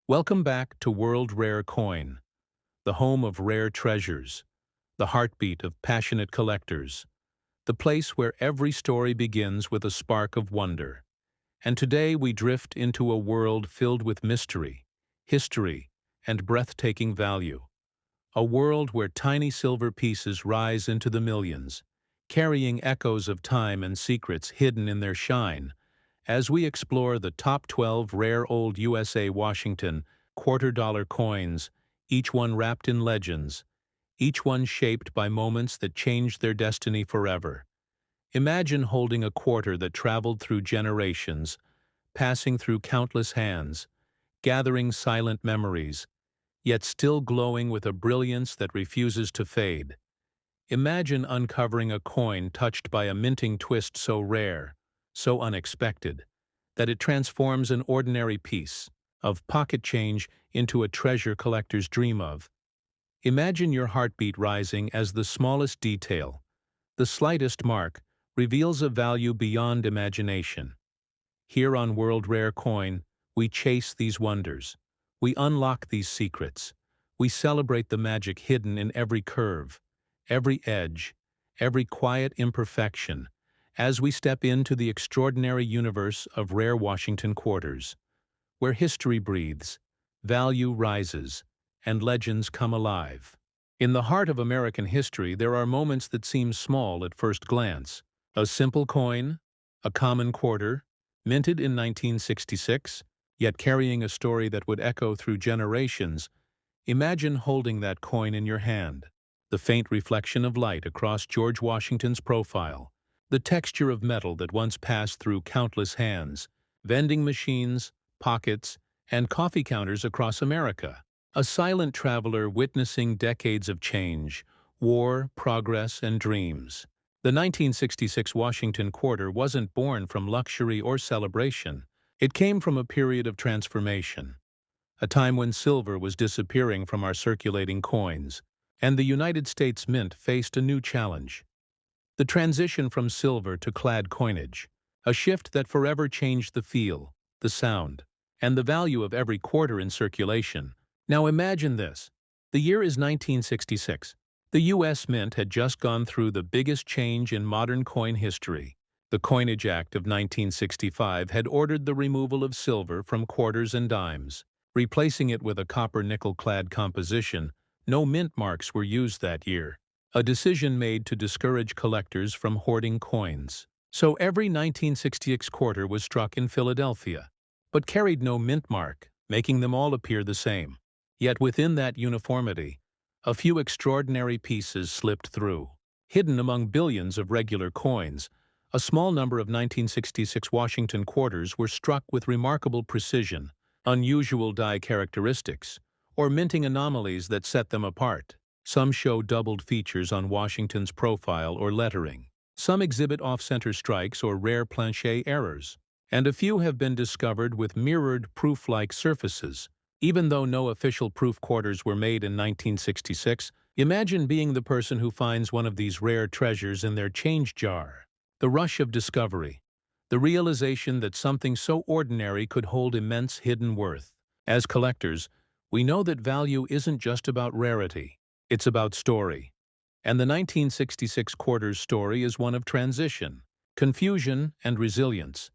Welcome back to World Rare Coin, the home of rare treasures, the heartbeat of passionate collectors, the place where every story begins with a spark of wonder. And today we drift into a world filled with mystery, history, and breathtaking value. A world where tiny silver pieces rise into the millions, carrying echoes of time and secrets hidden in their shine, as we explore the top 12 rare old USA Washington quarter-dollar coins, each one wrapped in legends, each one shaped by moments that changed their destiny forever. Imagine holding a quarter that traveled through generations, passing through countless hands, gathering silent memories, yet still glowing with a brilliance that refuses to fade. Imagine uncovering a coin touched by a minting twist so rare, so unexpected, that it transforms an ordinary piece of pocket change into a treasure collectors dream of. Imagine your heartbeat rising as the smallest detail, the slightest mark, reveals a value beyond imagination. Here on World Rare Coin, we chase these wonders. We unlock these secrets. We celebrate the magic hidden in every curve, every edge, every quiet imperfection, as we step into the extraordinary universe of rare Washington quarters, where history breathes, value rises, and legends come alive. In the heart of American history, there are moments that seem small at first glance. A simple coin, a common quarter, minted in 1966, yet carrying a story that would echo through generations. Imagine holding that coin in your hand, the faint reflection of light across George Washington's profile, the texture of metal that once passed through countless hands, vending machines, pockets, and coffee counters across America. A silent traveler witnessing decades of change, war, progress, and dreams. The 1966 Washington quarter wasn't born from luxury or celebration. It came from a period of transformation, a time when silver was disappearing from our circulating coins, and the United States Mint faced a new challenge: the transition from silver to clad coinage, a shift that forever changed the feel, the sound, and the value of every quarter in circulation. Now imagine this. The year is 1966. The U.S. Mint had just gone through the biggest change in modern coin history. The Coinage Act of 1965 had ordered the removal of silver from quarters and dimes, replacing it with a copper-nickel-clad composition. No mint marks were used that year, a decision made to discourage collectors from hoarding coins. So every 1966 quarter was struck in Philadelphia, but carried no mint mark, making them all appear the same. Yet within that uniformity, a few extraordinary pieces slipped through. Hidden among billions of regular coins, a small number of 1966 Washington quarters were struck with remarkable precision, unusual die characteristics, or minting anomalies that set them apart. Some show doubled features on Washington's profile or lettering. Some exhibit off-center strikes or rare planchet errors, and a few have been discovered with mirrored proof-like surfaces. Even though no official proof quarters were made in 1966, imagine being the person who finds one of these rare treasures in their change jar. The rush of discovery, the realization that something so ordinary could hold immense hidden worth. As collectors, we know that value isn't just about rarity, it's about story. And the 1966 quarters story is one of transition, confusion, and resilience.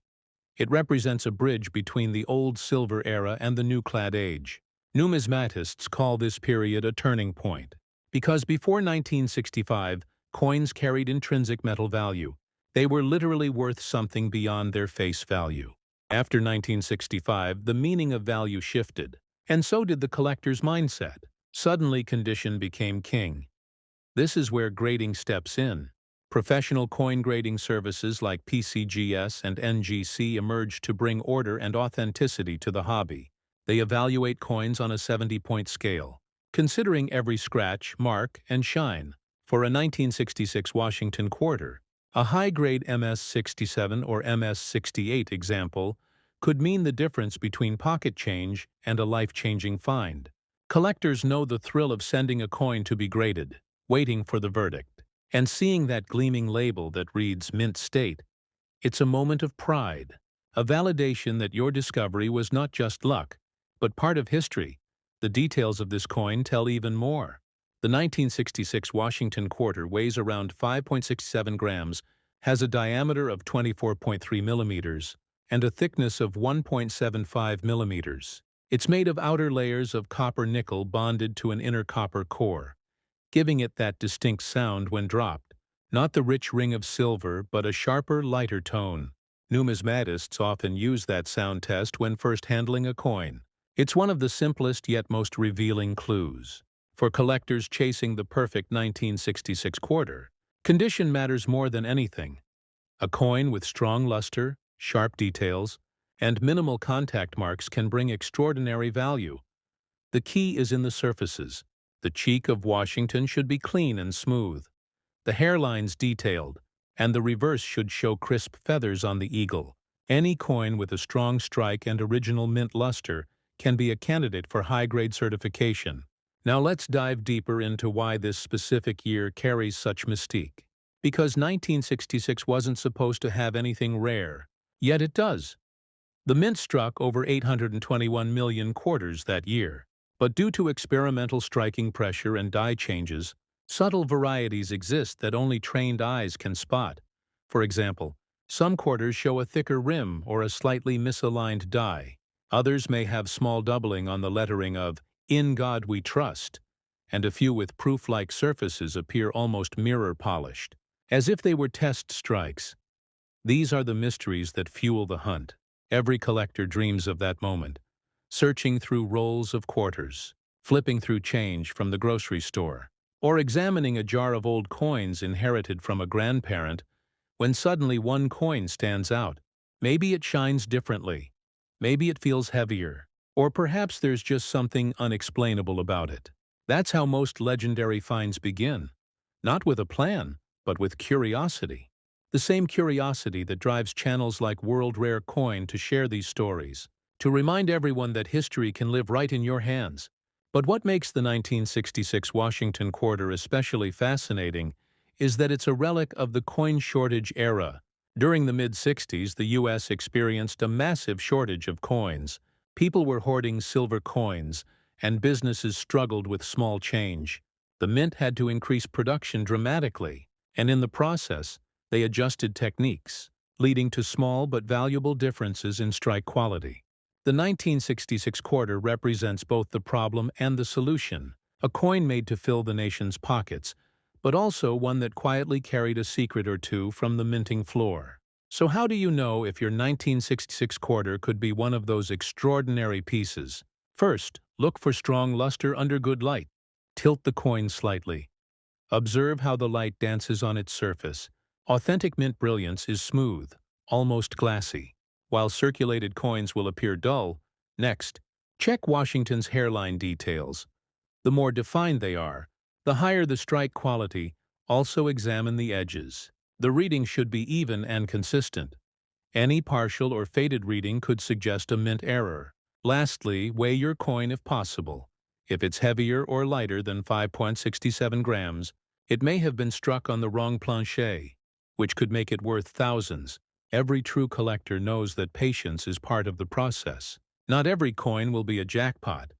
It represents a bridge between the old silver era and the new clad age. Numismatists call this period a turning point, because before 1965, coins carried intrinsic metal value. They were literally worth something beyond their face value. After 1965, the meaning of value shifted, and so did the collector's mindset. Suddenly, condition became king. This is where grading steps in. Professional coin grading services like PCGS and NGC emerged to bring order and authenticity to the hobby. They evaluate coins on a 70-point scale, considering every scratch, mark, and shine. For a 1966 Washington quarter, a high-grade MS-67 or MS-68 example could mean the difference between pocket change and a life-changing find. Collectors know the thrill of sending a coin to be graded, waiting for the verdict, and seeing that gleaming label that reads Mint State. It's a moment of pride, a validation that your discovery was not just luck, But part of history, the details of this coin tell even more. The 1966 Washington quarter weighs around 5.67 grams, has a diameter of 24.3 millimeters, and a thickness of 1.75 millimeters. It's made of outer layers of copper-nickel bonded to an inner copper core, giving it that distinct sound when dropped. Not the rich ring of silver, but a sharper, lighter tone. Numismatists often use that sound test when first handling a coin. It's one of the simplest yet most revealing clues. For collectors chasing the perfect 1966 quarter, condition matters more than anything. A coin with strong luster, sharp details, and minimal contact marks can bring extraordinary value. The key is in the surfaces. The cheek of Washington should be clean and smooth, the hairlines detailed, and the reverse should show crisp feathers on the eagle. Any coin with a strong strike and original mint luster can be a candidate for high-grade certification. Now let's dive deeper into why this specific year carries such mystique. Because 1966 wasn't supposed to have anything rare, yet it does. The mint struck over 821 million quarters that year. But due to experimental striking pressure and die changes, subtle varieties exist that only trained eyes can spot. For example, some quarters show a thicker rim or a slightly misaligned die. Others may have small doubling on the lettering of "In God We Trust," and a few with proof-like surfaces appear almost mirror-polished, as if they were test strikes. These are the mysteries that fuel the hunt. Every collector dreams of that moment, searching through rolls of quarters, flipping through change from the grocery store, or examining a jar of old coins inherited from a grandparent, when suddenly one coin stands out. Maybe it shines differently, maybe it feels heavier, or perhaps there's just something unexplainable about it. That's how most legendary finds begin. Not with a plan, but with curiosity. The same curiosity that drives channels like World Rare Coin to share these stories, to remind everyone that history can live right in your hands. But what makes the 1966 Washington quarter especially fascinating is that it's a relic of the coin shortage era. During the mid-60s, the U.S. experienced a massive shortage of coins. People were hoarding silver coins, and businesses struggled with small change. The mint had to increase production dramatically, and in the process, they adjusted techniques, leading to small but valuable differences in strike quality. The 1966 quarter represents both the problem and the solution, a coin made to fill the nation's pockets, but also one that quietly carried a secret or two from the minting floor. So how do you know if your 1966 quarter could be one of those extraordinary pieces? First, look for strong luster under good light. Tilt the coin slightly. Observe how the light dances on its surface. Authentic mint brilliance is smooth, almost glassy, while circulated coins will appear dull. Next, check Washington's hairline details. The more defined they are, the higher the strike quality. Also examine the edges. The reading should be even and consistent. Any partial or faded reading could suggest a mint error. Lastly, weigh your coin if possible. If it's heavier or lighter than 5.67 grams, it may have been struck on the wrong planche, which could make it worth thousands. Every true collector knows that patience is part of the process. Not every coin will be a jackpot,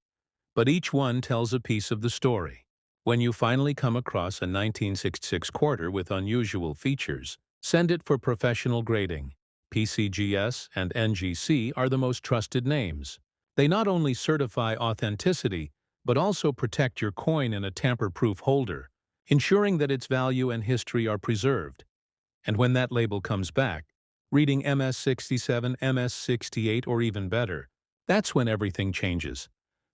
but each one tells a piece of the story. When you finally come across a 1966 quarter with unusual features, send it for professional grading. PCGS and NGC are the most trusted names. They not only certify authenticity, but also protect your coin in a tamper-proof holder, ensuring that its value and history are preserved. And when that label comes back, reading MS67, MS68, or even better, that's when everything changes.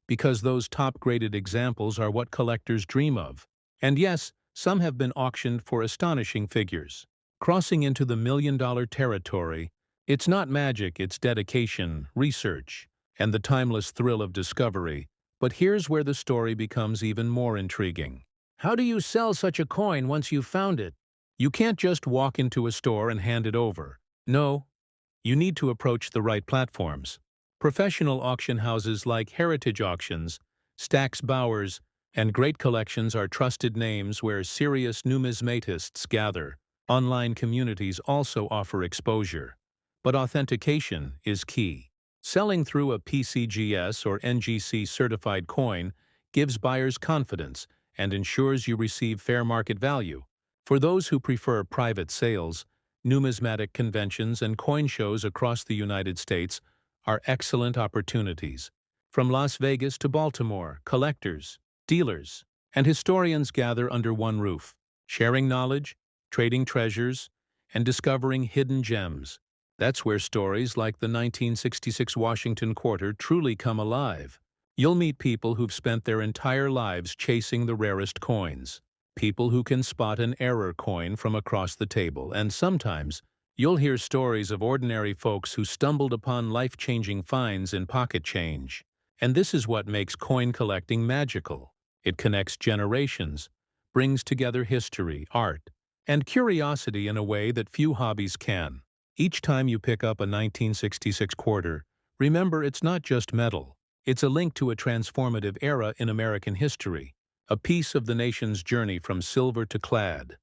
Because those top-graded examples are what collectors dream of. And yes, some have been auctioned for astonishing figures. Crossing into the million-dollar territory, it's not magic, it's dedication, research, and the timeless thrill of discovery. But here's where the story becomes even more intriguing. How do you sell such a coin once you've found it? You can't just walk into a store and hand it over. No, you need to approach the right platforms. Professional auction houses like Heritage Auctions, Stack's Bowers, and Great Collections are trusted names where serious numismatists gather. Online communities also offer exposure, but authentication is key. Selling through a PCGS or NGC certified coin gives buyers confidence and ensures you receive fair market value. For those who prefer private sales, numismatic conventions and coin shows across the United States are excellent opportunities. From Las Vegas to Baltimore, collectors, dealers, and historians gather under one roof, sharing knowledge, trading treasures, and discovering hidden gems. That's where stories like the 1966 Washington Quarter truly come alive. You'll meet people who've spent their entire lives chasing the rarest coins, people who can spot an error coin from across the table, and sometimes you'll hear stories of ordinary folks who stumbled upon life-changing finds in pocket change. And this is what makes coin collecting magical. It connects generations, brings together history, art, and curiosity in a way that few hobbies can. Each time you pick up a 1966 quarter, remember it's not just metal. It's a link to a transformative era in American history, a piece of the nation's journey from silver to clad,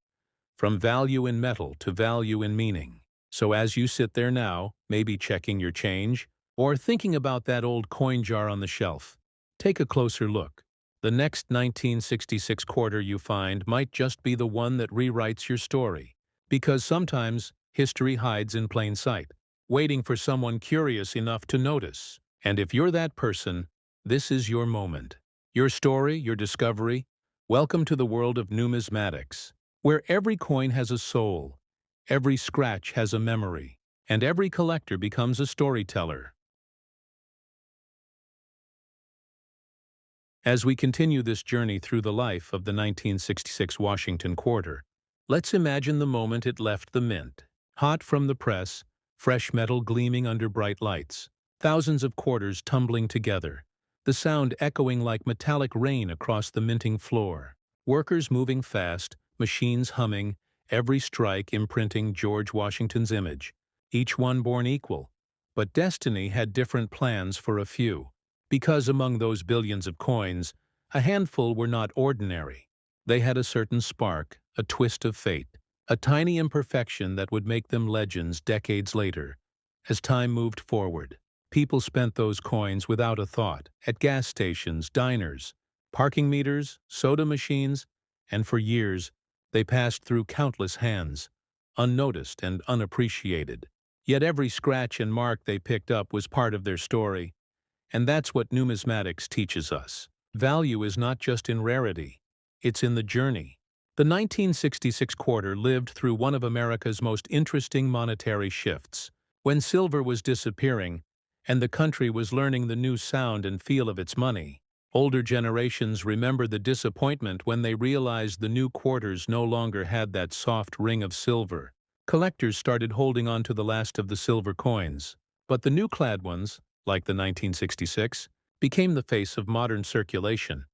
from value in metal to value in meaning. So as you sit there now, maybe checking your change, or thinking about that old coin jar on the shelf, take a closer look. The next 1966 quarter you find might just be the one that rewrites your story. Because sometimes history hides in plain sight, waiting for someone curious enough to notice. And if you're that person, this is your moment. Your story, your discovery. Welcome to the world of numismatics, where every coin has a soul, every scratch has a memory, and every collector becomes a storyteller. As we continue this journey through the life of the 1966 Washington Quarter, let's imagine the moment it left the mint. Hot from the press, fresh metal gleaming under bright lights, thousands of quarters tumbling together, the sound echoing like metallic rain across the minting floor. Workers moving fast, machines humming, every strike imprinting George Washington's image. Each one born equal, but destiny had different plans for a few. Because among those billions of coins, a handful were not ordinary. They had a certain spark, a twist of fate, a tiny imperfection that would make them legends decades later. As time moved forward, people spent those coins without a thought, at gas stations, diners, parking meters, soda machines, and for years, they passed through countless hands, unnoticed and unappreciated. Yet every scratch and mark they picked up was part of their story. And that's what numismatics teaches us. Value is not just in rarity, it's in the journey. The 1966 quarter lived through one of America's most interesting monetary shifts, when silver was disappearing and the country was learning the new sound and feel of its money. Older generations remember the disappointment when they realized the new quarters no longer had that soft ring of silver. Collectors started holding on to the last of the silver coins, but the new clad ones, like the 1966, became the face of modern circulation.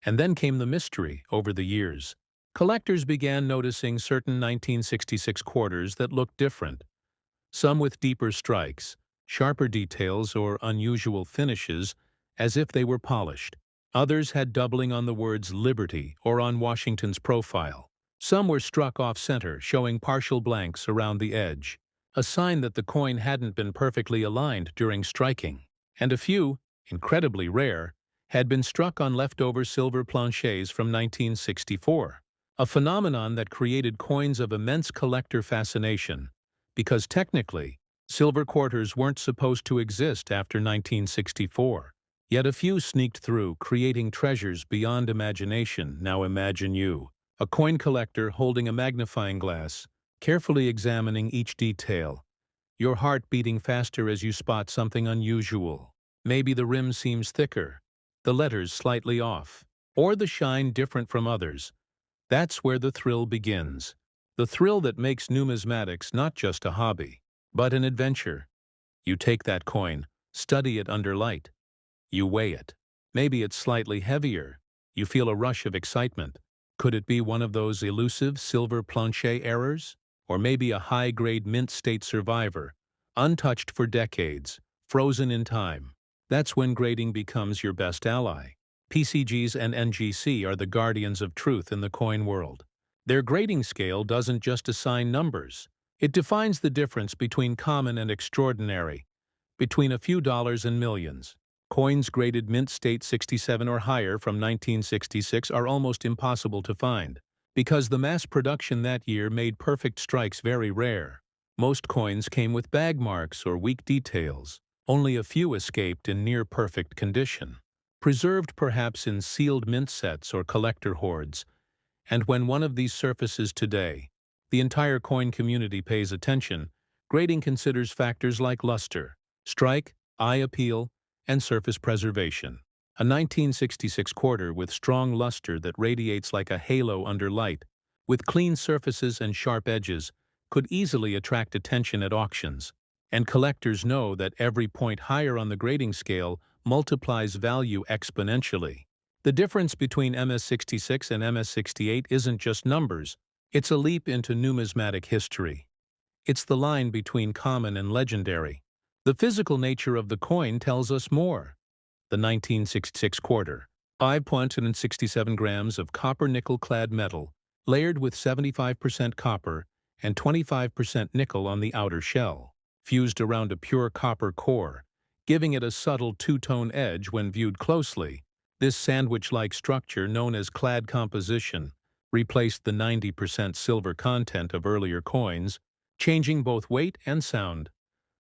And then came the mystery over the years. Collectors began noticing certain 1966 quarters that looked different, some with deeper strikes, sharper details, or unusual finishes, as if they were polished. Others had doubling on the words Liberty or on Washington's profile. Some were struck off-center, showing partial blanks around the edge, a sign that the coin hadn't been perfectly aligned during striking. And a few, incredibly rare, had been struck on leftover silver planchets from 1964, a phenomenon that created coins of immense collector fascination, because technically, silver quarters weren't supposed to exist after 1964. Yet a few sneaked through, creating treasures beyond imagination. Now imagine you, a coin collector holding a magnifying glass, carefully examining each detail, your heart beating faster as you spot something unusual. Maybe the rim seems thicker, the letters slightly off, or the shine different from others. That's where the thrill begins. The thrill that makes numismatics not just a hobby, but an adventure. You take that coin, study it under light. You weigh it. Maybe it's slightly heavier. You feel a rush of excitement. Could it be one of those elusive silver planchet errors? Or maybe a high-grade mint state survivor, untouched for decades, frozen in time? That's when grading becomes your best ally. PCGs and NGC are the guardians of truth in the coin world. Their grading scale doesn't just assign numbers. It defines the difference between common and extraordinary, between a few dollars and millions. Coins graded mint state 67 or higher from 1966 are almost impossible to find, because the mass production that year made perfect strikes very rare. Most coins came with bag marks or weak details. Only a few escaped in near-perfect condition, preserved perhaps in sealed mint sets or collector hoards. And when one of these surfaces today, the entire coin community pays attention. Grading considers factors like luster, strike, eye appeal, and surface preservation. A 1966 quarter with strong luster that radiates like a halo under light, with clean surfaces and sharp edges, could easily attract attention at auctions. And collectors know that every point higher on the grading scale multiplies value exponentially. The difference between MS-66 and MS-68 isn't just numbers, it's a leap into numismatic history. It's the line between common and legendary. The physical nature of the coin tells us more. The 1966 quarter, 5.67 grams of copper-nickel-clad metal, layered with 75% copper and 25% nickel on the outer shell, fused around a pure copper core, giving it a subtle two-tone edge when viewed closely. This sandwich-like structure, known as clad composition, replaced the 90% silver content of earlier coins, changing both weight and sound.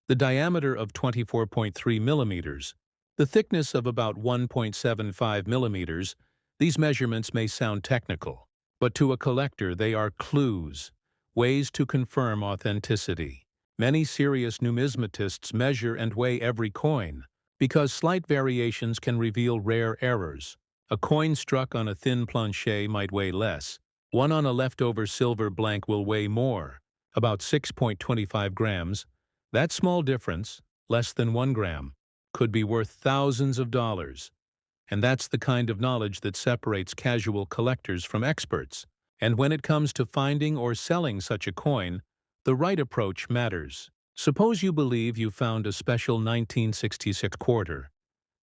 The diameter of 24.3 millimeters, the thickness of about 1.75 millimeters, these measurements may sound technical, but to a collector they are clues, ways to confirm authenticity. Many serious numismatists measure and weigh every coin, because slight variations can reveal rare errors. A coin struck on a thin planche might weigh less. One on a leftover silver blank will weigh more, about 6.25 grams. That small difference, less than 1 gram, could be worth thousands of dollars. And that's the kind of knowledge that separates casual collectors from experts. And when it comes to finding or selling such a coin, the right approach matters. Suppose you believe you found a special 1966 quarter.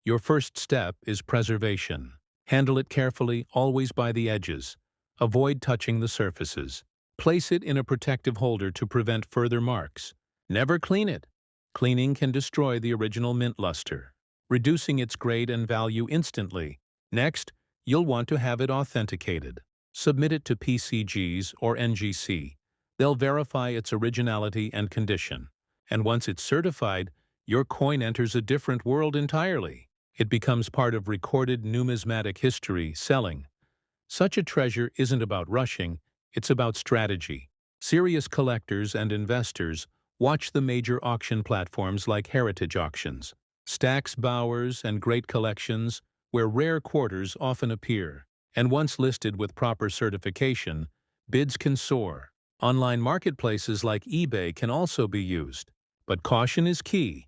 Your first step is preservation. Handle it carefully, always by the edges. Avoid touching the surfaces. Place it in a protective holder to prevent further marks. Never clean it. Cleaning can destroy the original mint luster, reducing its grade and value instantly. Next, you'll want to have it authenticated. Submit it to PCGs or NGC. They'll verify its originality and condition. And once it's certified, your coin enters a different world entirely. It becomes part of recorded numismatic history, selling. Such a treasure isn't about rushing, it's about strategy. Serious collectors and investors watch the major auction platforms like Heritage Auctions, Stack's Bowers, and Great Collections, where rare quarters often appear. And once listed with proper certification, bids can soar. Online marketplaces like eBay can also be used. But caution is key.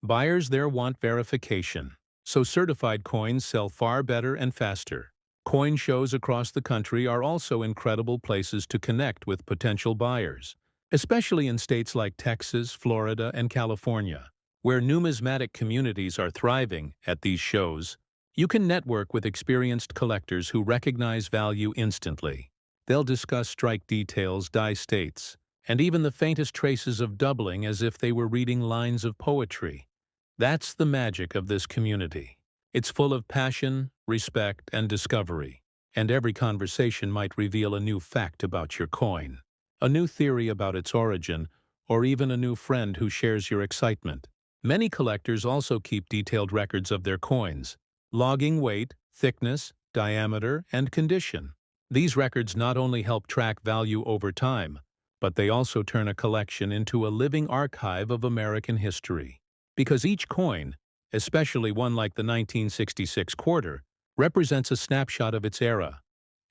Buyers there want verification, so certified coins sell far better and faster. Coin shows across the country are also incredible places to connect with potential buyers, especially in states like Texas, Florida, and California, where numismatic communities are thriving. At these shows, you can network with experienced collectors who recognize value instantly. They'll discuss strike details, die states, and even the faintest traces of doubling as if they were reading lines of poetry. That's the magic of this community. It's full of passion, respect, and discovery, and every conversation might reveal a new fact about your coin, a new theory about its origin, or even a new friend who shares your excitement. Many collectors also keep detailed records of their coins, logging weight, thickness, diameter, and condition. These records not only help track value over time, but they also turn a collection into a living archive of American history. Because each coin, especially one like the 1966 quarter, represents a snapshot of its era,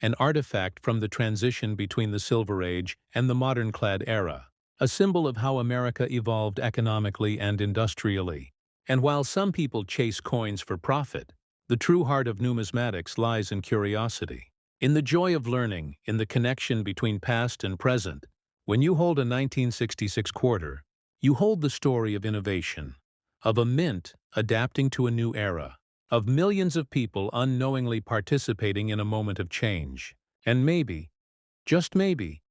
an artifact from the transition between the Silver Age and the modern clad era, a symbol of how America evolved economically and industrially. And while some people chase coins for profit, the true heart of numismatics lies in curiosity, in the joy of learning, in the connection between past and present. When you hold a 1966 quarter, you hold the story of innovation, of a mint adapting to a new era, of millions of people unknowingly participating in a moment of change. And maybe, just maybe,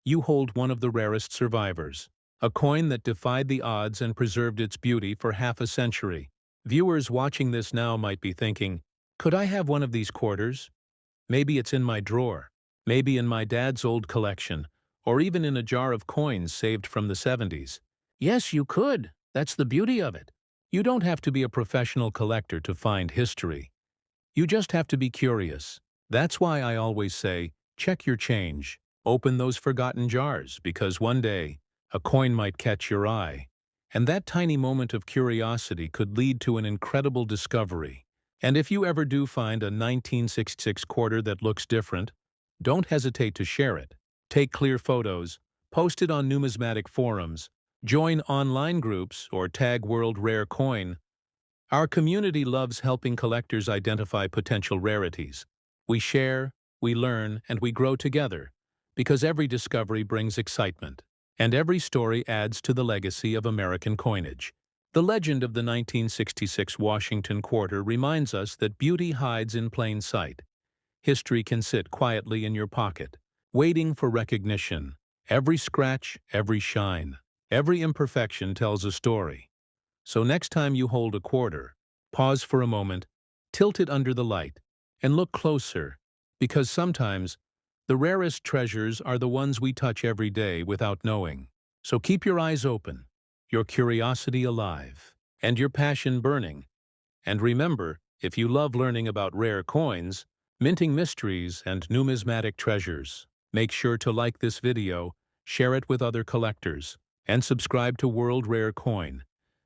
you hold one of the rarest survivors. a coin that defied the odds and preserved its beauty for half a century. Viewers watching this now might be thinking, could I have one of these quarters? Maybe it's in my drawer, maybe in my dad's old collection, or even in a jar of coins saved from the 70s. Yes, you could. That's the beauty of it. You don't have to be a professional collector to find history. You just have to be curious. That's why I always say, check your change. Open those forgotten jars, because one day, a coin might catch your eye. And that tiny moment of curiosity could lead to an incredible discovery. And if you ever do find a 1966 quarter that looks different, don't hesitate to share it. Take clear photos, post it on numismatic forums, join online groups, or tag World Rare Coin. Our community loves helping collectors identify potential rarities. We share, we learn, and we grow together, because every discovery brings excitement, and every story adds to the legacy of American coinage. The legend of the 1966 Washington quarter reminds us that beauty hides in plain sight. History can sit quietly in your pocket, waiting for recognition. Every scratch, every shine, every imperfection tells a story. So next time you hold a quarter, pause for a moment, tilt it under the light, and look closer, because sometimes the rarest treasures are the ones we touch every day without knowing. So keep your eyes open, your curiosity alive, and your passion burning. And remember, if you love learning about rare coins, minting mysteries, and numismatic treasures, make sure to like this video, share it with other collectors, and subscribe to World Rare Coin,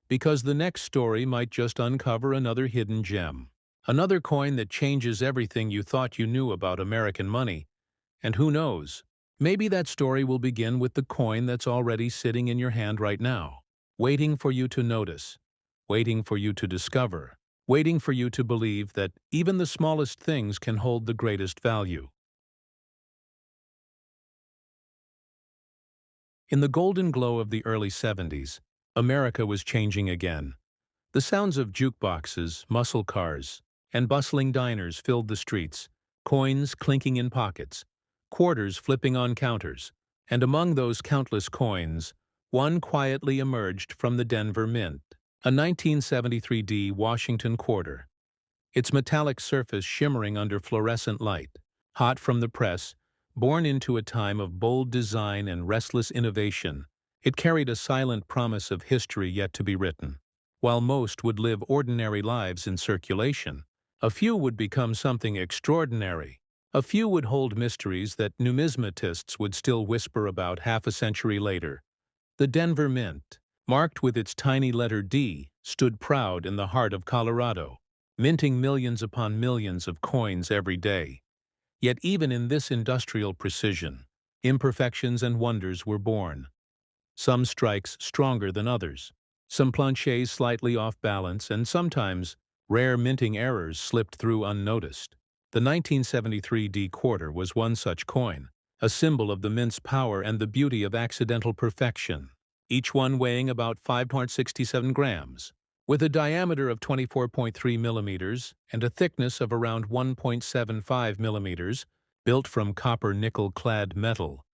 because the next story might just uncover another hidden gem. Another coin that changes everything you thought you knew about American money. And who knows, maybe that story will begin with the coin that's already sitting in your hand right now, waiting for you to notice, waiting for you to discover, waiting for you to believe that even the smallest things can hold the greatest value. In the golden glow of the early 70s, America was changing again. The sounds of jukeboxes, muscle cars, and bustling diners filled the streets, coins clinking in pockets, quarters flipping on counters, and among those countless coins, one quietly emerged from the Denver Mint, a 1973 D Washington quarter, its metallic surface shimmering under fluorescent light, hot from the press, born into a time of bold design and restless innovation. It carried a silent promise of history yet to be written. While most would live ordinary lives in circulation, a few would become something extraordinary. A few would hold mysteries that numismatists would still whisper about half a century later. The Denver Mint, marked with its tiny letter D, stood proud in the heart of Colorado, minting millions upon millions of coins every day. Yet even in this industrial precision, imperfections and wonders were born. Some strikes stronger than others, some planchets slightly off balance, and sometimes rare minting errors slipped through unnoticed. The 1973 D quarter was one such coin, a symbol of the mint's power and the beauty of accidental perfection, each one weighing about 5.67 grams, with a diameter of 24.3 millimeters and a thickness of around 1.75 millimeters, built from copper-nickel-clad metal.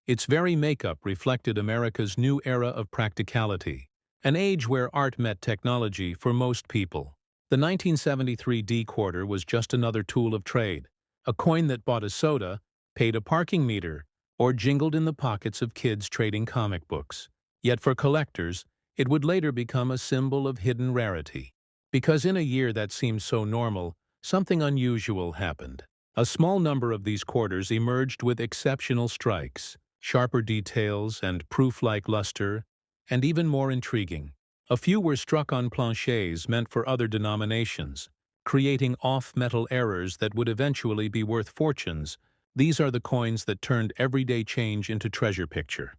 Its very makeup reflected America's new era of practicality, an age where art met technology for most people. The 1973 D quarter was just another tool of trade, a coin that bought a soda, paid a parking meter, or jingled in the pockets of kids trading comic books. Yet for collectors, it would later become a symbol of hidden rarity. Because in a year that seemed so normal, something unusual happened. A small number of these quarters emerged with exceptional strikes, sharper details and proof-like luster, and even more intriguing. A few were struck on planchets meant for other denominations, creating off-metal errors that would eventually be worth fortunes. These are the coins that turned everyday change into treasure picture.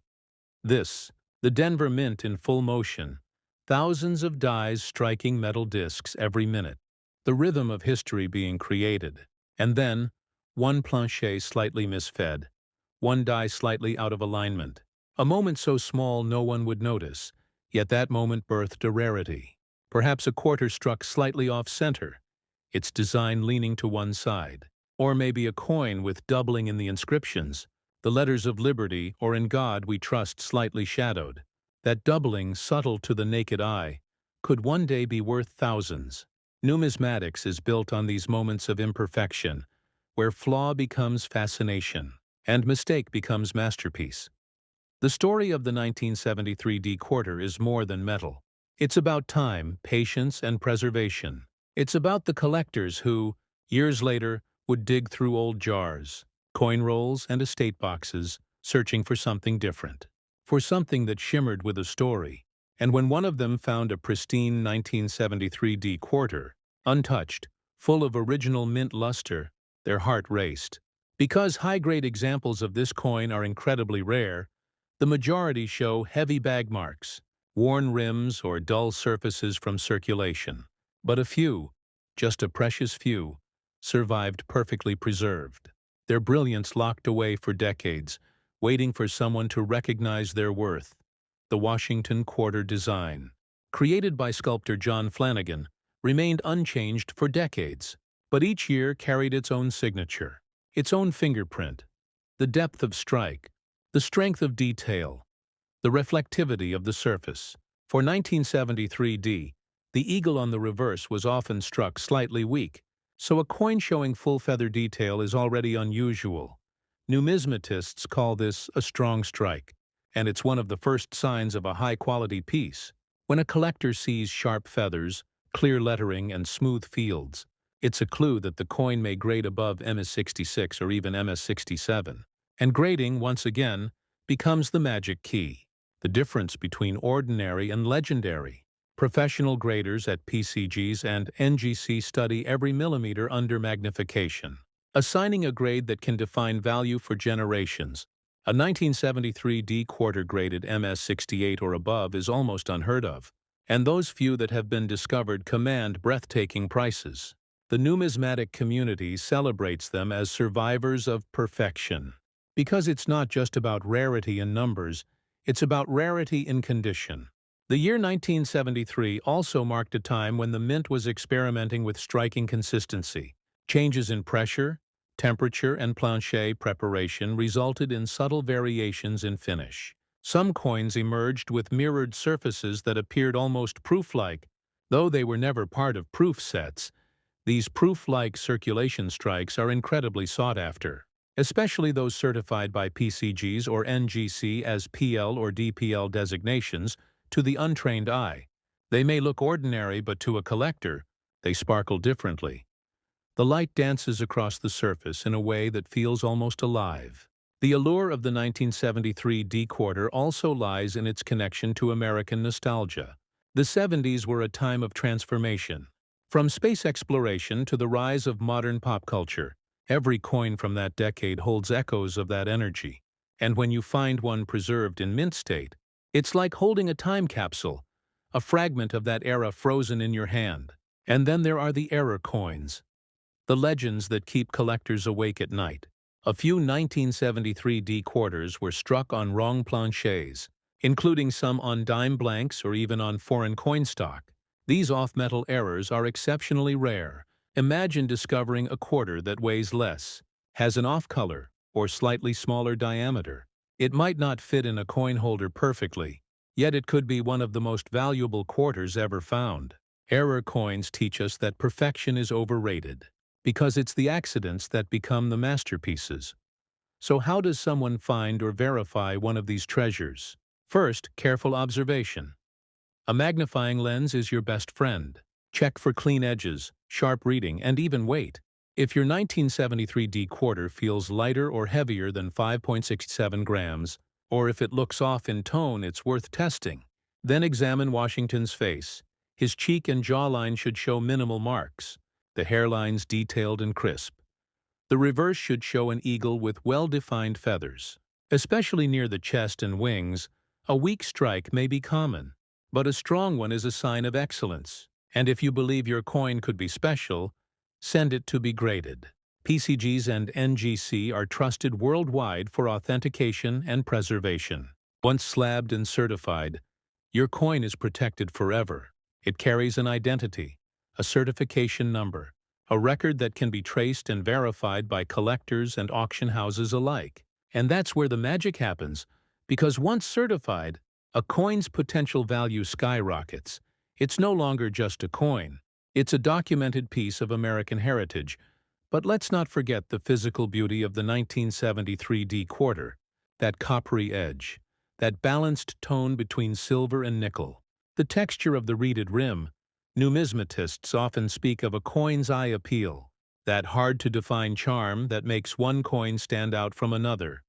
This, the Denver Mint in full motion, thousands of dies striking metal discs every minute, the rhythm of history being created, and then, one planchet slightly misfed, one die slightly out of alignment. A moment so small no one would notice, yet that moment birthed a rarity. Perhaps a quarter struck slightly off-center, its design leaning to one side. Or maybe a coin with doubling in the inscriptions, the letters of liberty or in God we trust slightly shadowed. that doubling subtle to the naked eye could one day be worth thousands. Numismatics is built on these moments of imperfection, where flaw becomes fascination and mistake becomes masterpiece. The story of the 1973 D quarter is more than metal. It's about time, patience, and preservation. It's about the collectors who, years later, would dig through old jars, coin rolls, and estate boxes, searching for something different, for something that shimmered with a story. And when one of them found a pristine 1973 D quarter, untouched, full of original mint luster, their heart raced. Because high-grade examples of this coin are incredibly rare, the majority show heavy bag marks, worn rims, or dull surfaces from circulation. But a few, just a precious few, survived perfectly preserved, their brilliance locked away for decades, waiting for someone to recognize their worth. The Washington Quarter design, created by sculptor John Flanagan, remained unchanged for decades, but each year carried its own signature, its own fingerprint, the depth of strike, the strength of detail, the reflectivity of the surface. For 1973 D, the eagle on the reverse was often struck slightly weak, so a coin showing full feather detail is already unusual. Numismatists call this a strong strike, and it's one of the first signs of a high-quality piece. When a collector sees sharp feathers, clear lettering, and smooth fields, it's a clue that the coin may grade above MS66 or even MS67. And grading, once again, becomes the magic key, the difference between ordinary and legendary. Professional graders at PCGs and NGC study every millimeter under magnification, assigning a grade that can define value for generations. A 1973 D quarter graded MS68 or above is almost unheard of, and those few that have been discovered command breathtaking prices. The numismatic community celebrates them as survivors of perfection, because it's not just about rarity in numbers, it's about rarity in condition. The year 1973 also marked a time when the mint was experimenting with striking consistency. Changes in pressure, temperature, and plancher preparation resulted in subtle variations in finish. Some coins emerged with mirrored surfaces that appeared almost proof-like. Though they were never part of proof sets, these proof-like circulation strikes are incredibly sought after, especially those certified by PCGs or NGC as PL or DPL designations. To the untrained eye, they may look ordinary, but to a collector, they sparkle differently. The light dances across the surface in a way that feels almost alive. The allure of the 1973 D quarter also lies in its connection to American nostalgia. The 70s were a time of transformation. From space exploration to the rise of modern pop culture, every coin from that decade holds echoes of that energy. And when you find one preserved in mint state, it's like holding a time capsule, a fragment of that era frozen in your hand. And then there are the error coins, the legends that keep collectors awake at night. A few 1973 D quarters were struck on wrong planchers, including some on dime blanks or even on foreign coin stock. These off-metal errors are exceptionally rare. Imagine discovering a quarter that weighs less, has an off-color, or slightly smaller diameter. It might not fit in a coin holder perfectly, yet it could be one of the most valuable quarters ever found. Error coins teach us that perfection is overrated, because it's the accidents that become the masterpieces. So how does someone find or verify one of these treasures? First, careful observation. A magnifying lens is your best friend. Check for clean edges, sharp reading, and even weight. If your 1973 D quarter feels lighter or heavier than 5.67 grams, or if it looks off in tone, it's worth testing. Then examine Washington's face. His cheek and jawline should show minimal marks, the hairlines detailed and crisp. The reverse should show an eagle with well-defined feathers. Especially near the chest and wings, a weak strike may be common, but a strong one is a sign of excellence. And if you believe your coin could be special, send it to be graded. PCGs and NGC are trusted worldwide for authentication and preservation. Once slabbed and certified, your coin is protected forever. It carries an identity, a certification number, a record that can be traced and verified by collectors and auction houses alike. And that's where the magic happens, because once certified, A coin's potential value skyrockets. It's no longer just a coin. It's a documented piece of American heritage. But let's not forget the physical beauty of the 1973 D quarter, that coppery edge, that balanced tone between silver and nickel, the texture of the reeded rim. Numismatists often speak of a coin's eye appeal, that hard-to-define charm that makes one coin stand out from another.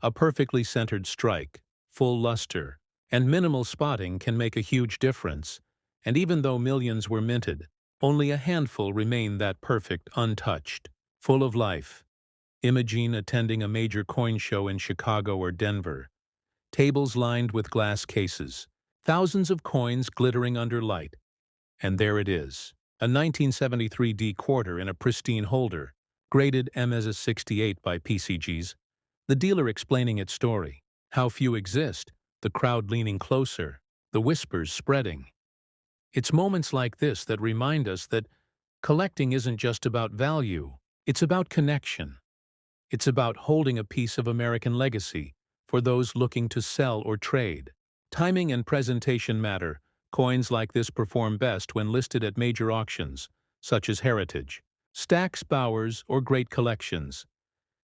A perfectly centered strike, full luster, and minimal spotting can make a huge difference, and even though millions were minted, only a handful remain that perfect, untouched, full of life. Imagine attending a major coin show in Chicago or Denver. Tables lined with glass cases, thousands of coins glittering under light. And there it is, a 1973 D quarter in a pristine holder, graded MS 68 by PCGs, the dealer explaining its story, how few exist, the crowd leaning closer, the whispers spreading. It's moments like this that remind us that collecting isn't just about value, it's about connection. It's about holding a piece of American legacy for those looking to sell or trade. Timing and presentation matter. Coins like this perform best when listed at major auctions, such as Heritage, Stack's Bowers, or Great Collections.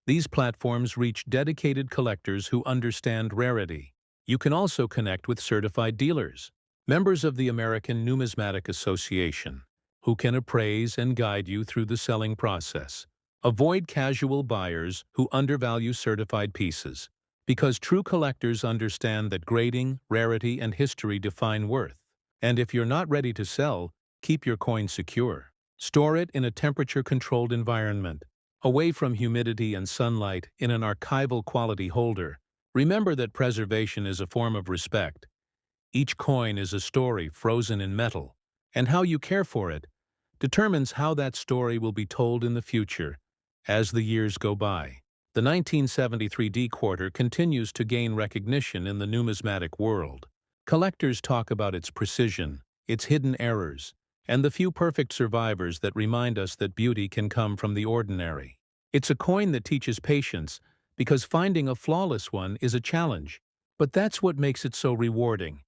These platforms reach dedicated collectors who understand rarity. You can also connect with certified dealers, members of the American Numismatic Association, who can appraise and guide you through the selling process. Avoid casual buyers who undervalue certified pieces, because true collectors understand that grading, rarity, and history define worth. And if you're not ready to sell, keep your coin secure. Store it in a temperature-controlled environment, away from humidity and sunlight, in an archival quality holder. Remember that preservation is a form of respect. Each coin is a story frozen in metal, and how you care for it determines how that story will be told in the future as the years go by. The 1973 D quarter continues to gain recognition in the numismatic world. Collectors talk about its precision, its hidden errors, and the few perfect survivors that remind us that beauty can come from the ordinary. It's a coin that teaches patience, because finding a flawless one is a challenge, but that's what makes it so rewarding.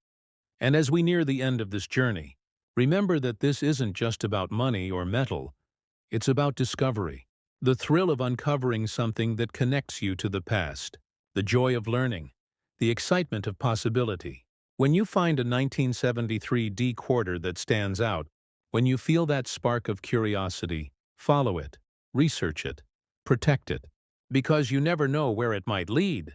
And as we near the end of this journey, remember that this isn't just about money or metal, it's about discovery. The thrill of uncovering something that connects you to the past, the joy of learning, the excitement of possibility. When you find a 1973 D quarter that stands out, when you feel that spark of curiosity, follow it, research it, protect it, because you never know where it might lead.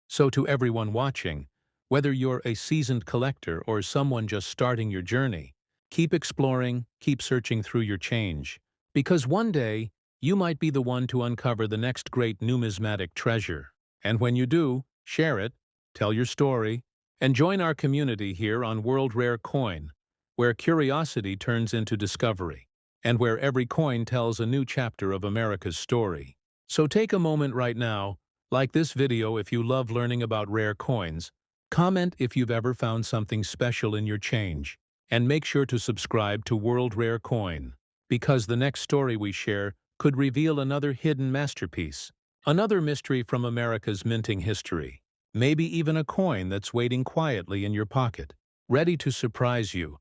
So to everyone watching, whether you're a seasoned collector or someone just starting your journey, keep exploring, keep searching through your change, because one day, you might be the one to uncover the next great numismatic treasure. And when you do, share it, tell your story, and join our community here on World Rare Coin, where curiosity turns into discovery, and where every coin tells a new chapter of America's story. So take a moment right now, like this video if you love learning about rare coins, comment if you've ever found something special in your change, and make sure to subscribe to World Rare Coin, because the next story we share could reveal another hidden masterpiece. Another mystery from America's minting history. Maybe even a coin that's waiting quietly in your pocket, ready to surprise you,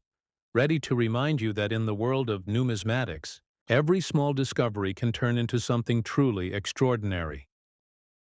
ready to remind you that in the world of numismatics, every small discovery can turn into something truly extraordinary.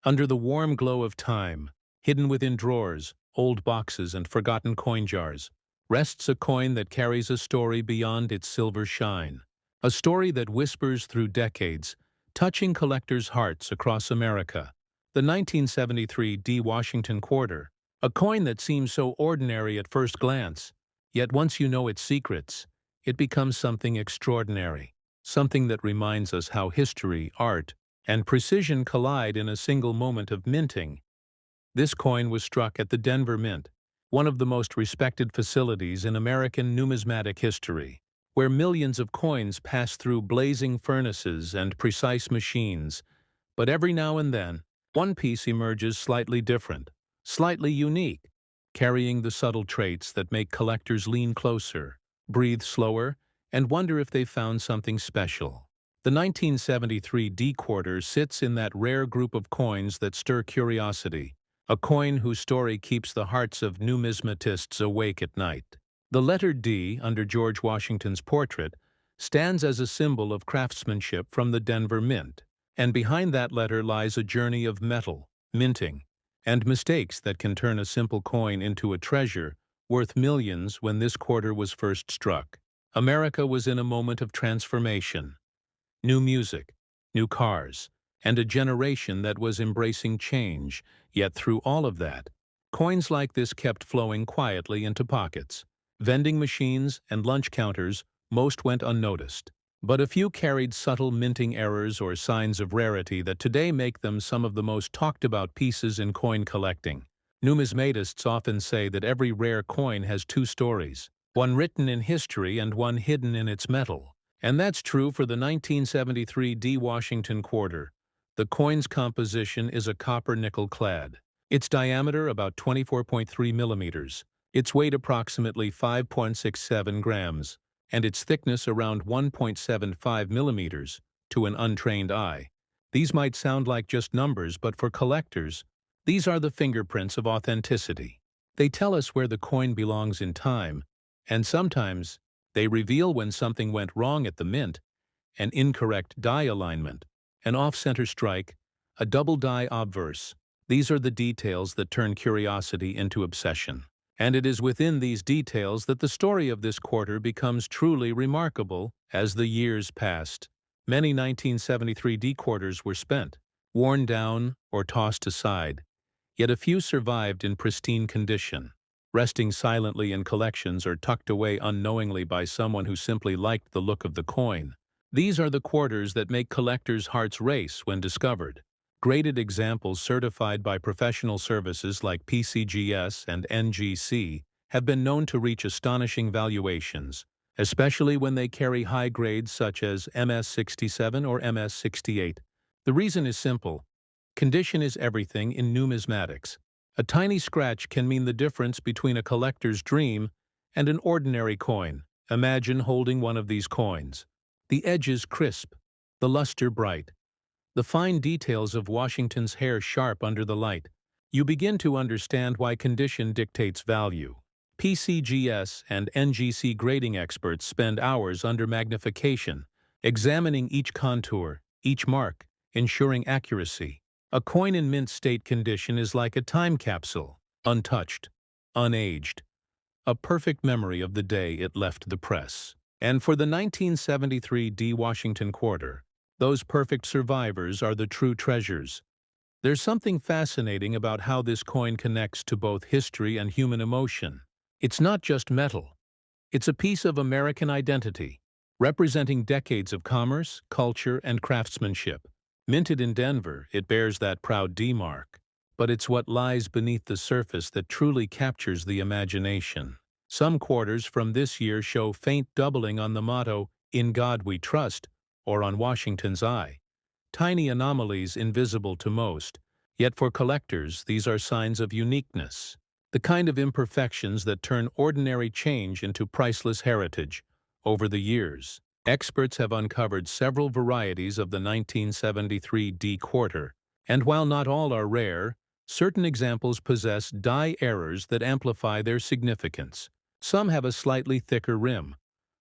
Under the warm glow of time, hidden within drawers, old boxes, and forgotten coin jars, rests a coin that carries a story beyond its silver shine. A story that whispers through decades, touching collectors' hearts across America. The 1973 D Washington quarter, a coin that seems so ordinary at first glance, yet once you know its secrets, it becomes something extraordinary, something that reminds us how history, art, and precision collide in a single moment of minting. This coin was struck at the Denver Mint, one of the most respected facilities in American numismatic history, where millions of coins pass through blazing furnaces and precise machines. But every now and then, one piece emerges slightly different, slightly unique, carrying the subtle traits that make collectors lean closer, breathe slower, and wonder if they've found something special. The 1973 D-quarter sits in that rare group of coins that stir curiosity, a coin whose story keeps the hearts of numismatists awake at night. The letter D under George Washington's portrait stands as a symbol of craftsmanship from the Denver Mint, and behind that letter lies a journey of metal, minting, and mistakes that can turn a simple coin into a treasure worth millions. When this quarter was first struck, America was in a moment of transformation. New music, new cars, and a generation that was embracing change. Yet through all of that, coins like this kept flowing quietly into pockets. Vending machines and lunch counters, most went unnoticed. But a few carried subtle minting errors or signs of rarity that today make them some of the most talked about pieces in coin collecting. Numismatists often say that every rare coin has two stories, one written in history and one hidden in its metal. And that's true for the 1973 D Washington quarter. The coin's composition is a copper-nickel clad. Its diameter about 24.3 millimeters, its weight approximately 5.67 grams, and its thickness around 1.75 millimeters to an untrained eye. These might sound like just numbers, but for collectors, these are the fingerprints of authenticity. They tell us where the coin belongs in time, and sometimes they reveal when something went wrong at the mint: an incorrect die alignment, an off-center strike, a double die obverse. These are the details that turn curiosity into obsession. And it is within these details that the story of this quarter becomes truly remarkable. As the years passed, many 1973 D quarters were spent, worn down or tossed aside, yet a few survived in pristine condition, resting silently in collections or tucked away unknowingly by someone who simply liked the look of the coin. These are the quarters that make collectors' hearts race when discovered. Graded examples certified by professional services like PCGS and NGC have been known to reach astonishing valuations, especially when they carry high grades such as MS67 or MS68. The reason is simple. Condition is everything in numismatics. A tiny scratch can mean the difference between a collector's dream and an ordinary coin. Imagine holding one of these coins. The edges crisp, the luster bright, the fine details of Washington's hair sharp under the light. You begin to understand why condition dictates value. PCGS and NGC grading experts spend hours under magnification, examining each contour, each mark, ensuring accuracy. A coin in mint state condition is like a time capsule, untouched, unaged, a perfect memory of the day it left the press. And for the 1973 D Washington quarter, those perfect survivors are the true treasures. There's something fascinating about how this coin connects to both history and human emotion. It's not just metal. It's a piece of American identity, representing decades of commerce, culture, and craftsmanship. Minted in Denver, it bears that proud D mark. But it's what lies beneath the surface that truly captures the imagination. Some quarters from this year show faint doubling on the motto, "In God We Trust," or on Washington's eye. Tiny anomalies invisible to most, yet for collectors these are signs of uniqueness, the kind of imperfections that turn ordinary change into priceless heritage. Over the years, experts have uncovered several varieties of the 1973 D quarter, and while not all are rare, certain examples possess die errors that amplify their significance. Some have a slightly thicker rim.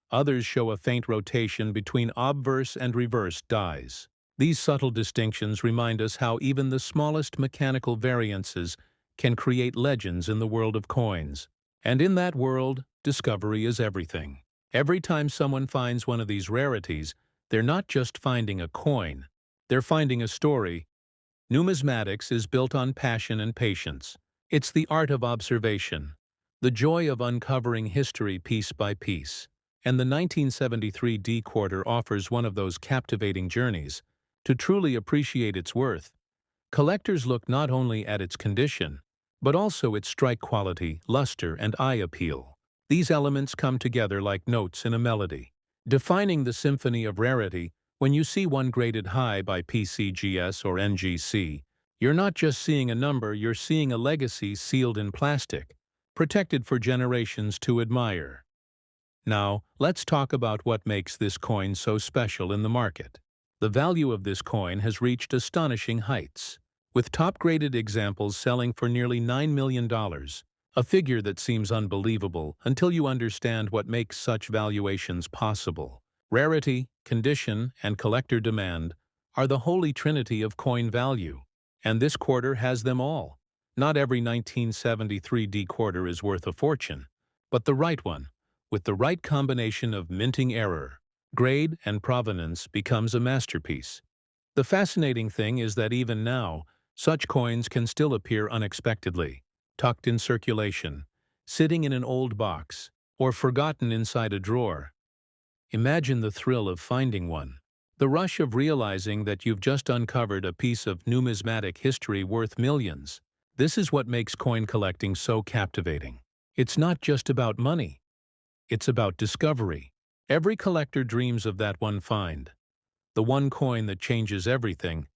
Others show a faint rotation between obverse and reverse dies. These subtle distinctions remind us how even the smallest mechanical variances can create legends in the world of coins. And in that world, discovery is everything. Every time someone finds one of these rarities, they're not just finding a coin, they're finding a story. Numismatics is built on passion and patience. It's the art of observation, the joy of uncovering history piece by piece. And the 1973 D quarter offers one of those captivating journeys. To truly appreciate its worth, collectors look not only at its condition, but also its strike quality, luster, and eye appeal. These elements come together like notes in a melody, defining the symphony of rarity. When you see one graded high by PCGS or NGC, you're not just seeing a number, you're seeing a legacy sealed in plastic, protected for generations to admire. Now, let's talk about what makes this coin so special in the market. The value of this coin has reached astonishing heights, with top-graded examples selling for nearly $9 million, a figure that seems unbelievable until you understand what makes such valuations possible. Rarity, condition, and collector demand are the holy trinity of coin value, and this quarter has them all. Not every 1973 D quarter is worth a fortune, but the right one, with the right combination of minting error, grade, and provenance, becomes a masterpiece. The fascinating thing is that even now, such coins can still appear unexpectedly, tucked in circulation, sitting in an old box, or forgotten inside a drawer. Imagine the thrill of finding one. The rush of realizing that you've just uncovered a piece of numismatic history worth millions. This is what makes coin collecting so captivating. It's not just about money. It's about discovery. Every collector dreams of that one find, the one coin that changes everything.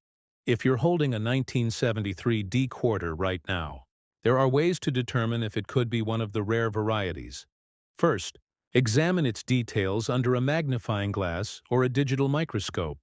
If you're holding a 1973 D quarter right now, there are ways to determine if it could be one of the rare varieties. First, examine its details under a magnifying glass or a digital microscope.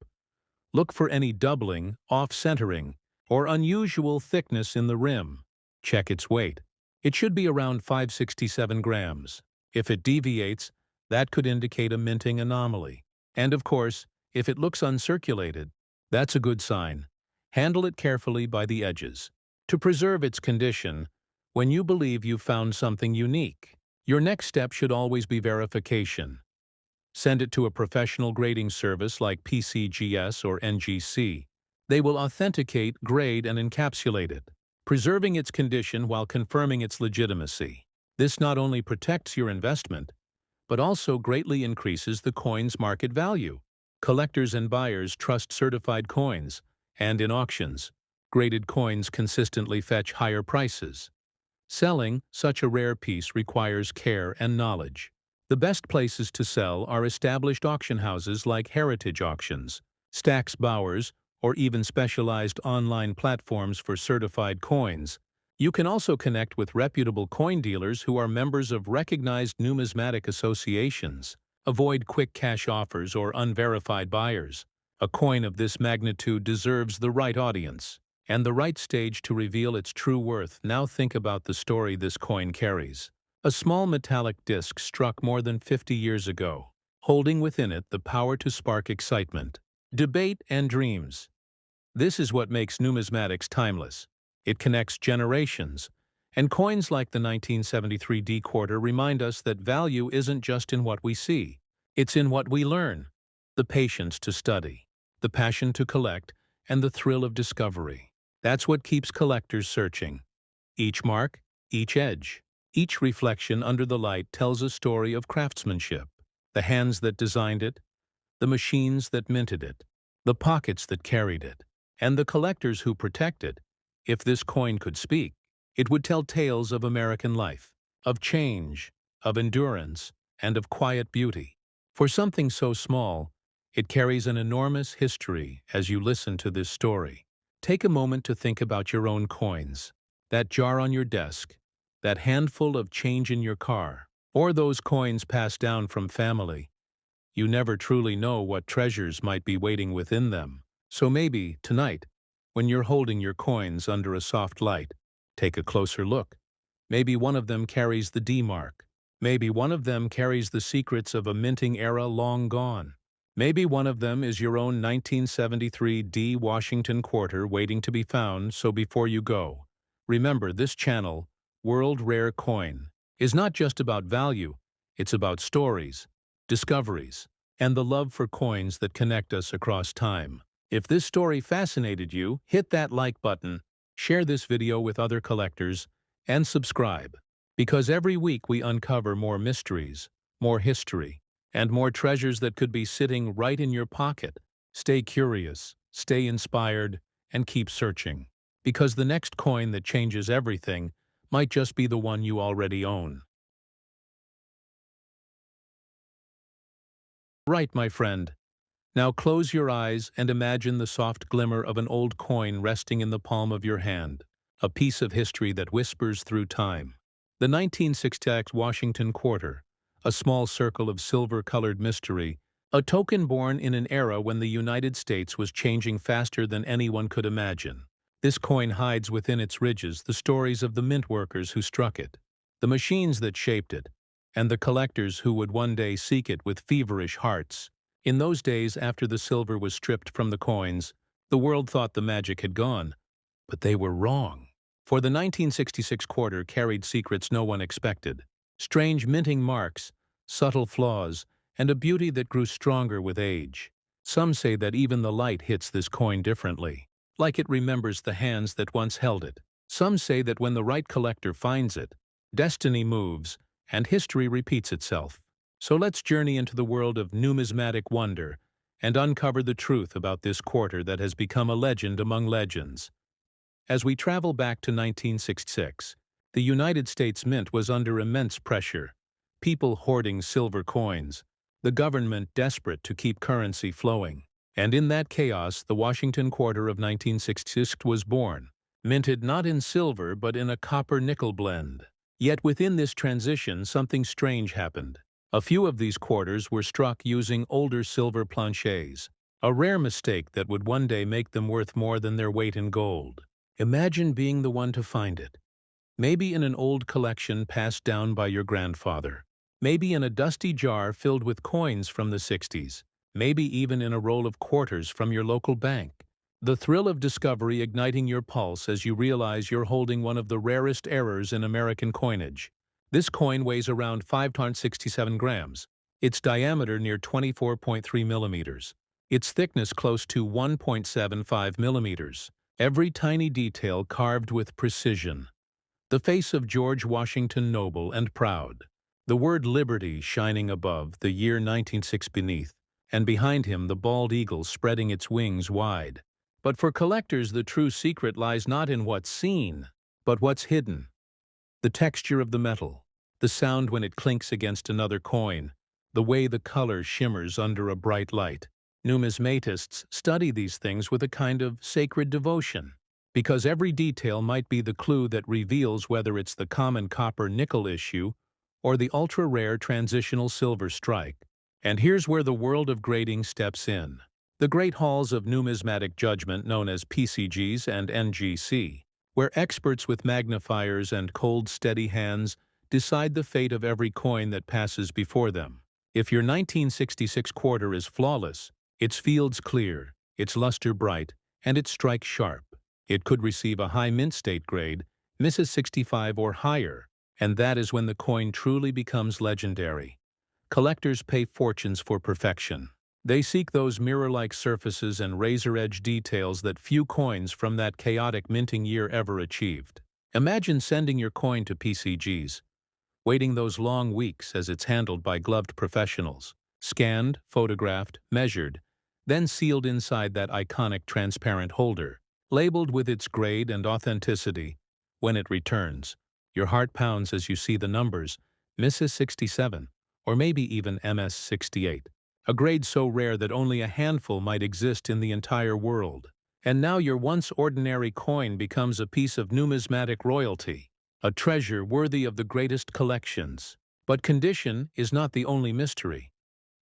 Look for any doubling, off-centering, or unusual thickness in the rim. Check its weight. It should be around 567 grams. If it deviates, that could indicate a minting anomaly. And of course, if it looks uncirculated, that's a good sign. Handle it carefully by the edges. To preserve its condition, when you believe you've found something unique, your next step should always be verification. Send it to a professional grading service like PCGS or NGC. They will authenticate, grade, and encapsulate it, preserving its condition while confirming its legitimacy. This not only protects your investment, but also greatly increases the coin's market value. Collectors and buyers trust certified coins, and in auctions, graded coins consistently fetch higher prices. Selling such a rare piece requires care and knowledge. The best places to sell are established auction houses like Heritage Auctions, Stack's Bowers, or even specialized online platforms for certified coins. You can also connect with reputable coin dealers who are members of recognized numismatic associations. Avoid quick cash offers or unverified buyers. A coin of this magnitude deserves the right audience and the right stage to reveal its true worth. Now think about the story this coin carries. A small metallic disc struck more than 50 years ago, holding within it the power to spark excitement, debate, and dreams. This is what makes numismatics timeless. It connects generations, and coins like the 1973 D quarter remind us that value isn't just in what we see. It's in what we learn, the patience to study, the passion to collect, and the thrill of discovery. That's what keeps collectors searching. Each mark, each edge, each reflection under the light tells a story of craftsmanship. The hands that designed it, the machines that minted it, the pockets that carried it, and the collectors who protect it. If this coin could speak, it would tell tales of American life, of change, of endurance, and of quiet beauty. For something so small, it carries an enormous history. As you listen to this story, take a moment to think about your own coins, that jar on your desk, that handful of change in your car, or those coins passed down from family. You never truly know what treasures might be waiting within them. So maybe, tonight, when you're holding your coins under a soft light, take a closer look. Maybe one of them carries the D mark. Maybe one of them carries the secrets of a minting era long gone. Maybe one of them is your own 1973 D Washington quarter waiting to be found. So before you go, remember, this channel, World Rare Coin, is not just about value, it's about stories, discoveries, and the love for coins that connect us across time. If this story fascinated you, hit that like button, share this video with other collectors, and subscribe. Because every week we uncover more mysteries, more history, and more treasures that could be sitting right in your pocket. Stay curious, stay inspired, and keep searching. Because the next coin that changes everything might just be the one you already own. Right, my friend. Now close your eyes and imagine the soft glimmer of an old coin resting in the palm of your hand, a piece of history that whispers through time. The 1960 Washington quarter, a small circle of silver-colored mystery A token born in an era when the United States was changing faster than anyone could imagine. This coin hides within its ridges the stories of the mint workers who struck it, the machines that shaped it, and the collectors who would one day seek it with feverish hearts. In those days after the silver was stripped from the coins, the world thought the magic had gone, but they were wrong. For the 1966 quarter carried secrets no one expected. Strange minting marks, subtle flaws, and a beauty that grew stronger with age. Some say that even the light hits this coin differently, like it remembers the hands that once held it. Some say that when the right collector finds it, destiny moves, and history repeats itself. So let's journey into the world of numismatic wonder and uncover the truth about this quarter that has become a legend among legends. As we travel back to 1966, the United States Mint was under immense pressure. People hoarding silver coins, the government desperate to keep currency flowing. And in that chaos, the Washington Quarter of 1966 was born, minted not in silver but in a copper-nickel blend. Yet within this transition, something strange happened. A few of these quarters were struck using older silver planchets, a rare mistake that would one day make them worth more than their weight in gold. Imagine being the one to find it. Maybe in an old collection passed down by your grandfather. Maybe in a dusty jar filled with coins from the 60s. Maybe even in a roll of quarters from your local bank. The thrill of discovery igniting your pulse as you realize you're holding one of the rarest errors in American coinage. This coin weighs around 567 grams. Its diameter near 24.3 millimeters. Its thickness close to 1.75 millimeters. Every tiny detail carved with precision. The face of George Washington noble and proud. The word liberty shining above, the year 1906 beneath, and behind him the bald eagle spreading its wings wide. But for collectors, the true secret lies not in what's seen, but what's hidden. The texture of the metal, the sound when it clinks against another coin, the way the color shimmers under a bright light. Numismatists study these things with a kind of sacred devotion, because every detail might be the clue that reveals whether it's the common copper-nickel issue or the ultra-rare transitional silver strike. And here's where the world of grading steps in. The great halls of numismatic judgment known as PCGs and NGC, where experts with magnifiers and cold, steady hands decide the fate of every coin that passes before them. If your 1966 quarter is flawless, its fields clear, its luster bright, and its strike sharp, it could receive a high mint state grade, Mrs. 65 or higher, and that is when the coin truly becomes legendary. Collectors pay fortunes for perfection. They seek those mirror-like surfaces and razor-edge details that few coins from that chaotic minting year ever achieved. Imagine sending your coin to PCGs, waiting those long weeks as it's handled by gloved professionals, scanned, photographed, measured, then sealed inside that iconic transparent holder, labeled with its grade and authenticity. When it returns, your heart pounds as you see the numbers, Mrs. 67, or maybe even MS 68. A grade so rare that only a handful might exist in the entire world. And now your once ordinary coin becomes a piece of numismatic royalty, a treasure worthy of the greatest collections. But condition is not the only mystery.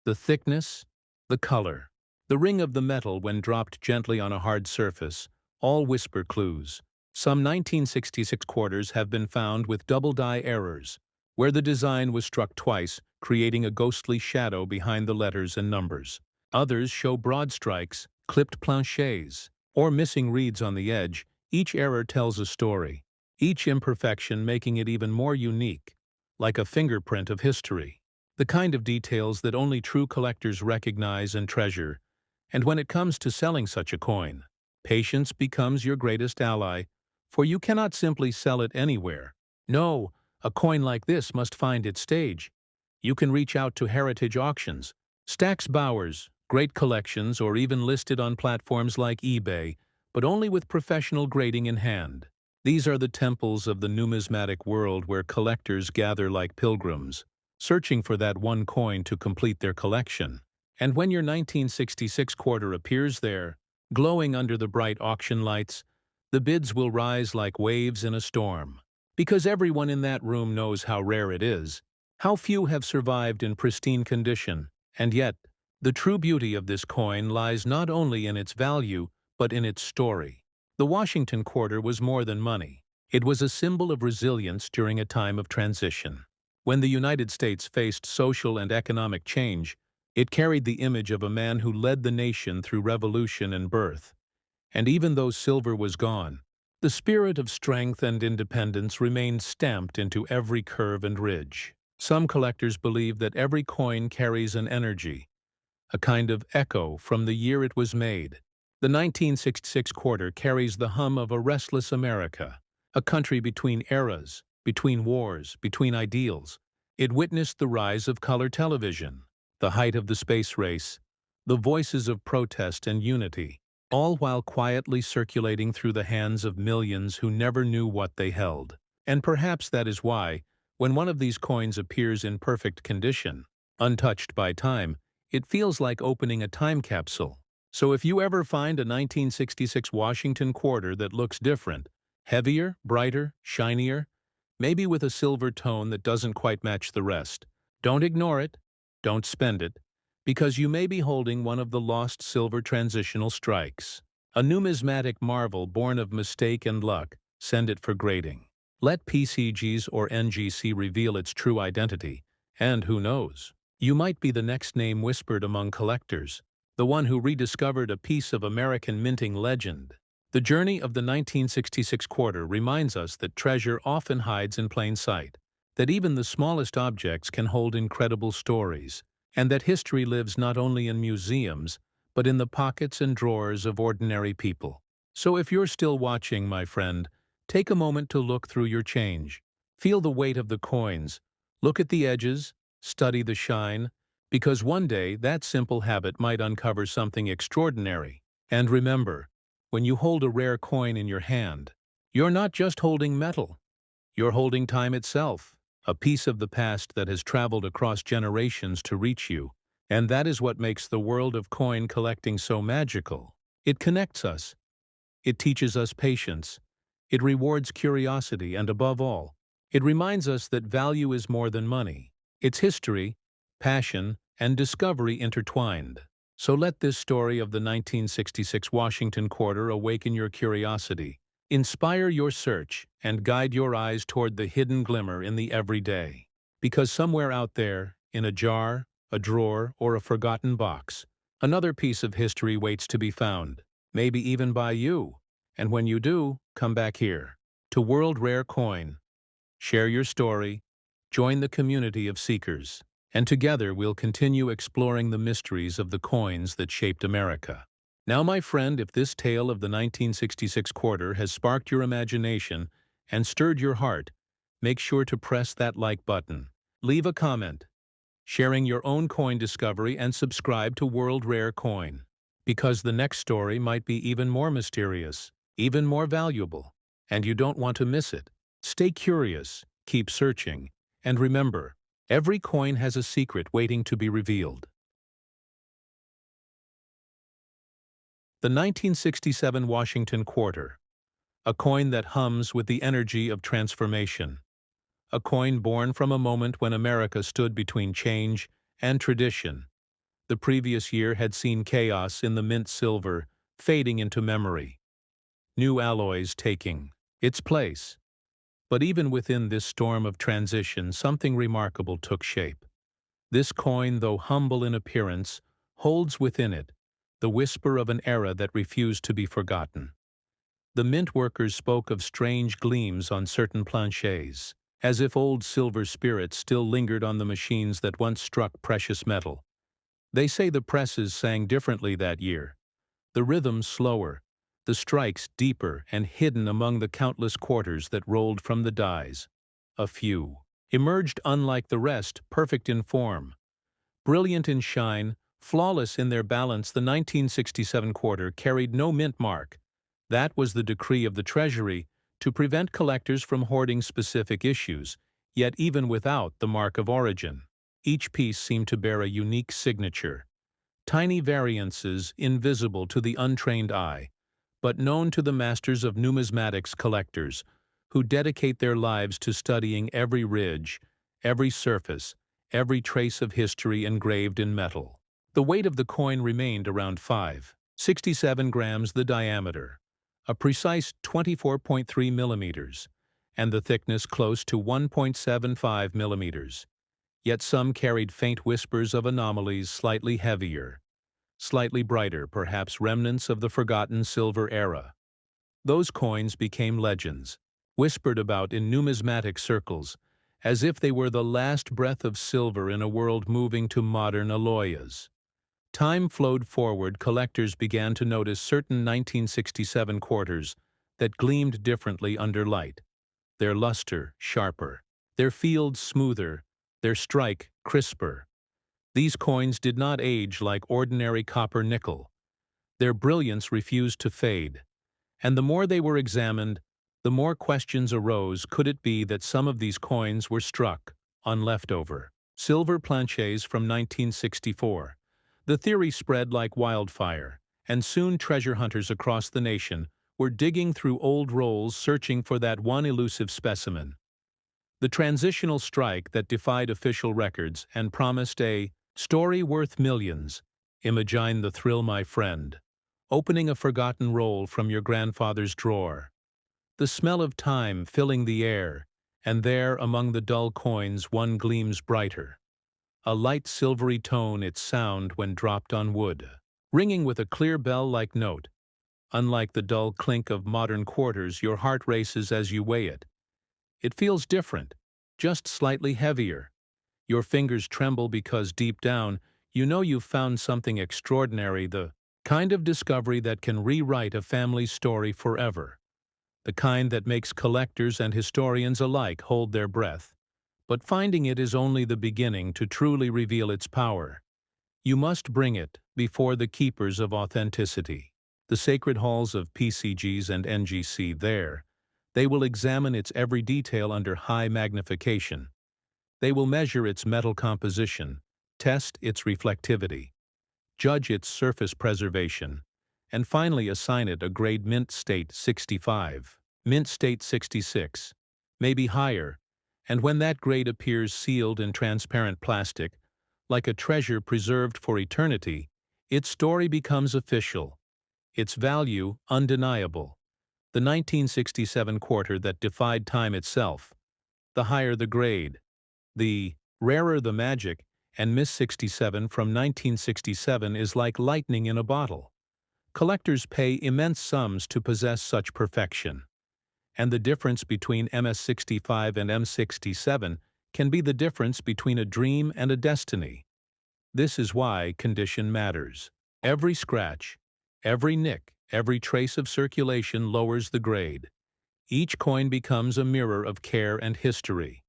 The thickness, the color, the ring of the metal when dropped gently on a hard surface, all whisper clues. Some 1966 quarters have been found with double die errors, where the design was struck twice, creating a ghostly shadow behind the letters and numbers. Others show broad strikes, clipped planchets, or missing reeds on the edge. Each error tells a story, each imperfection making it even more unique, like a fingerprint of history. The kind of details that only true collectors recognize and treasure. And when it comes to selling such a coin, patience becomes your greatest ally, for you cannot simply sell it anywhere. No, a coin like this must find its stage. You can reach out to heritage auctions, Stack's Bowers, great collections, or even listed on platforms like eBay, but only with professional grading in hand. These are the temples of the numismatic world where collectors gather like pilgrims, searching for that one coin to complete their collection. And when your 1966 quarter appears there, glowing under the bright auction lights, the bids will rise like waves in a storm. Because everyone in that room knows how rare it is, how few have survived in pristine condition, and yet, The true beauty of this coin lies not only in its value, but in its story. The Washington quarter was more than money. It was a symbol of resilience during a time of transition. When the United States faced social and economic change, it carried the image of a man who led the nation through revolution and birth. And even though silver was gone, the spirit of strength and independence remained stamped into every curve and ridge. Some collectors believe that every coin carries an energy, a kind of echo from the year it was made. The 1966 quarter carries the hum of a restless America, a country between eras, between wars, between ideals. It witnessed the rise of color television, the height of the space race, the voices of protest and unity, all while quietly circulating through the hands of millions who never knew what they held. And perhaps that is why, when one of these coins appears in perfect condition, untouched by time, it feels like opening a time capsule. So if you ever find a 1966 Washington quarter that looks different, heavier, brighter, shinier, maybe with a silver tone that doesn't quite match the rest, don't ignore it, don't spend it, because you may be holding one of the lost silver transitional strikes. A numismatic marvel born of mistake and luck. Send it for grading. Let PCGs or NGC reveal its true identity, and who knows? You might be the next name whispered among collectors, the one who rediscovered a piece of American minting legend. The journey of the 1966 quarter reminds us that treasure often hides in plain sight, that even the smallest objects can hold incredible stories, and that history lives not only in museums, but in the pockets and drawers of ordinary people. So if you're still watching, my friend, take a moment to look through your change. Feel the weight of the coins. Look at the edges, study the shine, because one day that simple habit might uncover something extraordinary. And remember, when you hold a rare coin in your hand, you're not just holding metal. You're holding time itself, a piece of the past that has traveled across generations to reach you. And that is what makes the world of coin collecting so magical. It connects us. It teaches us patience. It rewards curiosity, and above all, it reminds us that value is more than money. It's history, passion, and discovery intertwined. So let this story of the 1966 Washington quarter awaken your curiosity, inspire your search, and guide your eyes toward the hidden glimmer in the everyday. Because somewhere out there, in a jar, a drawer, or a forgotten box, another piece of history waits to be found, maybe even by you. And when you do, come back here, to World Rare Coin. Share your story, join the community of seekers, and together we'll continue exploring the mysteries of the coins that shaped America. Now, my friend, if this tale of the 1966 quarter has sparked your imagination and stirred your heart, make sure to press that like button. Leave a comment, sharing your own coin discovery, and subscribe to World Rare Coin, because the next story might be even more mysterious, even more valuable, and you don't want to miss it. Stay curious, keep searching, and remember, every coin has a secret waiting to be revealed. The 1967 Washington quarter, a coin that hums with the energy of transformation. A coin born from a moment when America stood between change and tradition. The previous year had seen chaos in the mint silver fading into memory, new alloys taking its place. But even within this storm of transition, something remarkable took shape. This coin, though humble in appearance, holds within it the whisper of an era that refused to be forgotten. The mint workers spoke of strange gleams on certain planchets, as if old silver spirits still lingered on the machines that once struck precious metal. They say the presses sang differently that year, the rhythm slower, the strikes deeper and hidden among the countless quarters that rolled from the dies. A few emerged unlike the rest, perfect in form, brilliant in shine, flawless in their balance. The 1967 quarter carried no mint mark. That was the decree of the Treasury to prevent collectors from hoarding specific issues, yet even without the mark of origin, each piece seemed to bear a unique signature. Tiny variances invisible to the untrained eye, but known to the masters of numismatics collectors, who dedicate their lives to studying every ridge, every surface, every trace of history engraved in metal. The weight of the coin remained around 5.67 grams the diameter, a precise 24.3 millimeters, and the thickness close to 1.75 millimeters. Yet some carried faint whispers of anomalies slightly heavier, slightly brighter, perhaps remnants of the forgotten silver era. Those coins became legends, whispered about in numismatic circles, as if they were the last breath of silver in a world moving to modern alloys. Time flowed forward. Collectors began to notice certain 1967 quarters that gleamed differently under light, their luster sharper, their field smoother, their strike crisper. These coins did not age like ordinary copper-nickel. Their brilliance refused to fade, and the more they were examined, the more questions arose. Could it be that some of these coins were struck on leftover silver planchets from 1964? The theory spread like wildfire, and soon treasure hunters across the nation were digging through old rolls searching for that one elusive specimen. The transitional strike that defied official records and promised a story worth millions. Imagine the thrill, my friend. Opening a forgotten roll from your grandfather's drawer. The smell of time filling the air, and there among the dull coins one gleams brighter. A light silvery tone, its sound when dropped on wood, ringing with a clear bell-like note. Unlike the dull clink of modern quarters, your heart races as you weigh it. It feels different, just slightly heavier. Your fingers tremble because deep down, you know you've found something extraordinary, the kind of discovery that can rewrite a family's story forever. The kind that makes collectors and historians alike hold their breath. But finding it is only the beginning to truly reveal its power. You must bring it before the keepers of authenticity, the sacred halls of PCGs and NGC. There, they will examine its every detail under high magnification. They will measure its metal composition, test its reflectivity, judge its surface preservation, and finally assign it a grade Mint State 65, Mint State 66, maybe higher. And when that grade appears sealed in transparent plastic, like a treasure preserved for eternity, its story becomes official, its value undeniable. The 1967 quarter that defied time itself. The higher the grade, the rarer the magic, and Miss 67 from 1967 is like lightning in a bottle. Collectors pay immense sums to possess such perfection. And the difference between MS65 and M67 can be the difference between a dream and a destiny. This is why condition matters. Every scratch, every nick, every trace of circulation lowers the grade. Each coin becomes a mirror of care and history,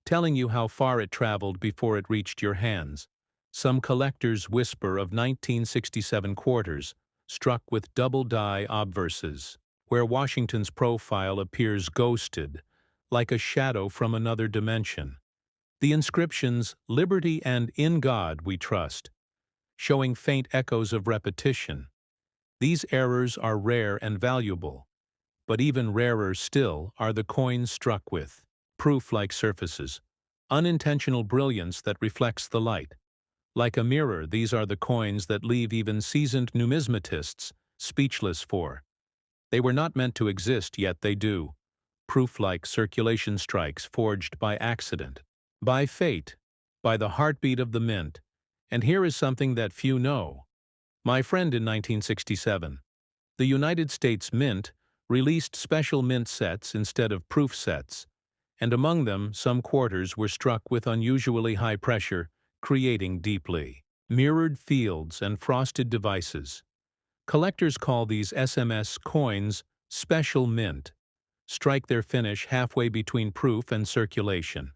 telling you how far it traveled before it reached your hands. Some collectors whisper of 1967 quarters, struck with double die obverses, where Washington's profile appears ghosted, like a shadow from another dimension. The inscriptions, "Liberty" and "In God We Trust," showing faint echoes of repetition. These errors are rare and valuable, but even rarer still are the coins struck with proof-like surfaces, unintentional brilliance that reflects the light. Like a mirror, these are the coins that leave even seasoned numismatists speechless for. They were not meant to exist, yet they do. Proof-like circulation strikes forged by accident, by fate, by the heartbeat of the mint. And here is something that few know. My friend, in 1967, the United States Mint released special mint sets instead of proof sets, and among them some quarters were struck with unusually high pressure, creating deeply mirrored fields and frosted devices. Collectors call these SMS coins special mint, strike their finish halfway between proof and circulation.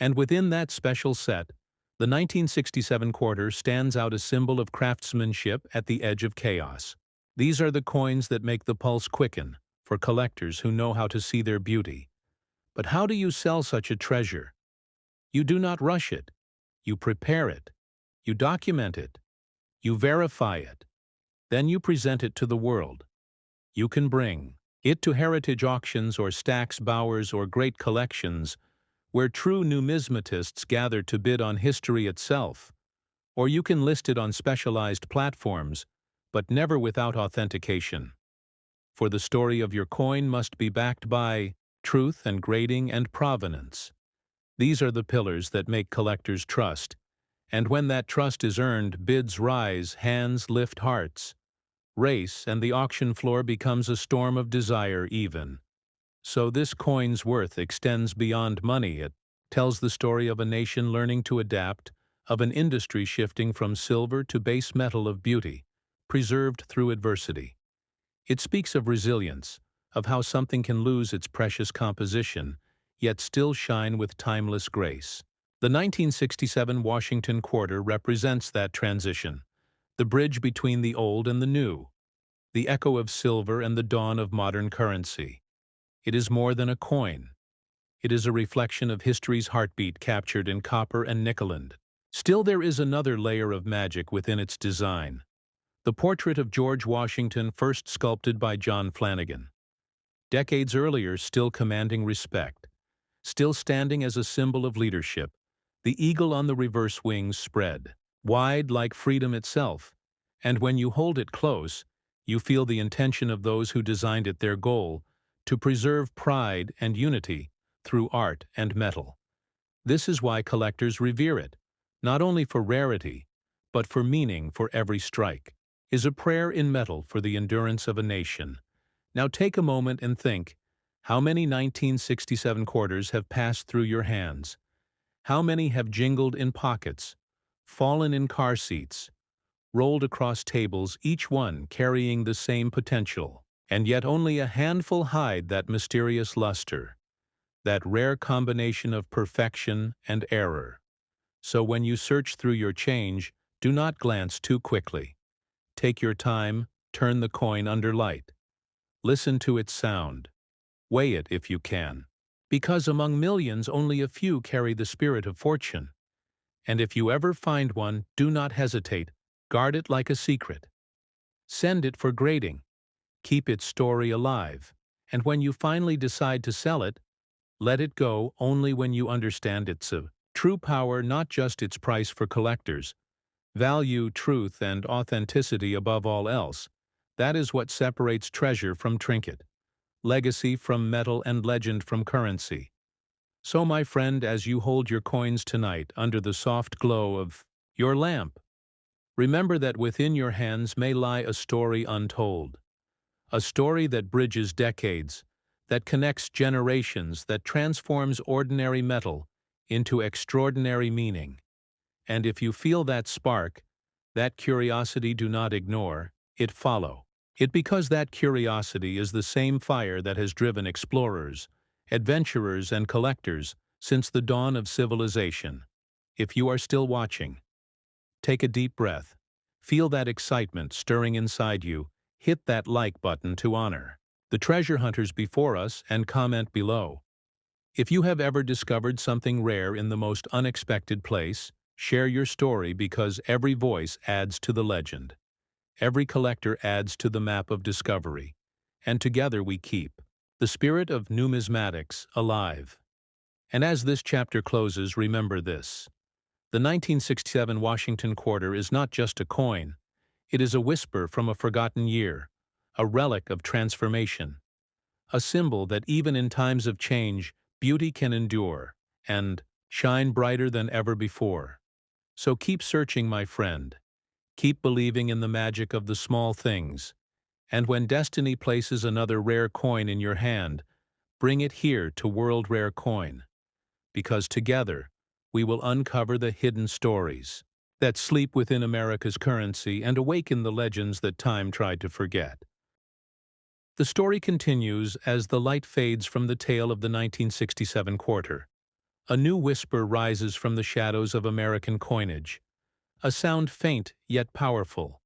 And within that special set, the 1967 quarter stands out a symbol of craftsmanship at the edge of chaos. These are the coins that make the pulse quicken for collectors who know how to see their beauty. But how do you sell such a treasure? You do not rush it. You prepare it. You document it. You verify it. Then you present it to the world. You can bring it to heritage auctions or Stack's Bowers or great collections, where true numismatists gather to bid on history itself. Or you can list it on specialized platforms, but never without authentication. For the story of your coin must be backed by truth and grading and provenance. These are the pillars that make collectors trust. And when that trust is earned, bids rise, hands lift hearts. Race, and the auction floor becomes a storm of desire even. So this coin's worth extends beyond money. It tells the story of a nation learning to adapt, of an industry shifting from silver to base metal of beauty, preserved through adversity. It speaks of resilience, of how something can lose its precious composition, yet still shine with timeless grace. The 1967 Washington Quarter represents that transition, the bridge between the old and the new, the echo of silver and the dawn of modern currency. It is more than a coin. It is a reflection of history's heartbeat captured in copper and nickeland. Still, there is another layer of magic within its design. The portrait of George Washington, first sculpted by John Flanagan. Decades earlier, still commanding respect. Still standing as a symbol of leadership, the eagle on the reverse wings spread, wide like freedom itself. And when you hold it close, you feel the intention of those who designed it, their goal, to preserve pride and unity through art and metal. This is why collectors revere it, not only for rarity, but for meaning. For every strike is a prayer in metal for the endurance of a nation. Now take a moment and think, how many 1967 quarters have passed through your hands? How many have jingled in pockets, fallen in car seats, rolled across tables, each one carrying the same potential, and yet only a handful hide that mysterious luster, that rare combination of perfection and error. So when you search through your change, do not glance too quickly. Take your time, turn the coin under light. Listen to its sound. Weigh it if you can. Because among millions, only a few carry the spirit of fortune. And if you ever find one, do not hesitate. Guard it like a secret. Send it for grading. Keep its story alive. And when you finally decide to sell it, let it go only when you understand its true power, not just its price. For collectors, value truth and authenticity above all else. That is what separates treasure from trinket, legacy from metal, and legend from currency. So, my friend, as you hold your coins tonight under the soft glow of your lamp, remember that within your hands may lie a story untold, a story that bridges decades, that connects generations, that transforms ordinary metal into extraordinary meaning. And if you feel that spark, that curiosity, do not ignore it, follow it, because that curiosity is the same fire that has driven explorers, adventurers, and collectors since the dawn of civilization. If you are still watching, take a deep breath, feel that excitement stirring inside you, hit that like button to honor the treasure hunters before us, and comment below. If you have ever discovered something rare in the most unexpected place, share your story, because every voice adds to the legend. Every collector adds to the map of discovery. And together we keep the spirit of numismatics alive. And as this chapter closes, remember this. The 1967 Washington Quarter is not just a coin. It is a whisper from a forgotten year, a relic of transformation, a symbol that even in times of change, beauty can endure and shine brighter than ever before. So keep searching, my friend. Keep believing in the magic of the small things. And when destiny places another rare coin in your hand, bring it here to World Rare Coin. Because together, we will uncover the hidden stories that sleep within America's currency and awaken the legends that time tried to forget. The story continues as the light fades from the tale of the 1967 quarter. A new whisper rises from the shadows of American coinage, a sound faint yet powerful,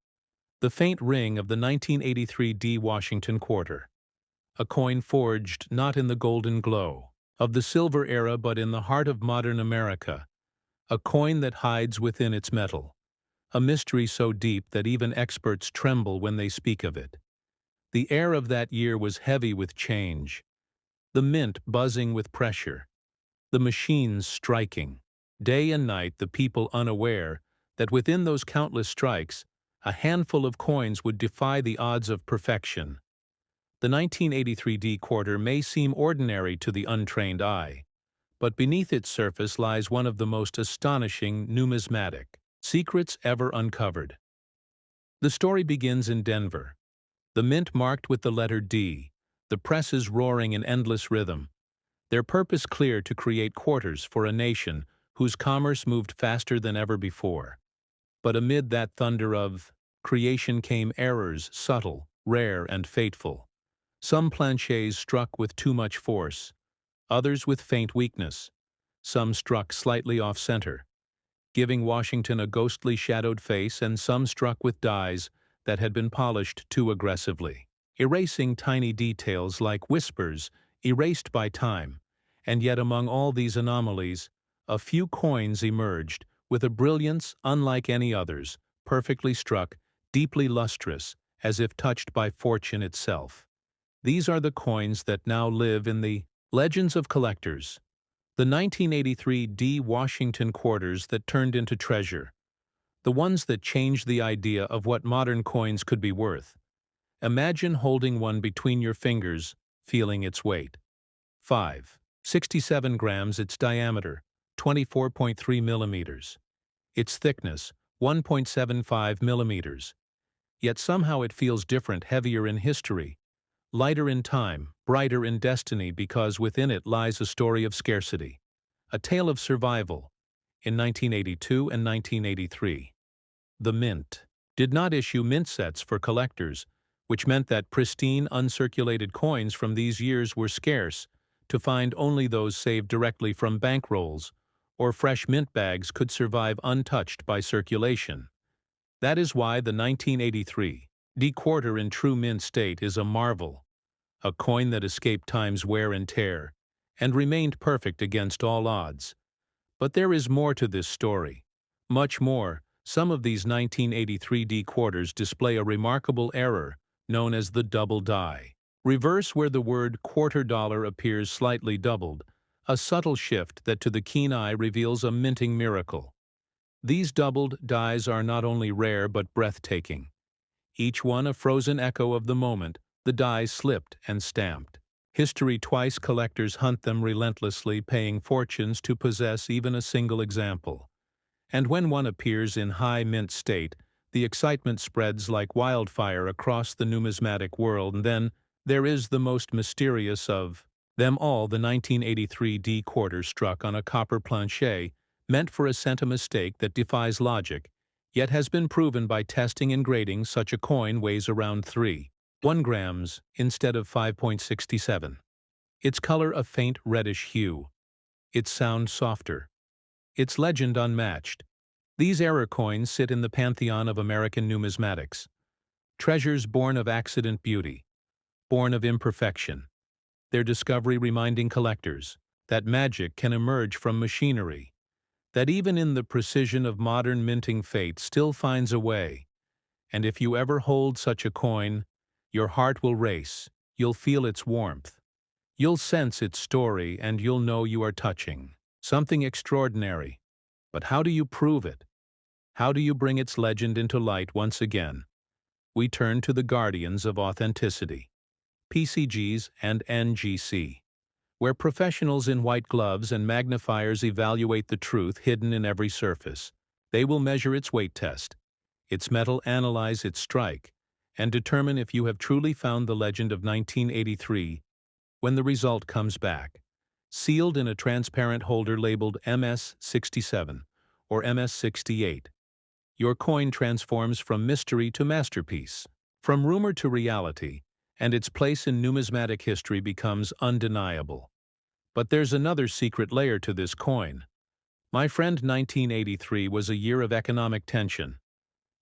the faint ring of the 1983 D Washington Quarter, a coin forged not in the golden glow of the silver era but in the heart of modern America, a coin that hides within its metal, a mystery so deep that even experts tremble when they speak of it. The air of that year was heavy with change, the mint buzzing with pressure, the machines striking. Day and night, the people unaware, that within those countless strikes, a handful of coins would defy the odds of perfection. The 1983 D quarter may seem ordinary to the untrained eye, but beneath its surface lies one of the most astonishing numismatic secrets ever uncovered. The story begins in Denver. The mint marked with the letter D, the presses roaring in endless rhythm, their purpose clear to create quarters for a nation whose commerce moved faster than ever before. But amid that thunder of creation came errors subtle, rare, and fateful. Some planchets struck with too much force, others with faint weakness. Some struck slightly off-center, giving Washington a ghostly shadowed face, and some struck with dies that had been polished too aggressively, erasing tiny details like whispers erased by time. And yet among all these anomalies, a few coins emerged with a brilliance unlike any others, perfectly struck, deeply lustrous, as if touched by fortune itself. These are the coins that now live in the legends of collectors. The 1983 D. Washington quarters that turned into treasure. The ones that changed the idea of what modern coins could be worth. Imagine holding one between your fingers, feeling its weight. 5. 67 grams its diameter, 24.3 millimeters. Its thickness, 1.75 millimeters. Yet somehow it feels different, heavier in history, lighter in time, brighter in destiny, because within it lies a story of scarcity, a tale of survival. In 1982 and 1983, the Mint did not issue mint sets for collectors, which meant that pristine, uncirculated coins from these years were scarce. To find only those saved directly from bankrolls or fresh mint bags could survive untouched by circulation. That is why the 1983 D quarter in true mint state is a marvel, a coin that escaped time's wear and tear and remained perfect against all odds. But there is more to this story. Much more. Some of these 1983 D quarters display a remarkable error known as the double die. Reverse where the word quarter dollar appears slightly doubled, a subtle shift that to the keen eye reveals a minting miracle. These doubled dies are not only rare but breathtaking. Each one a frozen echo of the moment the die slipped and stamped. History twice collectors hunt them relentlessly, paying fortunes to possess even a single example. And when one appears in high mint state, the excitement spreads like wildfire across the numismatic world. And then there is the most mysterious of them all, the 1983 D quarter struck on a copper planchet, meant for a cent, a mistake that defies logic, yet has been proven by testing and grading. Such a coin weighs around 3.1 grams instead of 5.67. Its color a faint reddish hue. Its sound softer. Its legend unmatched. These error coins sit in the pantheon of American numismatics. Treasures born of accident beauty, born of imperfection. Their discovery reminding collectors that magic can emerge from machinery, that even in the precision of modern minting fate still finds a way. And if you ever hold such a coin, your heart will race, you'll feel its warmth, you'll sense its story, and you'll know you are touching something extraordinary. But how do you prove it? How do you bring its legend into light once again? We turn to the guardians of authenticity, PCGs and NGC, where professionals in white gloves and magnifiers evaluate the truth hidden in every surface. They will measure its weight test, its metal, analyze its strike, and determine if you have truly found the legend of 1983 when the result comes back, sealed in a transparent holder labeled MS-67 or MS-68. Your coin transforms from mystery to masterpiece, from rumor to reality, and its place in numismatic history becomes undeniable. But there's another secret layer to this coin. My friend, 1983 was a year of economic tension.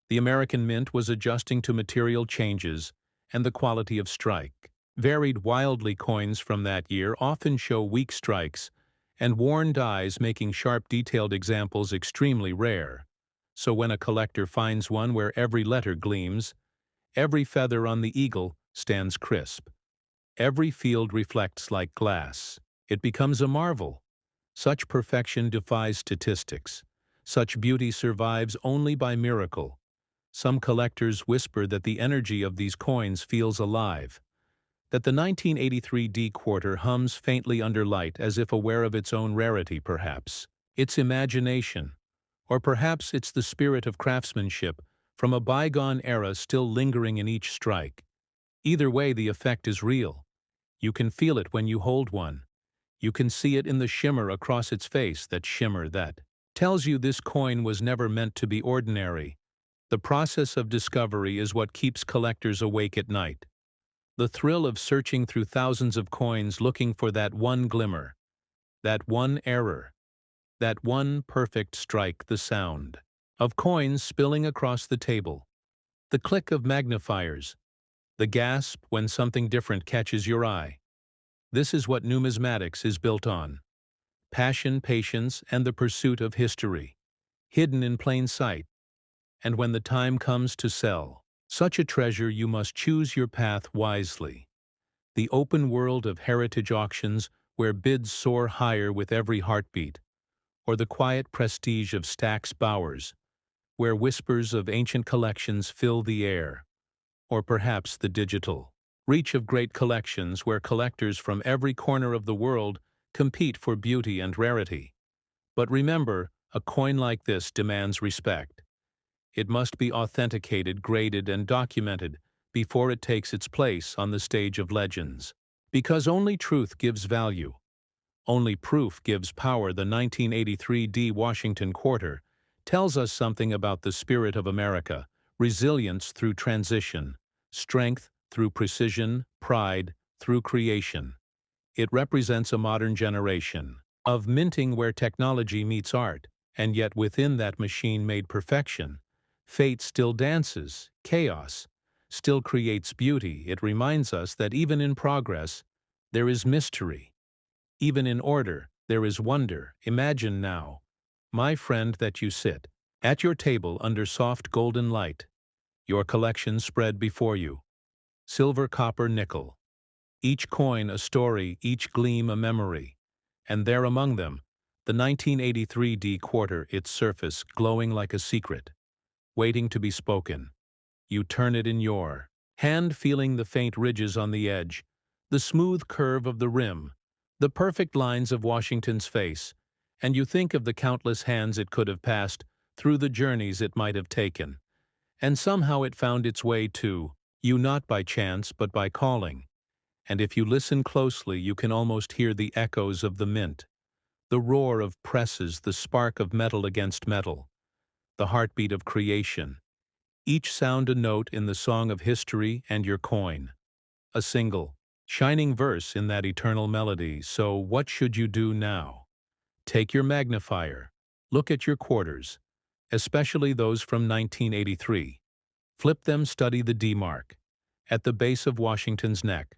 The American Mint was adjusting to material changes, and the quality of strike varied wildly. Coins from that year often show weak strikes and worn dies, making sharp, detailed examples extremely rare. So when a collector finds one where every letter gleams, every feather on the eagle stands crisp, every field reflects like glass, it becomes a marvel. Such perfection defies statistics. Such beauty survives only by miracle. Some collectors whisper that the energy of these coins feels alive, that the 1983 D quarter hums faintly under light as if aware of its own rarity perhaps. Its imagination, or perhaps it's the spirit of craftsmanship from a bygone era still lingering in each strike. Either way, the effect is real. You can feel it when you hold one. You can see it in the shimmer across its face, that shimmer that tells you this coin was never meant to be ordinary. The process of discovery is what keeps collectors awake at night. The thrill of searching through thousands of coins looking for that one glimmer, that one error, that one perfect strike, the sound of coins spilling across the table, the click of magnifiers, the gasp when something different catches your eye. This is what numismatics is built on. Passion, patience, and the pursuit of history, hidden in plain sight. And when the time comes to sell such a treasure, you must choose your path wisely. The open world of heritage auctions where bids soar higher with every heartbeat, or the quiet prestige of Stack's Bowers, where whispers of ancient collections fill the air, or perhaps the digital reach of great collections where collectors from every corner of the world compete for beauty and rarity. But remember, a coin like this demands respect. It must be authenticated, graded, and documented before it takes its place on the stage of legends. Because only truth gives value. Only proof gives power. The 1983 D Washington Quarter tells us something about the spirit of America: resilience through transition, strength through precision, pride through creation. It represents a modern generation of minting where technology meets art, and yet within that machine-made perfection, fate still dances, chaos still creates beauty. It reminds us that even in progress, there is mystery. Even in order, there is wonder. Imagine now, my friend, that you sit at your table under soft golden light, your collection spread before you. Silver, copper, nickel. Each coin a story, each gleam a memory. And there among them, the 1983 D quarter, its surface glowing like a secret, waiting to be spoken. You turn it in your hand, feeling the faint ridges on the edge, the smooth curve of the rim, the perfect lines of Washington's face, and you think of the countless hands it could have passed, through the journeys it might have taken. And somehow it found its way to you, not by chance but by calling. And if you listen closely, you can almost hear the echoes of the mint, the roar of presses, the spark of metal against metal, the heartbeat of creation. Each sound a note in the song of history, and your coin a single, shining verse in that eternal melody. So what should you do now? Take your magnifier, look at your quarters, especially those from 1983. Flip them, study the D mark at the base of Washington's neck.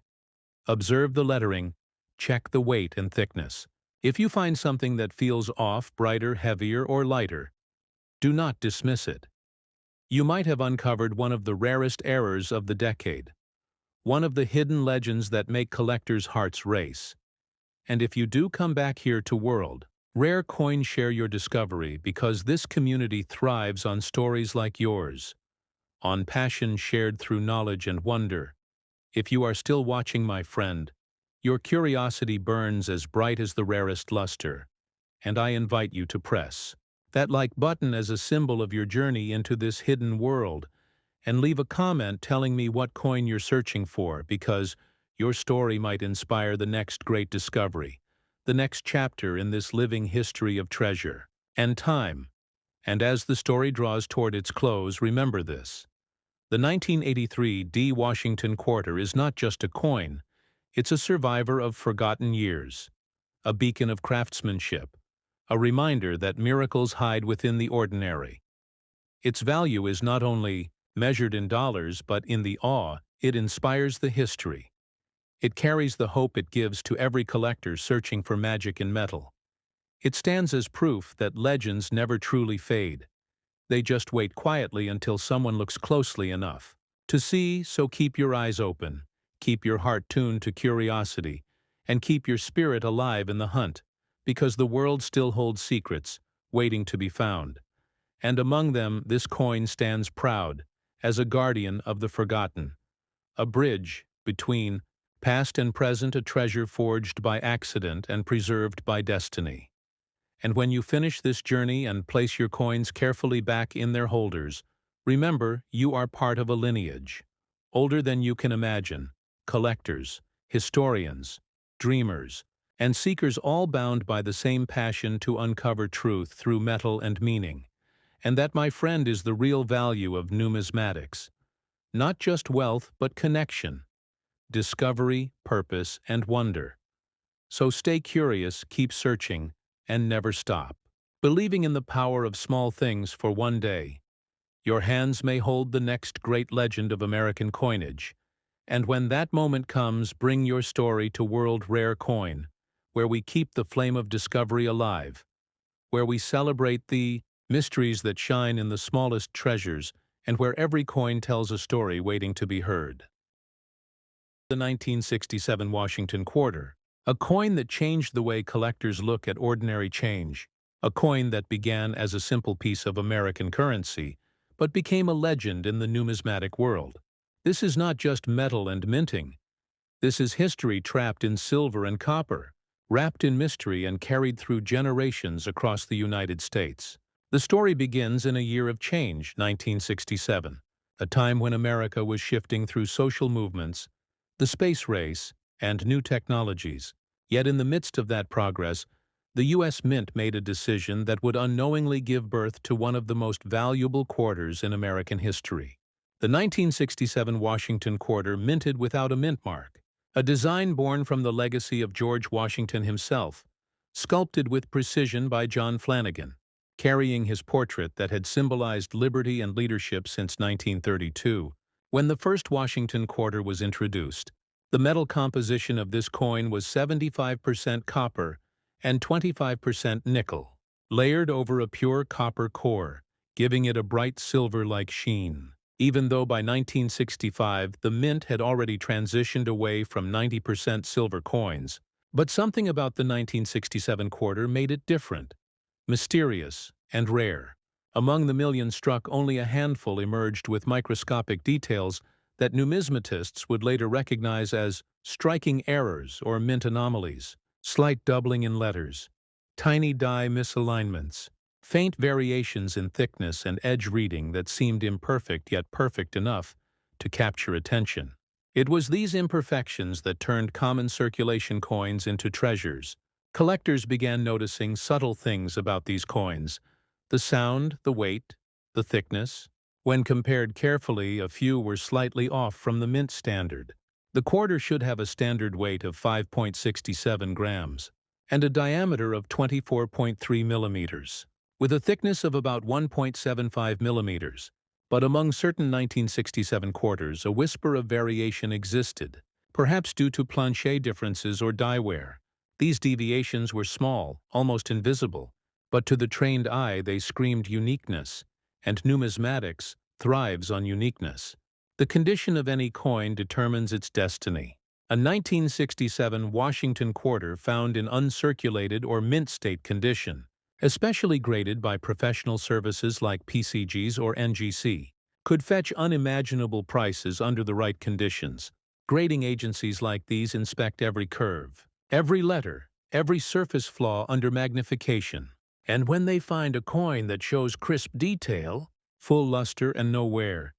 Observe the lettering, check the weight and thickness. If you find something that feels off, brighter, heavier, or lighter, do not dismiss it. You might have uncovered one of the rarest errors of the decade, one of the hidden legends that make collectors' hearts race. And if you do come back here to World Rare Coin, share your discovery, because this community thrives on stories like yours, on passion shared through knowledge and wonder. If you are still watching, my friend, your curiosity burns as bright as the rarest luster, and I invite you to press that like button as a symbol of your journey into this hidden world, and leave a comment telling me what coin you're searching for, because your story might inspire the next great discovery, the next chapter in this living history of treasure and time. And as the story draws toward its close, remember this: the 1983 D Washington Quarter is not just a coin, it's a survivor of forgotten years, a beacon of craftsmanship, a reminder that miracles hide within the ordinary. Its value is not only measured in dollars but in the awe it inspires, the history it carries, the hope it gives to every collector searching for magic in metal. It stands as proof that legends never truly fade. They just wait quietly until someone looks closely enough to see. So keep your eyes open, keep your heart tuned to curiosity, and keep your spirit alive in the hunt, because the world still holds secrets waiting to be found. and among them this coin stands proud, as a guardian of the forgotten, a bridge between past and present, a treasure forged by accident and preserved by destiny. And when you finish this journey and place your coins carefully back in their holders, remember you are part of a lineage, older than you can imagine, collectors, historians, dreamers, and seekers, all bound by the same passion to uncover truth through metal and meaning. And that, my friend, is the real value of numismatics. Not just wealth, but connection, discovery, purpose, and wonder. So stay curious, keep searching, and never stop, believing in the power of small things, for one day your hands may hold the next great legend of American coinage. And when that moment comes, bring your story to World Rare Coin, where we keep the flame of discovery alive, where we celebrate the mysteries that shine in the smallest treasures, and where every coin tells a story waiting to be heard. The 1967 Washington Quarter, a coin that changed the way collectors look at ordinary change, a coin that began as a simple piece of American currency, but became a legend in the numismatic world. This is not just metal and minting. This is history trapped in silver and copper, wrapped in mystery and carried through generations across the United States. The story begins in a year of change, 1967, a time when America was shifting through social movements, the space race, and new technologies. Yet in the midst of that progress, the U.S. Mint made a decision that would unknowingly give birth to one of the most valuable quarters in American history. The 1967 Washington Quarter minted without a mint mark, a design born from the legacy of George Washington himself, sculpted with precision by John Flanagan, carrying his portrait that had symbolized liberty and leadership since 1932. When the first Washington Quarter was introduced, the metal composition of this coin was 75% copper and 25% nickel, layered over a pure copper core, giving it a bright silver-like sheen. Even though by 1965 the mint had already transitioned away from 90% silver coins, but something about the 1967 quarter made it different, mysterious, and rare. Among the millions struck, only a handful emerged with microscopic details that numismatists would later recognize as striking errors or mint anomalies: slight doubling in letters, tiny die misalignments, faint variations in thickness and edge reading that seemed imperfect yet perfect enough to capture attention. It was these imperfections that turned common circulation coins into treasures. Collectors began noticing subtle things about these coins: the sound, the weight, the thickness. When compared carefully, a few were slightly off from the mint standard. The quarter should have a standard weight of 5.67 grams and a diameter of 24.3 millimeters, with a thickness of about 1.75 millimeters. But among certain 1967 quarters, a whisper of variation existed, perhaps due to plancher differences or die wear. These deviations were small, almost invisible, but to the trained eye they screamed uniqueness, and numismatics thrives on uniqueness. The condition of any coin determines its destiny. A 1967 Washington Quarter found in uncirculated or mint state condition, especially graded by professional services like PCGs or NGC, could fetch unimaginable prices under the right conditions. Grading agencies like these inspect every curve, every letter, every surface flaw under magnification. And when they find a coin that shows crisp detail, full luster, and no wear,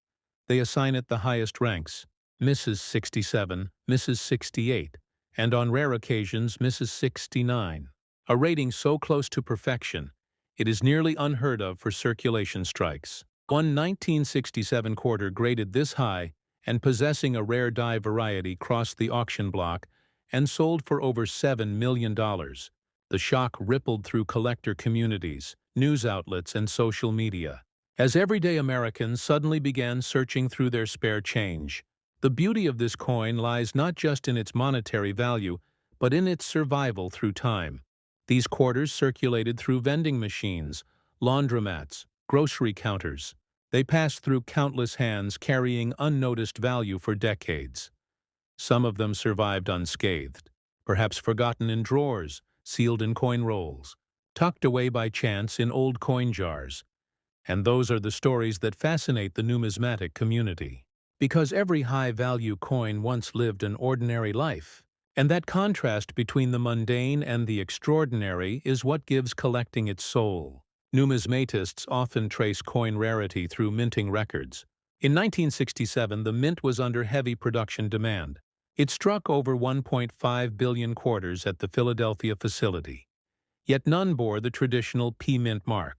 they assign it the highest ranks: Mrs. 67, Mrs. 68, and on rare occasions Mrs. 69. A rating so close to perfection, it is nearly unheard of for circulation strikes. One 1967 quarter graded this high and possessing a rare die variety crossed the auction block and sold for over $7 million. The shock rippled through collector communities, news outlets, and social media, as everyday Americans suddenly began searching through their spare change. The beauty of this coin lies not just in its monetary value, but in its survival through time. These quarters circulated through vending machines, laundromats, grocery counters. They passed through countless hands, carrying unnoticed value for decades. Some of them survived unscathed, perhaps forgotten in drawers, sealed in coin rolls, tucked away by chance in old coin jars. And those are the stories that fascinate the numismatic community. Because every high-value coin once lived an ordinary life. And that contrast between the mundane and the extraordinary is what gives collecting its soul. Numismatists often trace coin rarity through minting records. In 1967, the mint was under heavy production demand. It struck over 1.5 billion quarters at the Philadelphia facility. Yet none bore the traditional P-Mint mark.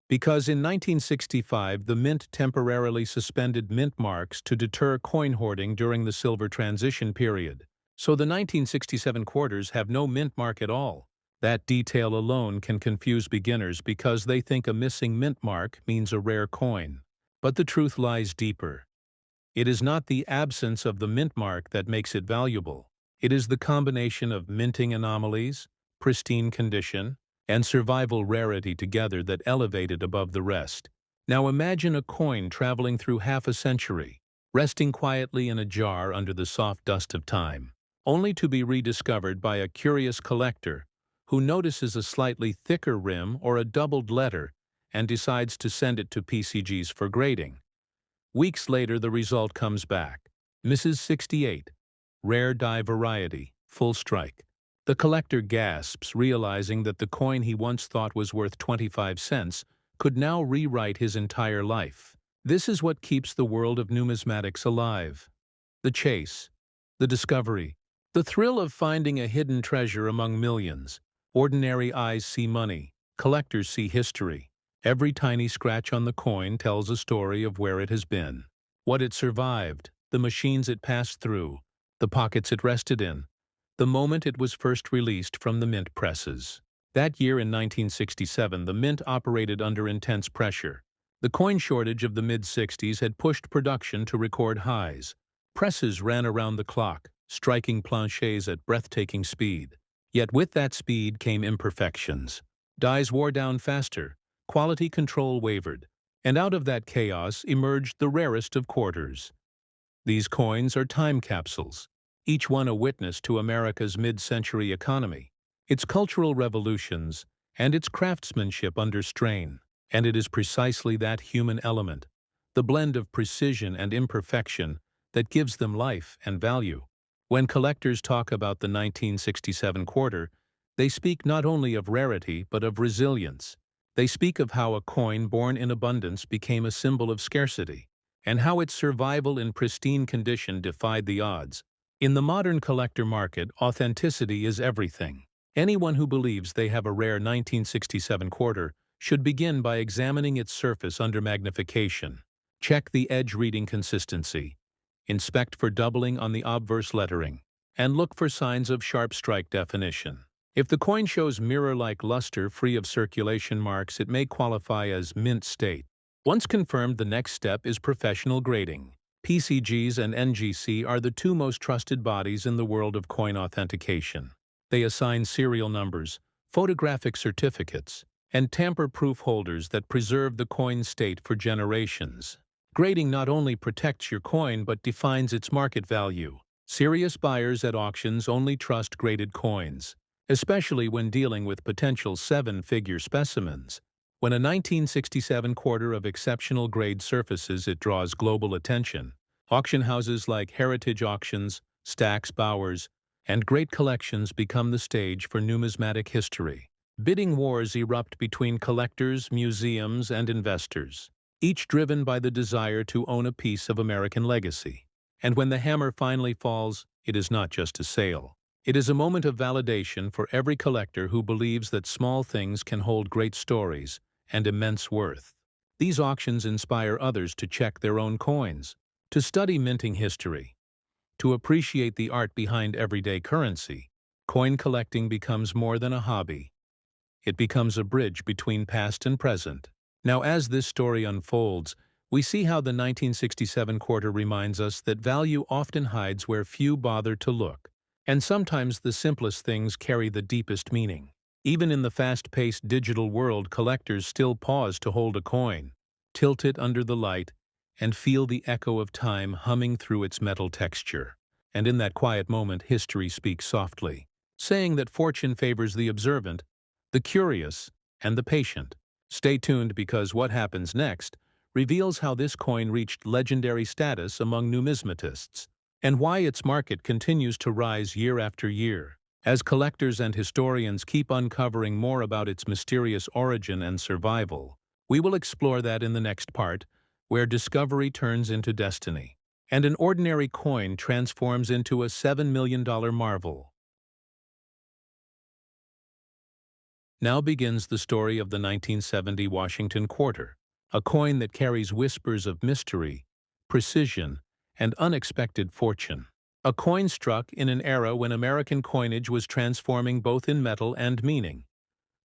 Because in 1965, the Mint temporarily suspended mint marks to deter coin hoarding during the silver transition period. So the 1967 quarters have no mint mark at all. That detail alone can confuse beginners because they think a missing mint mark means a rare coin. But the truth lies deeper. It is not the absence of the mint mark that makes it valuable. It is the combination of minting anomalies, pristine condition, and survival rarity together that elevate it above the rest. Now imagine a coin traveling through half a century, resting quietly in a jar under the soft dust of time, only to be rediscovered by a curious collector who notices a slightly thicker rim or a doubled letter and decides to send it to PCGs for grading. Weeks later, the result comes back. Mrs. 68, rare die variety, full strike. The collector gasps, realizing that the coin he once thought was worth 25 cents could now rewrite his entire life. This is what keeps the world of numismatics alive. The chase, the discovery, the thrill of finding a hidden treasure among millions. Ordinary eyes see money, collectors see history. Every tiny scratch on the coin tells a story of where it has been, what it survived, the machines it passed through, the pockets it rested in, the moment it was first released from the mint presses. That year in 1967, the mint operated under intense pressure. The coin shortage of the mid-60s had pushed production to record highs. Presses ran around the clock, striking planchets at breathtaking speed. Yet with that speed came imperfections. Dies wore down faster, quality control wavered, and out of that chaos emerged the rarest of quarters. These coins are time capsules, each one a witness to America's mid-century economy, its cultural revolutions, and its craftsmanship under strain. And it is precisely that human element, the blend of precision and imperfection, that gives them life and value. When collectors talk about the 1967 quarter, they speak not only of rarity but of resilience. They speak of how a coin born in abundance became a symbol of scarcity, and how its survival in pristine condition defied the odds. In the modern collector market, authenticity is everything. Anyone who believes they have a rare 1967 quarter should begin by examining its surface under magnification. Check the edge reading consistency. Inspect for doubling on the obverse lettering, and look for signs of sharp strike definition. If the coin shows mirror-like luster free of circulation marks, it may qualify as mint state. Once confirmed, the next step is professional grading. PCGs and NGC are the two most trusted bodies in the world of coin authentication. They assign serial numbers, photographic certificates, and tamper-proof holders that preserve the coin's state for generations. Grading not only protects your coin but defines its market value. Serious buyers at auctions only trust graded coins, especially when dealing with potential seven-figure specimens. When a 1967 quarter of exceptional grade surfaces, it draws global attention. Auction houses like Heritage Auctions, Stack's Bowers, and Great Collections become the stage for numismatic history. Bidding wars erupt between collectors, museums, and investors, each driven by the desire to own a piece of American legacy. And when the hammer finally falls, it is not just a sale. It is a moment of validation for every collector who believes that small things can hold great stories and immense worth. These auctions inspire others to check their own coins, to study minting history, to appreciate the art behind everyday currency. Coin collecting becomes more than a hobby. It becomes a bridge between past and present. Now, as this story unfolds, we see how the 1967 quarter reminds us that value often hides where few bother to look. And sometimes the simplest things carry the deepest meaning. Even in the fast-paced digital world, collectors still pause to hold a coin, tilt it under the light, and feel the echo of time humming through its metal texture. And in that quiet moment, history speaks softly, saying that fortune favors the observant, the curious, and the patient. Stay tuned because what happens next reveals how this coin reached legendary status among numismatists and why its market continues to rise year after year. As collectors and historians keep uncovering more about its mysterious origin and survival, we will explore that in the next part, where discovery turns into destiny, and an ordinary coin transforms into a $7 million marvel. Now begins the story of the 1970 Washington Quarter, a coin that carries whispers of mystery, precision, and unexpected fortune. A coin struck in an era when American coinage was transforming both in metal and meaning.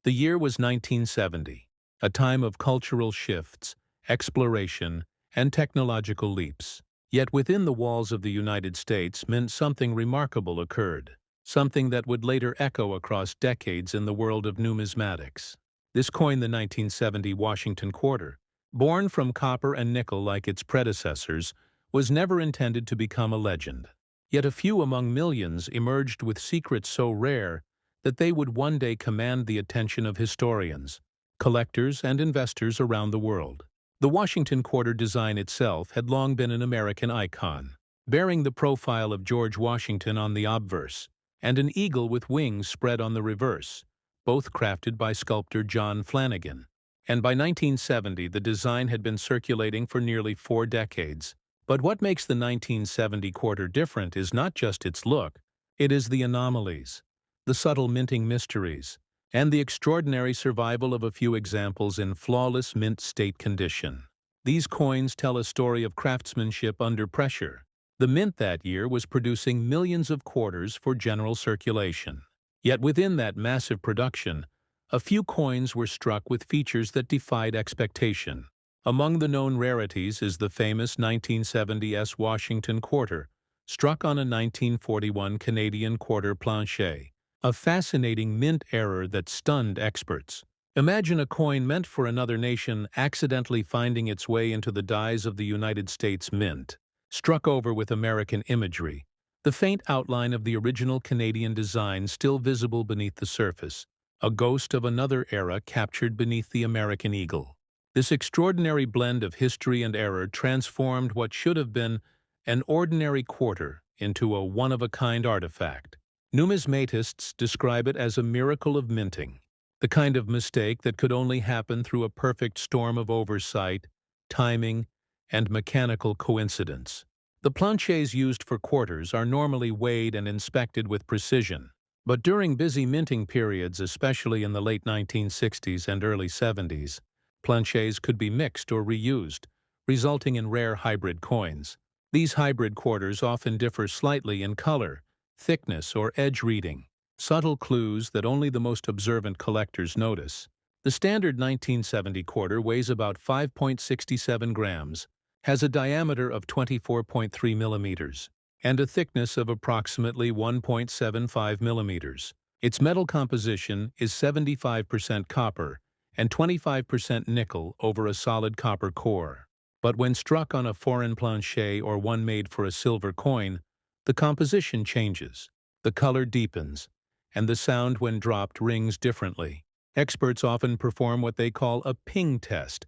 The year was 1970, a time of cultural shifts, exploration, and technological leaps. Yet within the walls of the United States meant something remarkable occurred, something that would later echo across decades in the world of numismatics. This coin, the 1970 Washington Quarter, born from copper and nickel like its predecessors, was never intended to become a legend. Yet a few among millions emerged with secrets so rare that they would one day command the attention of historians, collectors, and investors around the world. The Washington Quarter design itself had long been an American icon, bearing the profile of George Washington on the obverse and an eagle with wings spread on the reverse, both crafted by sculptor John Flanagan. And by 1970, the design had been circulating for nearly 4 decades. But what makes the 1970 quarter different is not just its look, it is the anomalies, the subtle minting mysteries, and the extraordinary survival of a few examples in flawless mint state condition. These coins tell a story of craftsmanship under pressure. The mint that year was producing millions of quarters for general circulation. Yet within that massive production, a few coins were struck with features that defied expectation. Among the known rarities is the famous 1970 Washington Quarter, struck on a 1941 Canadian quarter plancher, a fascinating mint error that stunned experts. Imagine a coin meant for another nation accidentally finding its way into the dies of the United States Mint, struck over with American imagery, the faint outline of the original Canadian design still visible beneath the surface, a ghost of another era captured beneath the American eagle. This extraordinary blend of history and error transformed what should have been an ordinary quarter into a one-of-a-kind artifact. Numismatists describe it as a miracle of minting, the kind of mistake that could only happen through a perfect storm of oversight, timing, and mechanical coincidence. The planchers used for quarters are normally weighed and inspected with precision, but during busy minting periods, especially in the late 1960s and early 70s, planchers could be mixed or reused, resulting in rare hybrid coins. These hybrid quarters often differ slightly in color, thickness, or edge reading, subtle clues that only the most observant collectors notice. The standard 1970 quarter weighs about 5.67 grams, has a diameter of 24.3 millimeters, and a thickness of approximately 1.75 millimeters. Its metal composition is 75% copper and 25% nickel over a solid copper core. But when struck on a foreign plancher or one made for a silver coin, the composition changes, the color deepens, and the sound when dropped rings differently. Experts often perform what they call a ping test,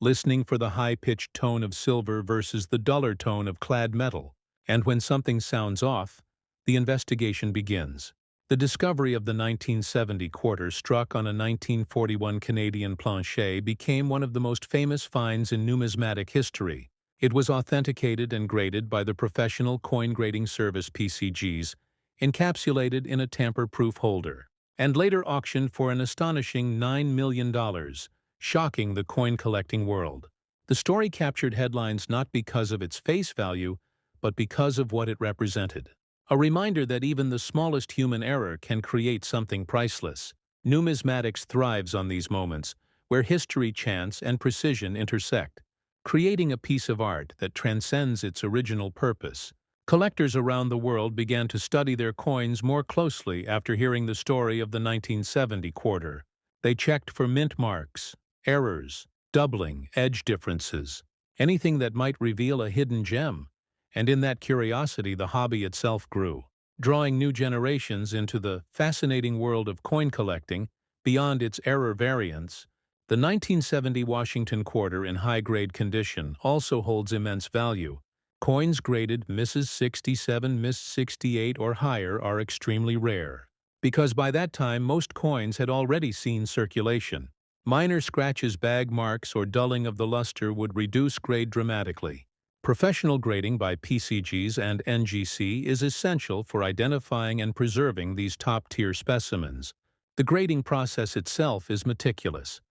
listening for the high-pitched tone of silver versus the duller tone of clad metal. And when something sounds off, the investigation begins. The discovery of the 1970 quarter struck on a 1941 Canadian plancher became one of the most famous finds in numismatic history. It was authenticated and graded by the professional coin grading service PCGs, encapsulated in a tamper-proof holder, and later auctioned for an astonishing $9 million, shocking the coin-collecting world. The story captured headlines not because of its face value, but because of what it represented. A reminder that even the smallest human error can create something priceless. Numismatics thrives on these moments, where history, chance, and precision intersect, creating a piece of art that transcends its original purpose. Collectors around the world began to study their coins more closely after hearing the story of the 1970 quarter. They checked for mint marks, errors, doubling, edge differences, anything that might reveal a hidden gem. And in that curiosity, the hobby itself grew, drawing new generations into the fascinating world of coin collecting. Beyond its error variants, The 1970 Washington quarter in high-grade condition also holds immense value. Coins graded Mrs. 67, Miss 68 or higher are extremely rare, because by that time most coins had already seen circulation. Minor scratches, bag marks, or dulling of the luster would reduce grade dramatically. Professional grading by PCGs and NGC is essential for identifying and preserving these top-tier specimens. The grading process itself is meticulous.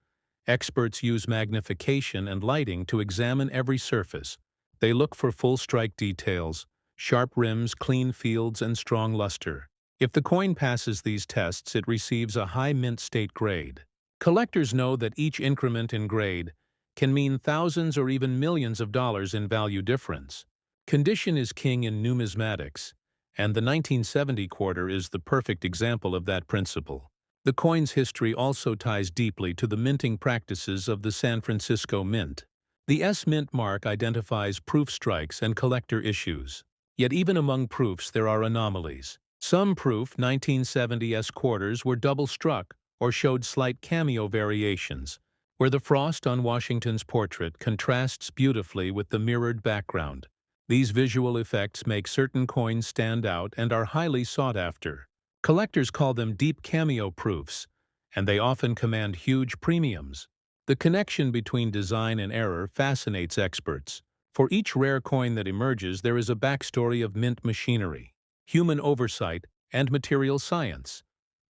Experts use magnification and lighting to examine every surface. They look for full strike details, sharp rims, clean fields, and strong luster. If the coin passes these tests, it receives a high mint state grade. Collectors know that each increment in grade can mean thousands or even millions of dollars in value difference. Condition is king in numismatics, and the 1970 quarter is the perfect example of that principle. The coin's history also ties deeply to the minting practices of the San Francisco Mint. The S-Mint mark identifies proof strikes and collector issues. Yet even among proofs there are anomalies. Some proof 1970 S quarters were double-struck or showed slight cameo variations, where the frost on Washington's portrait contrasts beautifully with the mirrored background. These visual effects make certain coins stand out and are highly sought after. Collectors call them deep cameo proofs, and they often command huge premiums. The connection between design and error fascinates experts. For each rare coin that emerges, there is a backstory of mint machinery, human oversight, and material science.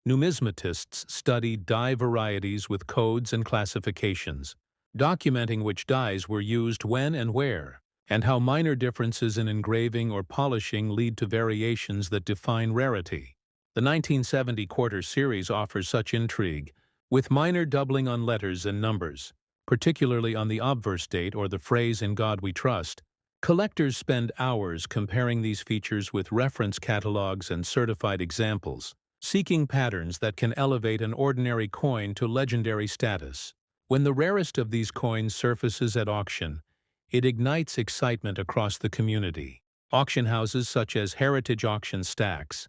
Numismatists study die varieties with codes and classifications, documenting which dies were used when and where, and how minor differences in engraving or polishing lead to variations that define rarity. The 1970 quarter series offers such intrigue, with minor doubling on letters and numbers, particularly on the obverse date or the phrase "In God We Trust." Collectors spend hours comparing these features with reference catalogs and certified examples, seeking patterns that can elevate an ordinary coin to legendary status. When the rarest of these coins surfaces at auction, it ignites excitement across the community. Auction houses such as Heritage Auction Stacks,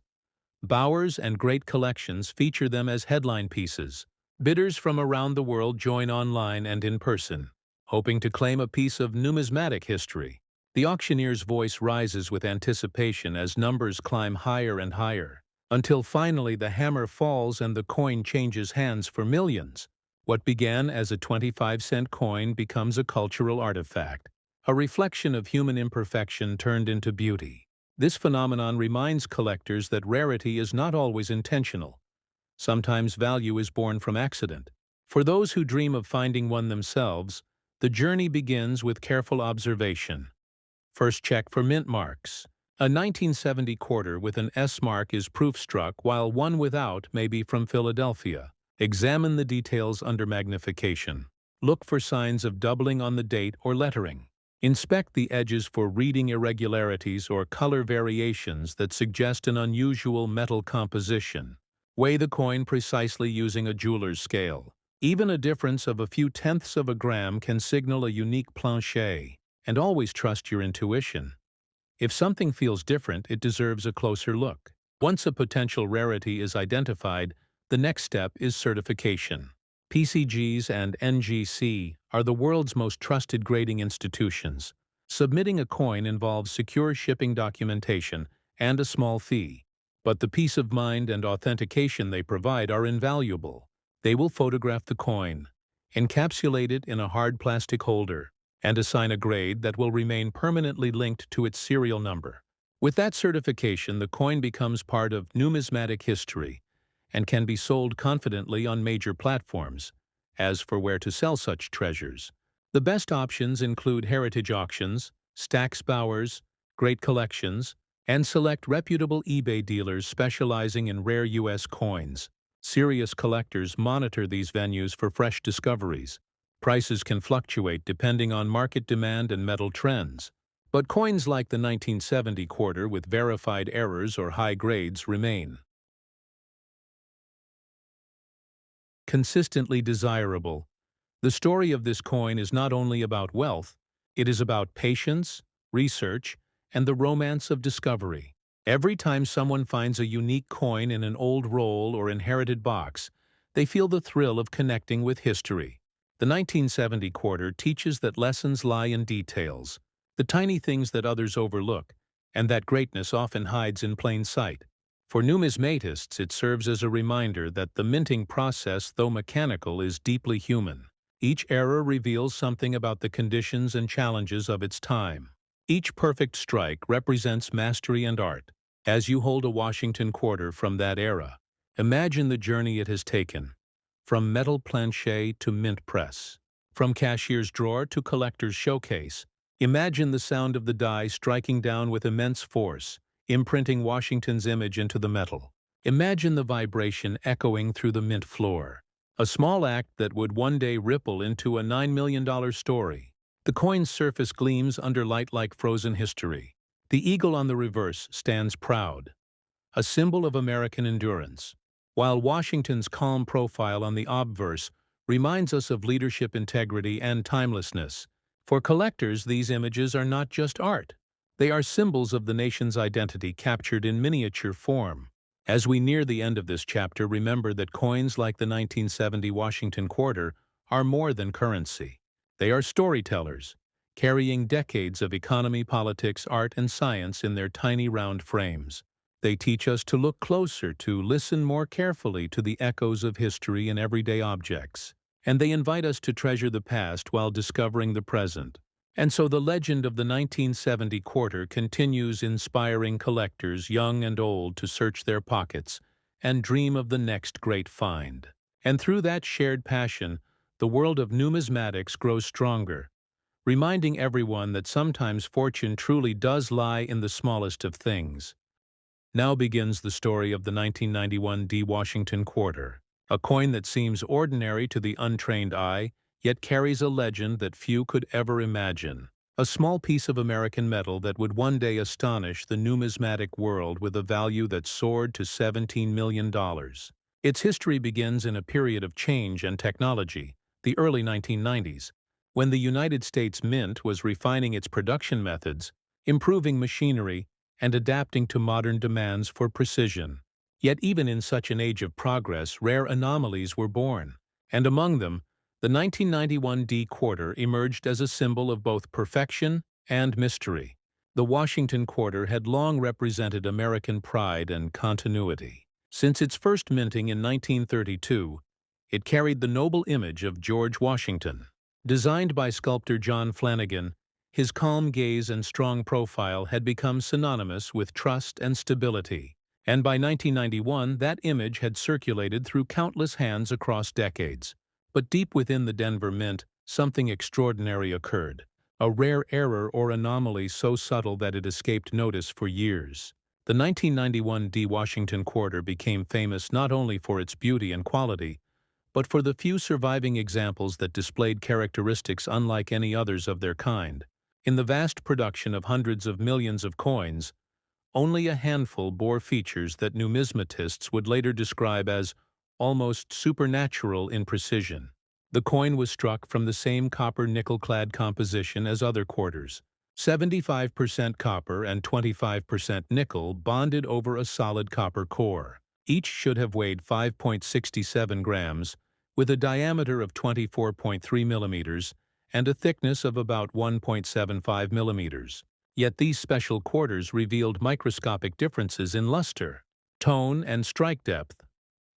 Bowers, and Great Collections feature them as headline pieces. Bidders from around the world join online and in person, hoping to claim a piece of numismatic history. The auctioneer's voice rises with anticipation as numbers climb higher and higher, until finally the hammer falls and the coin changes hands for millions. What began as a 25-cent coin becomes a cultural artifact, a reflection of human imperfection turned into beauty. This phenomenon reminds collectors that rarity is not always intentional. Sometimes value is born from accident. For those who dream of finding one themselves, the journey begins with careful observation. First, check for mint marks. A 1970 quarter with an S mark is proof-struck, while one without may be from Philadelphia. Examine the details under magnification. Look for signs of doubling on the date or lettering. Inspect the edges for reading irregularities or color variations that suggest an unusual metal composition. Weigh the coin precisely using a jeweler's scale. Even a difference of a few tenths of a gram can signal a unique planchet. And always trust your intuition. If something feels different, it deserves a closer look. Once a potential rarity is identified, the next step is certification. PCGs and NGC are the world's most trusted grading institutions. Submitting a coin involves secure shipping documentation and a small fee. But the peace of mind and authentication they provide are invaluable. They will photograph the coin, encapsulate it in a hard plastic holder, and assign a grade that will remain permanently linked to its serial number. With that certification, the coin becomes part of numismatic history and can be sold confidently on major platforms. As for where to sell such treasures, the best options include Heritage Auctions, Stacks Bowers, Great Collections, and select reputable eBay dealers specializing in rare U.S. coins. Serious collectors monitor these venues for fresh discoveries. Prices can fluctuate depending on market demand and metal trends, but coins like the 1970 quarter with verified errors or high grades remain consistently desirable. The story of this coin is not only about wealth, it is about patience, research, and the romance of discovery. Every time someone finds a unique coin in an old roll or inherited box, they feel the thrill of connecting with history. The 1970 quarter teaches that lessons lie in details, the tiny things that others overlook, and that greatness often hides in plain sight. For numismatists, it serves as a reminder that the minting process, though mechanical, is deeply human. Each era reveals something about the conditions and challenges of its time. Each perfect strike represents mastery and art. As you hold a Washington quarter from that era, imagine the journey it has taken, from metal planchet to mint press, from cashier's drawer to collector's showcase. Imagine the sound of the die striking down with immense force, imprinting Washington's image into the metal. Imagine the vibration echoing through the mint floor, a small act that would one day ripple into a $9 million story. The coin's surface gleams under light like frozen history. The eagle on the reverse stands proud, a symbol of American endurance, while Washington's calm profile on the obverse reminds us of leadership integrity and timelessness. For collectors, these images are not just art. They are symbols of the nation's identity captured in miniature form. As we near the end of this chapter, remember that coins like the 1970 Washington quarter are more than currency. They are storytellers, carrying decades of economy, politics, art, and science in their tiny round frames. They teach us to look closer, to listen more carefully to the echoes of history in everyday objects. And they invite us to treasure the past while discovering the present. And so the legend of the 1970 quarter continues, inspiring collectors, young and old, to search their pockets and dream of the next great find. And through that shared passion, the world of numismatics grows stronger, reminding everyone that sometimes fortune truly does lie in the smallest of things. Now begins the story of the 1991 D Washington quarter, a coin that seems ordinary to the untrained eye, yet carries a legend that few could ever imagine. A small piece of American metal that would one day astonish the numismatic world with a value that soared to $17 million. Its history begins in a period of change and technology, the early 1990s, when the United States Mint was refining its production methods, improving machinery, and adapting to modern demands for precision. Yet even in such an age of progress, rare anomalies were born, and among them, the 1991 D quarter emerged as a symbol of both perfection and mystery. The Washington quarter had long represented American pride and continuity. Since its first minting in 1932, it carried the noble image of George Washington. Designed by sculptor John Flanagan, his calm gaze and strong profile had become synonymous with trust and stability. And by 1991, that image had circulated through countless hands across decades. But deep within the Denver Mint, something extraordinary occurred. A rare error or anomaly so subtle that it escaped notice for years. The 1991 D Washington quarter became famous not only for its beauty and quality, but for the few surviving examples that displayed characteristics unlike any others of their kind. In the vast production of hundreds of millions of coins, only a handful bore features that numismatists would later describe as almost supernatural in precision. The coin was struck from the same copper nickel-clad composition as other quarters, 75% copper and 25% nickel bonded over a solid copper core. Each should have weighed 5.67 grams, with a diameter of 24.3 millimeters and a thickness of about 1.75 millimeters. Yet these special quarters revealed microscopic differences in luster, tone, and strike depth.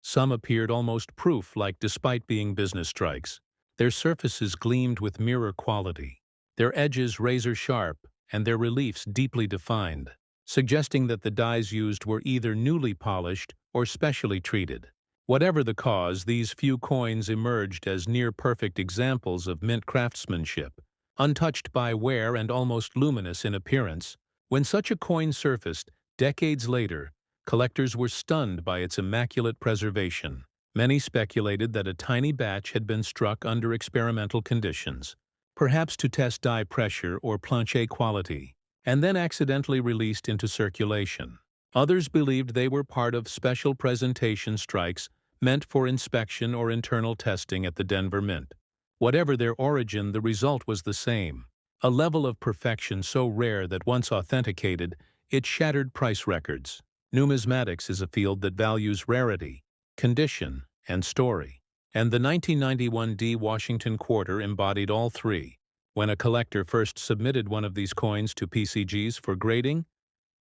Some appeared almost proof-like despite being business strikes. Their surfaces gleamed with mirror quality, their edges razor-sharp, and their reliefs deeply defined, suggesting that the dies used were either newly polished or specially treated. Whatever the cause, these few coins emerged as near-perfect examples of mint craftsmanship, untouched by wear and almost luminous in appearance. When such a coin surfaced, decades later, collectors were stunned by its immaculate preservation. Many speculated that a tiny batch had been struck under experimental conditions, perhaps to test die pressure or planchet quality, and then accidentally released into circulation. Others believed they were part of special presentation strikes meant for inspection or internal testing at the Denver Mint. Whatever their origin, the result was the same: a level of perfection so rare that once authenticated, it shattered price records. Numismatics is a field that values rarity, condition, and story. And the 1991 D Washington quarter embodied all three. When a collector first submitted one of these coins to PCGs for grading,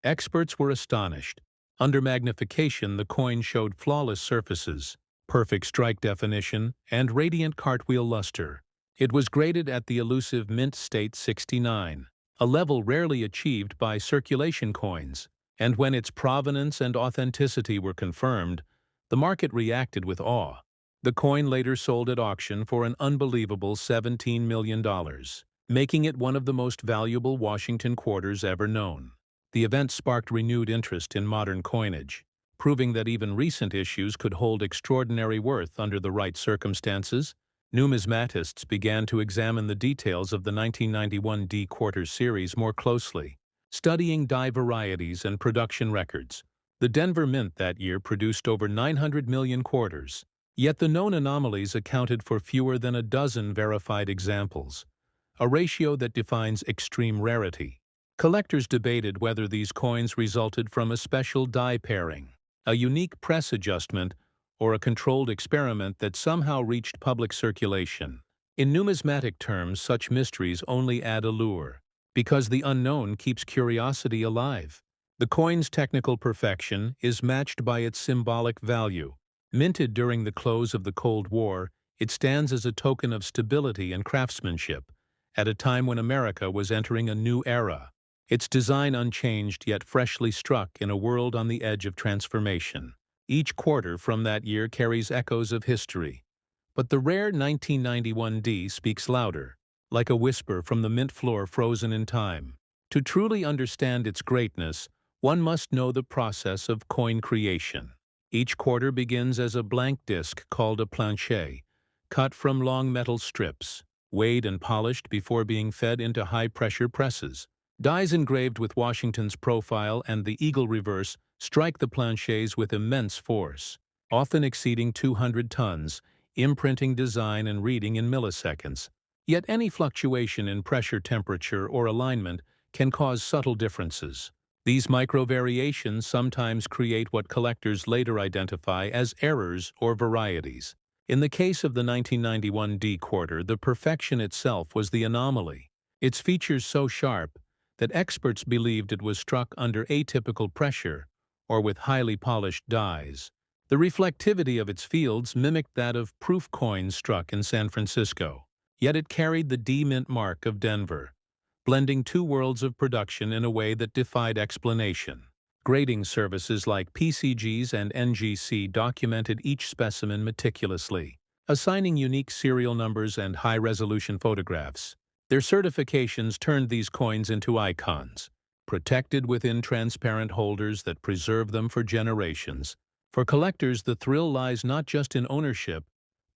experts were astonished. Under magnification, the coin showed flawless surfaces, perfect strike definition, and radiant cartwheel luster. It was graded at the elusive Mint State 69, a level rarely achieved by circulation coins, and when its provenance and authenticity were confirmed, the market reacted with awe. The coin later sold at auction for an unbelievable $17 million, making it one of the most valuable Washington quarters ever known. The event sparked renewed interest in modern coinage, proving that even recent issues could hold extraordinary worth under the right circumstances. Numismatists began to examine the details of the 1991 D quarter series more closely, studying die varieties and production records. The Denver Mint that year produced over 900 million quarters, yet the known anomalies accounted for fewer than a dozen verified examples, a ratio that defines extreme rarity. Collectors debated whether these coins resulted from a special die pairing, a unique press adjustment, or a controlled experiment that somehow reached public circulation. In numismatic terms, such mysteries only add allure, because the unknown keeps curiosity alive. The coin's technical perfection is matched by its symbolic value. Minted during the close of the Cold War, it stands as a token of stability and craftsmanship, at a time when America was entering a new era. Its design unchanged yet freshly struck in a world on the edge of transformation. Each quarter from that year carries echoes of history, but the rare 1991 D speaks louder, like a whisper from the mint floor frozen in time. To truly understand its greatness, one must know the process of coin creation. Each quarter begins as a blank disc called a planchet, cut from long metal strips, weighed and polished before being fed into high-pressure presses. Dies engraved with Washington's profile and the eagle reverse strike the planchets with immense force, often exceeding 200 tons, imprinting design and reading in milliseconds. Yet any fluctuation in pressure, temperature, or alignment can cause subtle differences. These micro-variations sometimes create what collectors later identify as errors or varieties. In the case of the 1991 D quarter, the perfection itself was the anomaly. Its features so sharp that experts believed it was struck under atypical pressure or with highly polished dies. The reflectivity of its fields mimicked that of proof coins struck in San Francisco, yet it carried the D Mint mark of Denver, blending two worlds of production in a way that defied explanation. Grading services like PCGs and NGC documented each specimen meticulously, assigning unique serial numbers and high-resolution photographs. Their certifications turned these coins into icons, protected within transparent holders that preserve them for generations. For collectors, the thrill lies not just in ownership,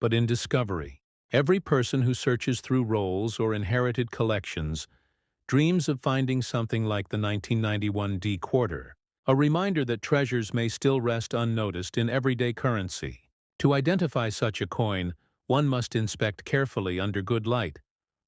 but in discovery. Every person who searches through rolls or inherited collections dreams of finding something like the 1991 D quarter, a reminder that treasures may still rest unnoticed in everyday currency. To identify such a coin, one must inspect carefully under good light,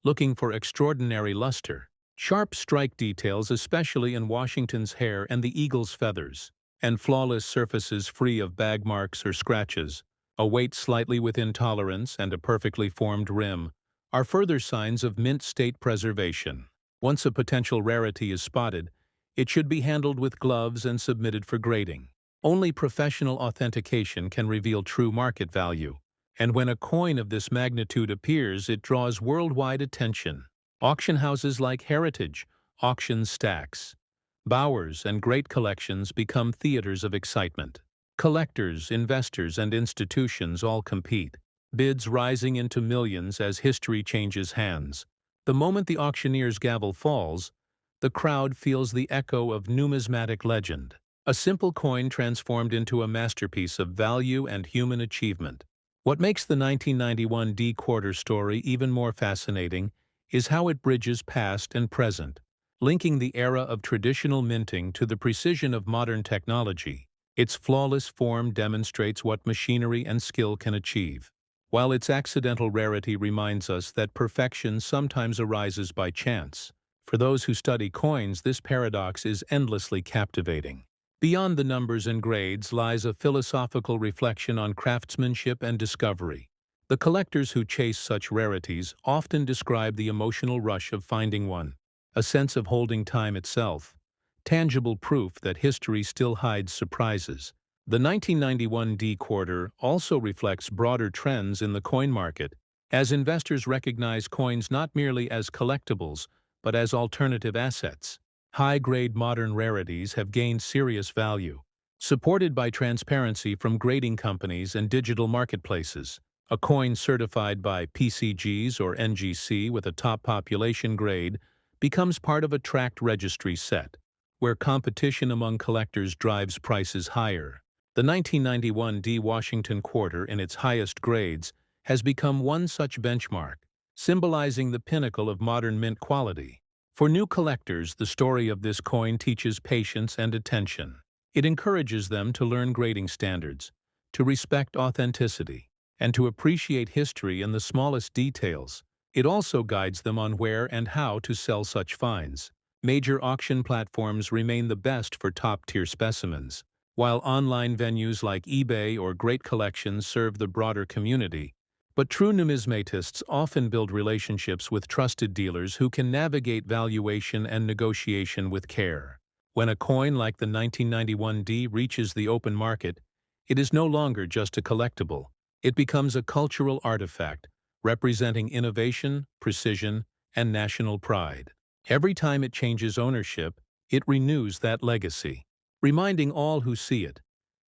looking for extraordinary luster, sharp strike details especially in Washington's hair and the eagle's feathers, and flawless surfaces free of bag marks or scratches. A weight slightly within tolerance and a perfectly formed rim are further signs of mint state preservation. Once a potential rarity is spotted, it should be handled with gloves and submitted for grading. Only professional authentication can reveal true market value, and when a coin of this magnitude appears, it draws worldwide attention. Auction houses like Heritage, Auction Stacks, Bowers, and Great Collections become theaters of excitement. Collectors, investors, and institutions all compete, bids rising into millions as history changes hands. The moment the auctioneer's gavel falls, the crowd feels the echo of numismatic legend, a simple coin transformed into a masterpiece of value and human achievement. What makes the 1991 D quarter story even more fascinating is how it bridges past and present, linking the era of traditional minting to the precision of modern technology. Its flawless form demonstrates what machinery and skill can achieve, while its accidental rarity reminds us that perfection sometimes arises by chance. For those who study coins, this paradox is endlessly captivating. Beyond the numbers and grades lies a philosophical reflection on craftsmanship and discovery. The collectors who chase such rarities often describe the emotional rush of finding one, a sense of holding time itself, tangible proof that history still hides surprises. The 1991 D quarter also reflects broader trends in the coin market, as investors recognize coins not merely as collectibles, but as alternative assets. High-grade modern rarities have gained serious value, supported by transparency from grading companies and digital marketplaces. A coin certified by PCGs or NGC with a top population grade becomes part of a tracked registry set, where competition among collectors drives prices higher. The 1991 D Washington quarter in its highest grades has become one such benchmark, symbolizing the pinnacle of modern mint quality. For new collectors, the story of this coin teaches patience and attention. It encourages them to learn grading standards, to respect authenticity, and to appreciate history in the smallest details. It also guides them on where and how to sell such finds. Major auction platforms remain the best for top-tier specimens, while online venues like eBay or Great Collections serve the broader community. But true numismatists often build relationships with trusted dealers who can navigate valuation and negotiation with care. When a coin like the 1991 D reaches the open market, it is no longer just a collectible. It becomes a cultural artifact, representing innovation, precision, and national pride. Every time it changes ownership, it renews that legacy, reminding all who see it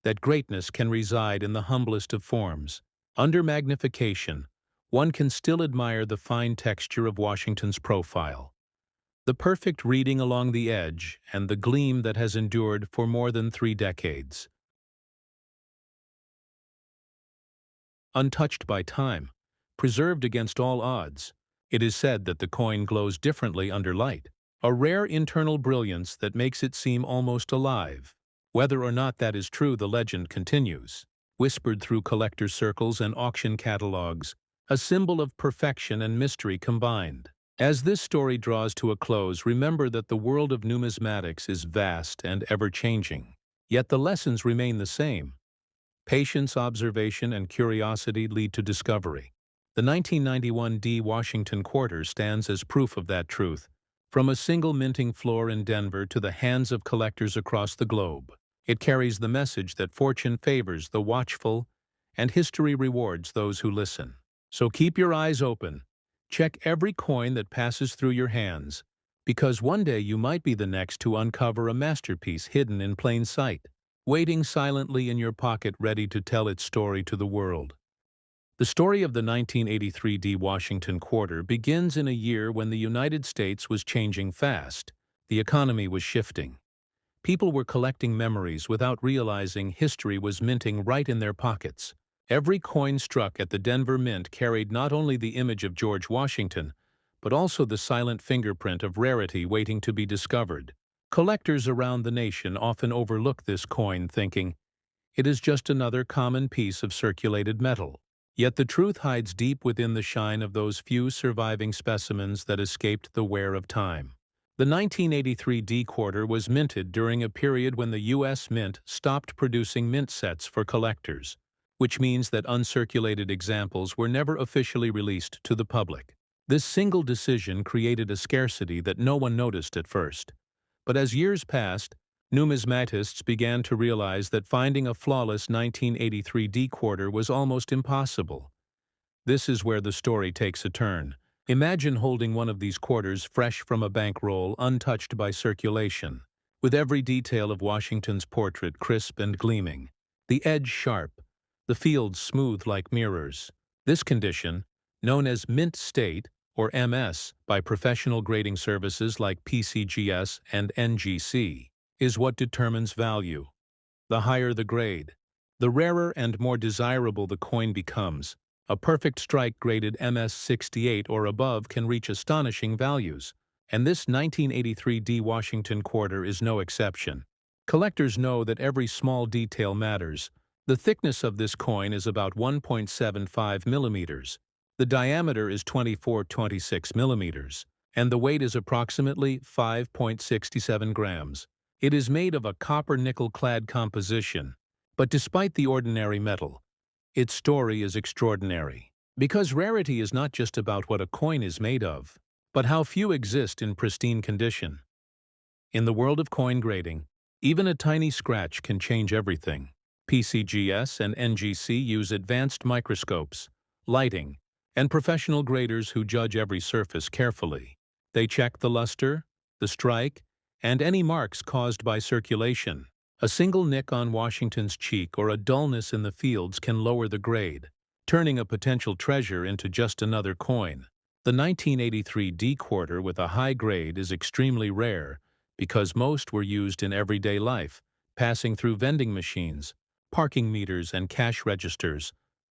that greatness can reside in the humblest of forms. Under magnification, one can still admire the fine texture of Washington's profile, the perfect reading along the edge, and the gleam that has endured for more than 3 decades. Untouched by time, preserved against all odds, it is said that the coin glows differently under light, a rare internal brilliance that makes it seem almost alive. Whether or not that is true, the legend continues, whispered through collector circles and auction catalogs, a symbol of perfection and mystery combined. As this story draws to a close, remember that the world of numismatics is vast and ever-changing. Yet the lessons remain the same. Patience, observation, and curiosity lead to discovery. The 1991 D Washington quarter stands as proof of that truth, from a single minting floor in Denver to the hands of collectors across the globe. It carries the message that fortune favors the watchful and history rewards those who listen. So keep your eyes open. Check every coin that passes through your hands, because one day you might be the next to uncover a masterpiece hidden in plain sight, waiting silently in your pocket, ready to tell its story to the world. The story of the 1983 D Washington quarter begins in a year when the United States was changing fast. The economy was shifting. People were collecting memories without realizing history was minting right in their pockets. Every coin struck at the Denver Mint carried not only the image of George Washington, but also the silent fingerprint of rarity waiting to be discovered. Collectors around the nation often overlook this coin, thinking, it is just another common piece of circulated metal. Yet the truth hides deep within the shine of those few surviving specimens that escaped the wear of time. The 1983 D quarter was minted during a period when the U.S. Mint stopped producing mint sets for collectors, which means that uncirculated examples were never officially released to the public. This single decision created a scarcity that no one noticed at first. But as years passed, numismatists began to realize that finding a flawless 1983 D quarter was almost impossible. This is where the story takes a turn. Imagine holding one of these quarters fresh from a bankroll, untouched by circulation, with every detail of Washington's portrait crisp and gleaming, the edge sharp, the fields smooth like mirrors. This condition, known as mint state, or MS, by professional grading services like PCGS and NGC, is what determines value. The higher the grade, the rarer and more desirable the coin becomes. A perfect strike graded MS-68 or above can reach astonishing values, and this 1983 D Washington quarter is no exception. Collectors know that every small detail matters. The thickness of this coin is about 1.75 millimeters. The diameter is 24-26 millimeters, and the weight is approximately 5.67 grams. It is made of a copper-nickel-clad composition, but despite the ordinary metal, its story is extraordinary. Because rarity is not just about what a coin is made of, but how few exist in pristine condition. In the world of coin grading, even a tiny scratch can change everything. PCGS and NGC use advanced microscopes, lighting, and professional graders who judge every surface carefully. They check the luster, the strike, and any marks caused by circulation. A single nick on Washington's cheek or a dullness in the fields can lower the grade, turning a potential treasure into just another coin. The 1983 D quarter with a high grade is extremely rare because most were used in everyday life, passing through vending machines, parking meters, and cash registers.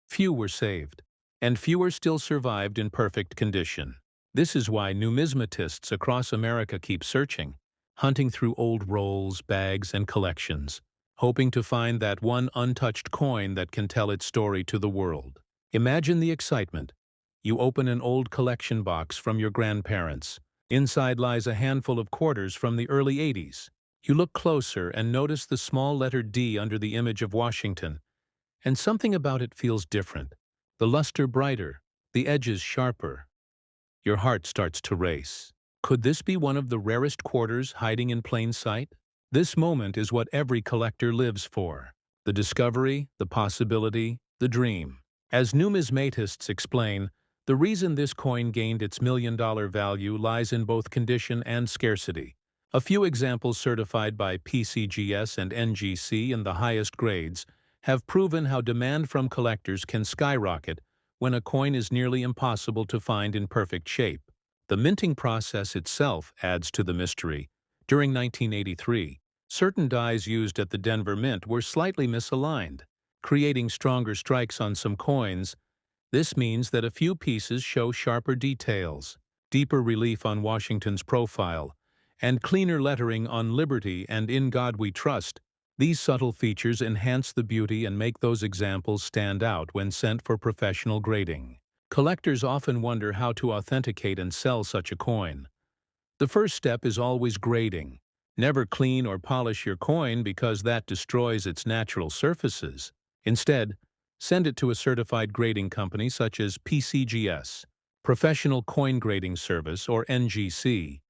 Few were saved, and fewer still survived in perfect condition. This is why numismatists across America keep searching, hunting through old rolls, bags, and collections, hoping to find that one untouched coin that can tell its story to the world. Imagine the excitement. You open an old collection box from your grandparents. Inside lies a handful of quarters from the early 80s. You look closer and notice the small letter D under the image of Washington, and something about it feels different. The luster brighter, the edges sharper. Your heart starts to race. Could this be one of the rarest quarters hiding in plain sight? This moment is what every collector lives for. The discovery, the possibility, the dream. As numismatists explain, the reason this coin gained its million-dollar value lies in both condition and scarcity. A few examples certified by PCGS and NGC in the highest grades have proven how demand from collectors can skyrocket when a coin is nearly impossible to find in perfect shape. The minting process itself adds to the mystery. During 1983, certain dies used at the Denver Mint were slightly misaligned, creating stronger strikes on some coins. This means that a few pieces show sharper details, deeper relief on Washington's profile, and cleaner lettering on Liberty and In God We Trust. These subtle features enhance the beauty and make those examples stand out when sent for professional grading. Collectors often wonder how to authenticate and sell such a coin. The first step is always grading. Never clean or polish your coin because that destroys its natural surfaces. Instead, send it to a certified grading company such as PCGS, Professional Coin Grading Service, or NGC,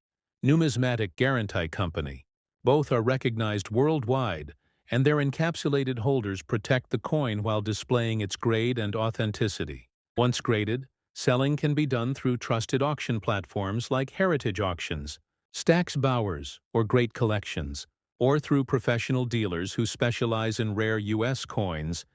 Numismatic Guarantee Company. Both are recognized worldwide, and their encapsulated holders protect the coin while displaying its grade and authenticity. Once graded, selling can be done through trusted auction platforms like Heritage Auctions, Stack's Bowers, or Great Collections, or through professional dealers who specialize in rare U.S. coins.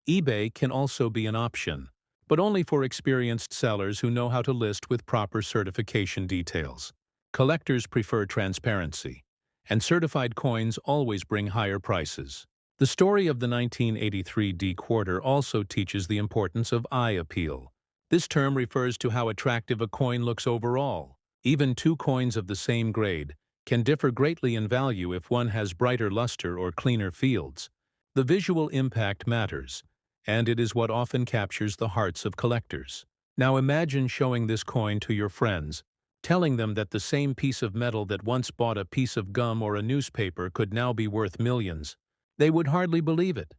eBay can also be an option, but only for experienced sellers who know how to list with proper certification details. Collectors prefer transparency, and certified coins always bring higher prices. The story of the 1983 D quarter also teaches the importance of eye appeal. This term refers to how attractive a coin looks overall. Even two coins of the same grade can differ greatly in value if one has brighter luster or cleaner fields. The visual impact matters, and it is what often captures the hearts of collectors. Now imagine showing this coin to your friends, telling them that the same piece of metal that once bought a piece of gum or a newspaper could now be worth millions. They would hardly believe it.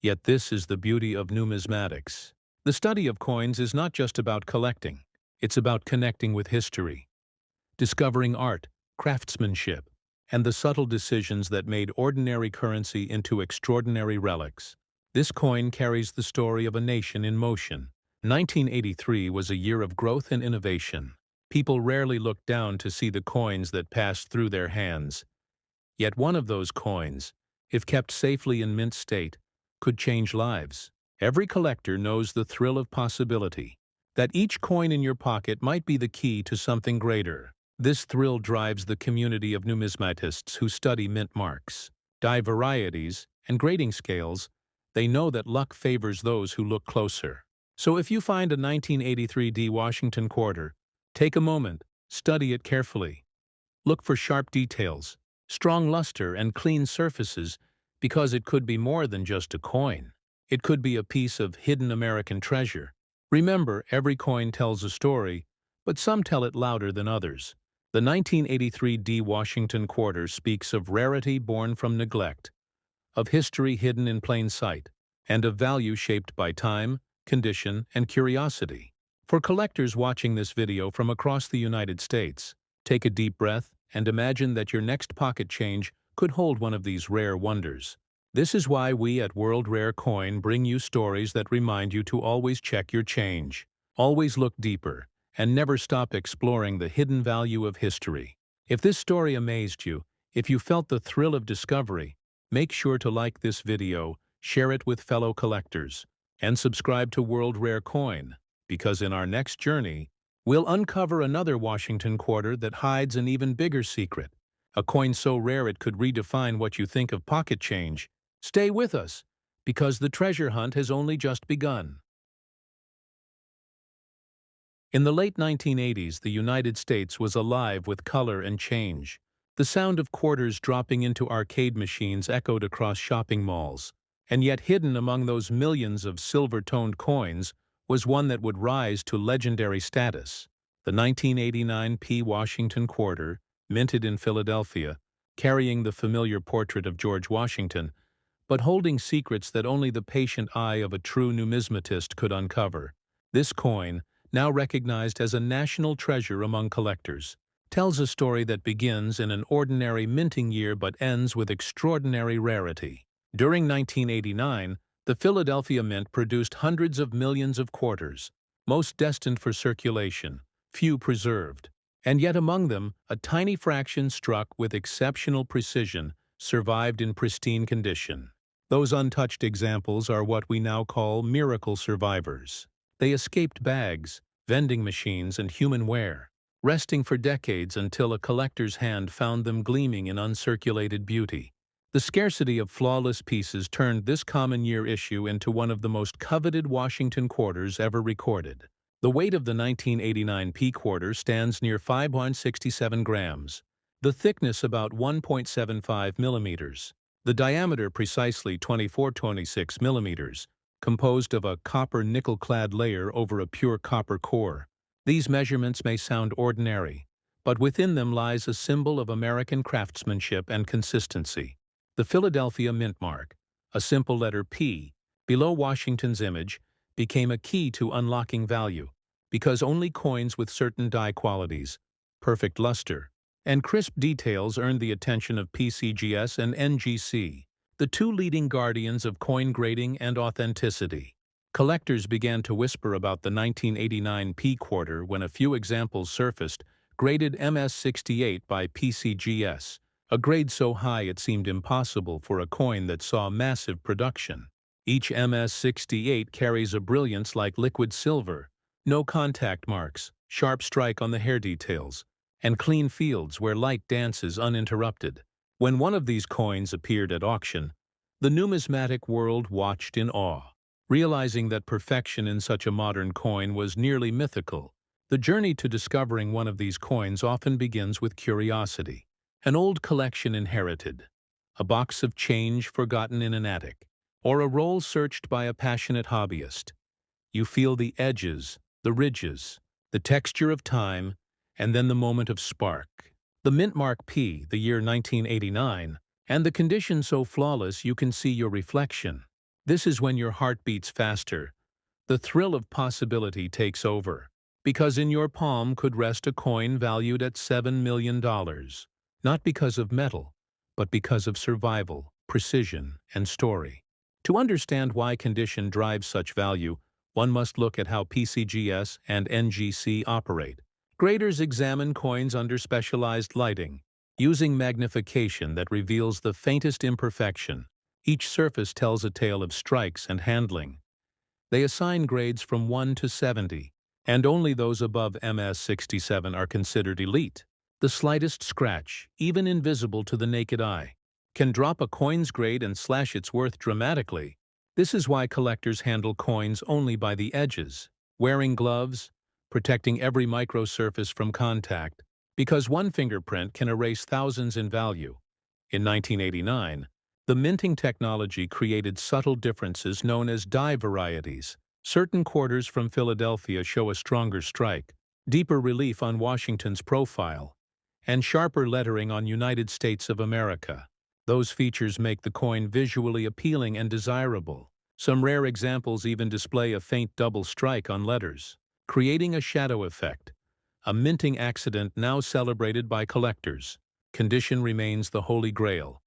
Yet this is the beauty of numismatics. The study of coins is not just about collecting. It's about connecting with history, discovering art, craftsmanship, and the subtle decisions that made ordinary currency into extraordinary relics. This coin carries the story of a nation in motion. 1983 was a year of growth and innovation. People rarely looked down to see the coins that passed through their hands. Yet one of those coins, if kept safely in mint state, could change lives. Every collector knows the thrill of possibility, that each coin in your pocket might be the key to something greater. This thrill drives the community of numismatists who study mint marks, die varieties, and grading scales. They know that luck favors those who look closer. So if you find a 1983 D Washington quarter, take a moment, study it carefully. Look for sharp details, strong luster, and clean surfaces, because it could be more than just a coin. It could be a piece of hidden American treasure. Remember, every coin tells a story, but some tell it louder than others. The 1983 D Washington quarter speaks of rarity born from neglect, of history hidden in plain sight, and of value shaped by time, condition, and curiosity. For collectors watching this video from across the United States, take a deep breath and imagine that your next pocket change could hold one of these rare wonders. This is why we at World Rare Coin bring you stories that remind you to always check your change, always look deeper, and never stop exploring the hidden value of history. If this story amazed you, if you felt the thrill of discovery, make sure to like this video, share it with fellow collectors, and subscribe to World Rare Coin, because in our next journey, we'll uncover another Washington quarter that hides an even bigger secret, a coin so rare it could redefine what you think of pocket change. Stay with us, because the treasure hunt has only just begun. In the late 1980s, the United States was alive with color and change. The sound of quarters dropping into arcade machines echoed across shopping malls, and yet hidden among those millions of silver-toned coins was one that would rise to legendary status. The 1989 P. Washington quarter, minted in Philadelphia, carrying the familiar portrait of George Washington, but holding secrets that only the patient eye of a true numismatist could uncover. This coin, now recognized as a national treasure among collectors, tells a story that begins in an ordinary minting year but ends with extraordinary rarity. During 1989, the Philadelphia Mint produced hundreds of millions of quarters, most destined for circulation, few preserved. And yet among them, a tiny fraction struck with exceptional precision survived in pristine condition. Those untouched examples are what we now call miracle survivors. They escaped bags, vending machines, and human wear, resting for decades until a collector's hand found them gleaming in uncirculated beauty. The scarcity of flawless pieces turned this common year issue into one of the most coveted Washington quarters ever recorded. The weight of the 1989 P quarter stands near 567 grams, the thickness about 1.75 millimeters, the diameter precisely 24-26 millimeters, composed of a copper nickel-clad layer over a pure copper core. These measurements may sound ordinary, but within them lies a symbol of American craftsmanship and consistency. The Philadelphia Mint mark, a simple letter P, below Washington's image, became a key to unlocking value, because only coins with certain die qualities, perfect luster, and crisp details earned the attention of PCGS and NGC, the two leading guardians of coin grading and authenticity. Collectors began to whisper about the 1989 P quarter when a few examples surfaced, graded MS-68 by PCGS, a grade so high it seemed impossible for a coin that saw massive production. Each MS-68 carries a brilliance like liquid silver, no contact marks, sharp strike on the hair details, and clean fields where light dances uninterrupted. When one of these coins appeared at auction, the numismatic world watched in awe. Realizing that perfection in such a modern coin was nearly mythical, the journey to discovering one of these coins often begins with curiosity. An old collection inherited, a box of change forgotten in an attic, or a roll searched by a passionate hobbyist. You feel the edges, the ridges, the texture of time, and then the moment of spark. The Mint Mark P, the year 1989, and the condition so flawless you can see your reflection. This is when your heart beats faster. The thrill of possibility takes over, because in your palm could rest a coin valued at $7 million. Not because of metal, but because of survival, precision, and story. To understand why condition drives such value, one must look at how PCGS and NGC operate. Graders examine coins under specialized lighting, using magnification that reveals the faintest imperfection. Each surface tells a tale of strikes and handling. They assign grades from 1 to 70, and only those above MS-67 are considered elite. The slightest scratch, even invisible to the naked eye, can drop a coin's grade and slash its worth dramatically. This is why collectors handle coins only by the edges, wearing gloves, protecting every microsurface from contact, because one fingerprint can erase thousands in value. In 1989, the minting technology created subtle differences known as die varieties. Certain quarters from Philadelphia show a stronger strike, deeper relief on Washington's profile, and sharper lettering on United States of America. Those features make the coin visually appealing and desirable, Some rare examples even display a faint double strike on letters, creating a shadow effect, a minting accident now celebrated by collectors. Condition remains the holy grail,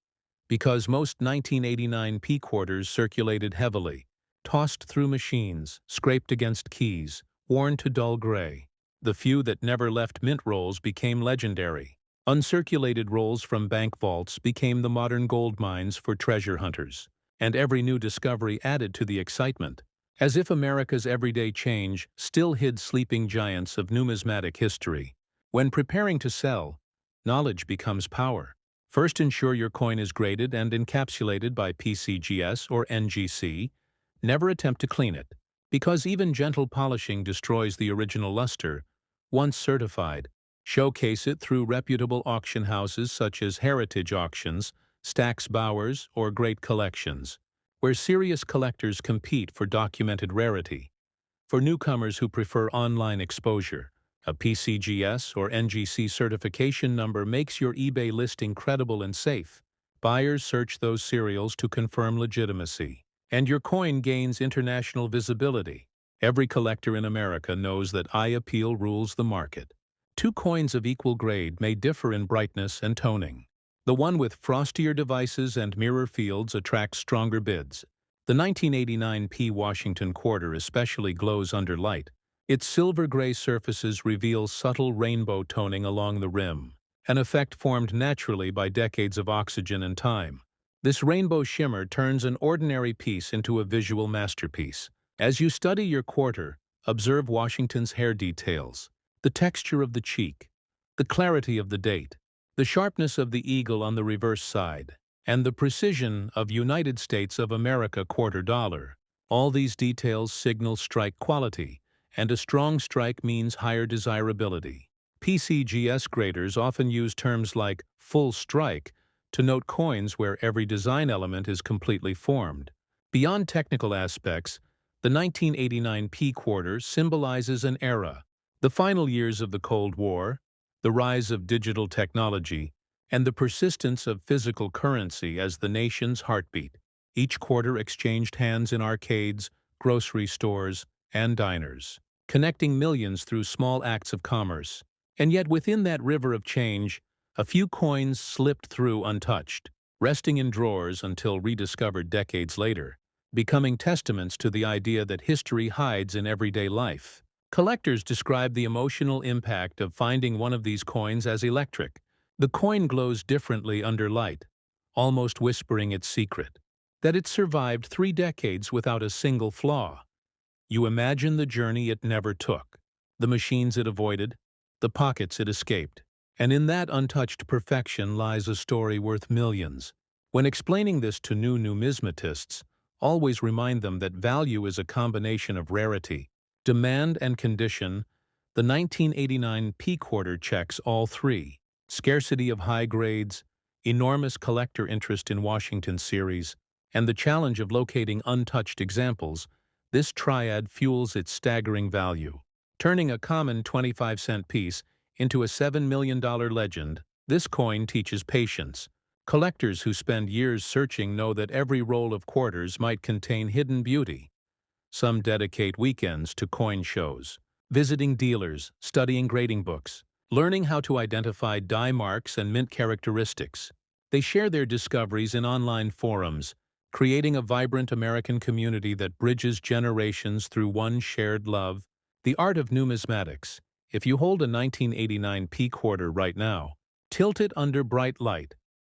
because most 1989 P quarters circulated heavily, tossed through machines, scraped against keys, worn to dull gray. The few that never left mint rolls became legendary. Uncirculated rolls from bank vaults became the modern gold mines for treasure hunters, and every new discovery added to the excitement, as if America's everyday change still hid sleeping giants of numismatic history. When preparing to sell, knowledge becomes power. First, ensure your coin is graded and encapsulated by PCGS or NGC. Never attempt to clean it, because even gentle polishing destroys the original luster. Once certified, showcase it through reputable auction houses such as Heritage Auctions, Stack's Bowers, or Great Collections, where serious collectors compete for documented rarity. For newcomers who prefer online exposure, a PCGS or NGC certification number makes your eBay listing credible and safe. Buyers search those serials to confirm legitimacy, and your coin gains international visibility. Every collector in America knows that eye appeal rules the market. Two coins of equal grade may differ in brightness and toning. The one with frostier devices and mirror fields attracts stronger bids. The 1989 P Washington quarter especially glows under light. Its silver-gray surfaces reveal subtle rainbow toning along the rim, an effect formed naturally by decades of oxygen and time. This rainbow shimmer turns an ordinary piece into a visual masterpiece. As you study your quarter, observe Washington's hair details, the texture of the cheek, the clarity of the date, the sharpness of the eagle on the reverse side, and the precision of United States of America quarter dollar. All these details signal strike quality, and a strong strike means higher desirability. PCGS graders often use terms like full strike to note coins where every design element is completely formed. Beyond technical aspects, the 1989 P quarter symbolizes an era, the final years of the Cold War, the rise of digital technology, and the persistence of physical currency as the nation's heartbeat. Each quarter exchanged hands in arcades, grocery stores, and diners, connecting millions through small acts of commerce. And yet within that river of change, a few coins slipped through untouched, resting in drawers until rediscovered decades later, becoming testaments to the idea that history hides in everyday life. Collectors describe the emotional impact of finding one of these coins as electric. The coin glows differently under light, almost whispering its secret, that it survived 3 decades without a single flaw. You imagine the journey it never took, the machines it avoided, the pockets it escaped. And in that untouched perfection lies a story worth millions. When explaining this to new numismatists, always remind them that value is a combination of rarity, demand, and condition. The 1989 P quarter checks all three: scarcity of high grades, enormous collector interest in Washington series, and the challenge of locating untouched examples. This triad fuels its staggering value, turning a common 25-cent piece into a $7 million legend. This coin teaches patience. Collectors who spend years searching know that every roll of quarters might contain hidden beauty. Some dedicate weekends to coin shows, visiting dealers, studying grading books, learning how to identify die marks and mint characteristics. They share their discoveries in online forums, creating a vibrant American community that bridges generations through one shared love. The art of numismatics. If you hold a 1989 P quarter right now, tilt it under bright light.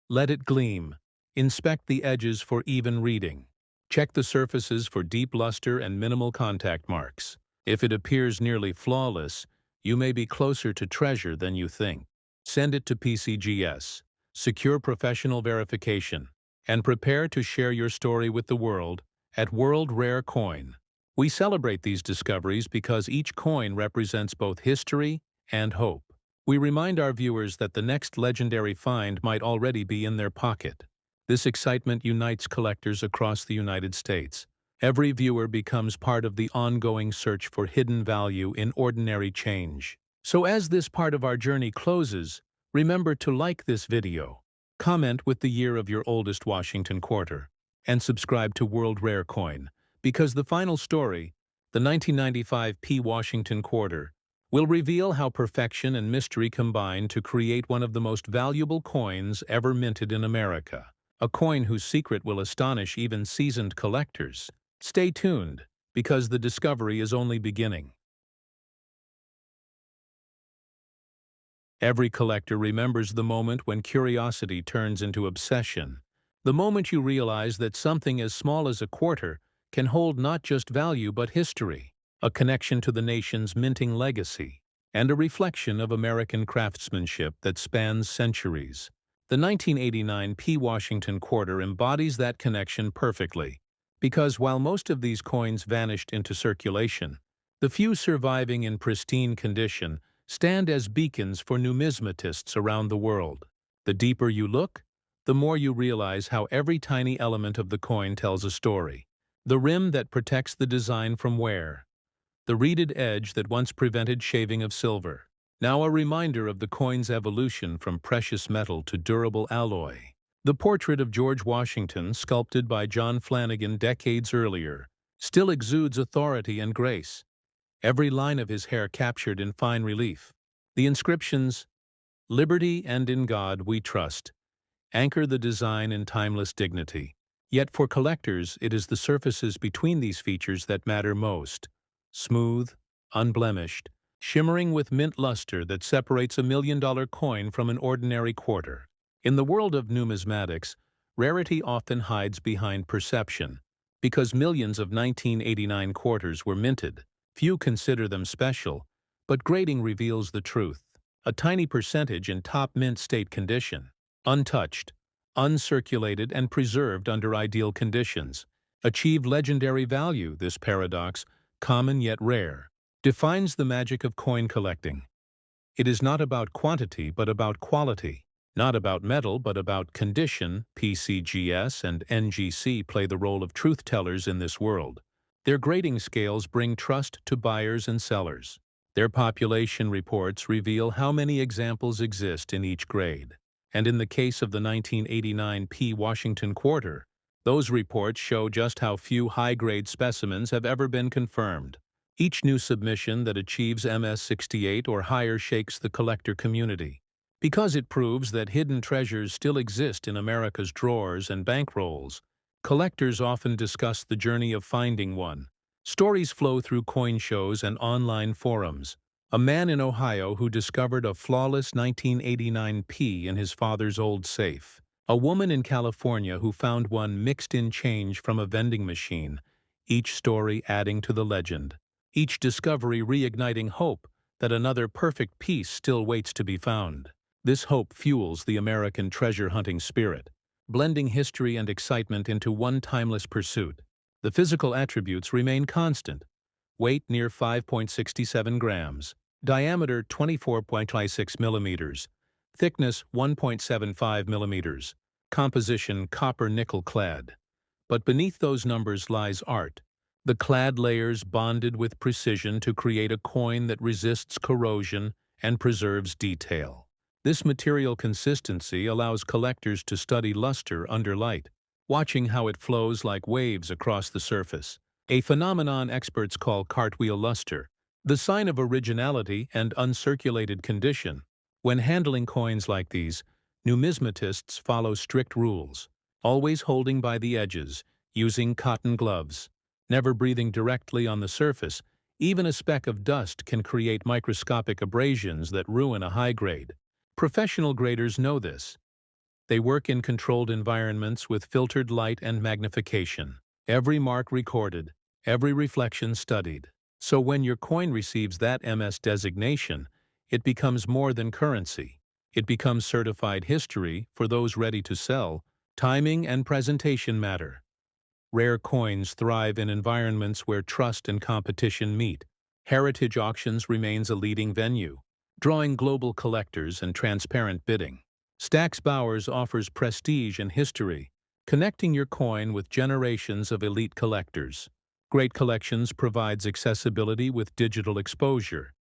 Let it gleam. Inspect the edges for even reading. Check the surfaces for deep luster and minimal contact marks. If it appears nearly flawless, you may be closer to treasure than you think. Send it to PCGS. Secure professional verification, and prepare to share your story with the world at World Rare Coin. We celebrate these discoveries because each coin represents both history and hope. We remind our viewers that the next legendary find might already be in their pocket. This excitement unites collectors across the United States. Every viewer becomes part of the ongoing search for hidden value in ordinary change. So as this part of our journey closes, remember to like this video, comment with the year of your oldest Washington quarter, and subscribe to World Rare Coin. Because the final story, the 1995 P. Washington Quarter, will reveal how perfection and mystery combine to create one of the most valuable coins ever minted in America. A coin whose secret will astonish even seasoned collectors. Stay tuned, because the discovery is only beginning. Every collector remembers the moment when curiosity turns into obsession. The moment you realize that something as small as a quarter can hold not just value but history, a connection to the nation's minting legacy, and a reflection of American craftsmanship that spans centuries. The 1989 P. Washington Quarter embodies that connection perfectly, because while most of these coins vanished into circulation, the few surviving in pristine condition stand as beacons for numismatists around the world. The deeper you look, the more you realize how every tiny element of the coin tells a story. The rim that protects the design from wear. The reeded edge that once prevented shaving of silver. Now a reminder of the coin's evolution from precious metal to durable alloy. The portrait of George Washington, sculpted by John Flanagan decades earlier, still exudes authority and grace, every line of his hair captured in fine relief. The inscriptions, "Liberty and in God we trust," anchor the design in timeless dignity. Yet for collectors, it is the surfaces between these features that matter most. Smooth, unblemished, shimmering with mint luster that separates a $1 million coin from an ordinary quarter. In the world of numismatics, rarity often hides behind perception. Because millions of 1989 quarters were minted, few consider them special, but grading reveals the truth. A tiny percentage in top mint state condition, untouched, uncirculated, and preserved under ideal conditions, achieve legendary value. This paradox, common yet rare, defines the magic of coin collecting. It is not about quantity but about quality. Not about metal, but about condition. PCGS and NGC play the role of truth-tellers in this world. Their grading scales bring trust to buyers and sellers. Their population reports reveal how many examples exist in each grade. And in the case of the 1989 P. Washington Quarter, those reports show just how few high-grade specimens have ever been confirmed. Each new submission that achieves MS68 or higher shakes the collector community, because it proves that hidden treasures still exist in America's drawers and bankrolls. Collectors often discuss the journey of finding one. Stories flow through coin shows and online forums. A man in Ohio who discovered a flawless 1989 P in his father's old safe. A woman in California who found one mixed in change from a vending machine, each story adding to the legend. Each discovery reigniting hope that another perfect piece still waits to be found. This hope fuels the American treasure-hunting spirit, blending history and excitement into one timeless pursuit. The physical attributes remain constant. Weight near 5.67 grams, diameter 24.56 millimeters, thickness 1.75 millimeters, composition copper-nickel clad. But beneath those numbers lies art, the clad layers bonded with precision to create a coin that resists corrosion and preserves detail. This material consistency allows collectors to study luster under light, watching how it flows like waves across the surface, a phenomenon experts call cartwheel luster, the sign of originality and uncirculated condition. When handling coins like these, numismatists follow strict rules, always holding by the edges, using cotton gloves, never breathing directly on the surface. Even a speck of dust can create microscopic abrasions that ruin a high grade. Professional graders know this. They work in controlled environments with filtered light and magnification. Every mark recorded, every reflection studied. So when your coin receives that MS designation, it becomes more than currency. It becomes certified history for those ready to sell. Timing and presentation matter. Rare coins thrive in environments where trust and competition meet. Heritage Auctions remains a leading venue, drawing global collectors and transparent bidding. Stack's Bowers offers prestige and history, connecting your coin with generations of elite collectors. Great Collections provides accessibility with digital exposure.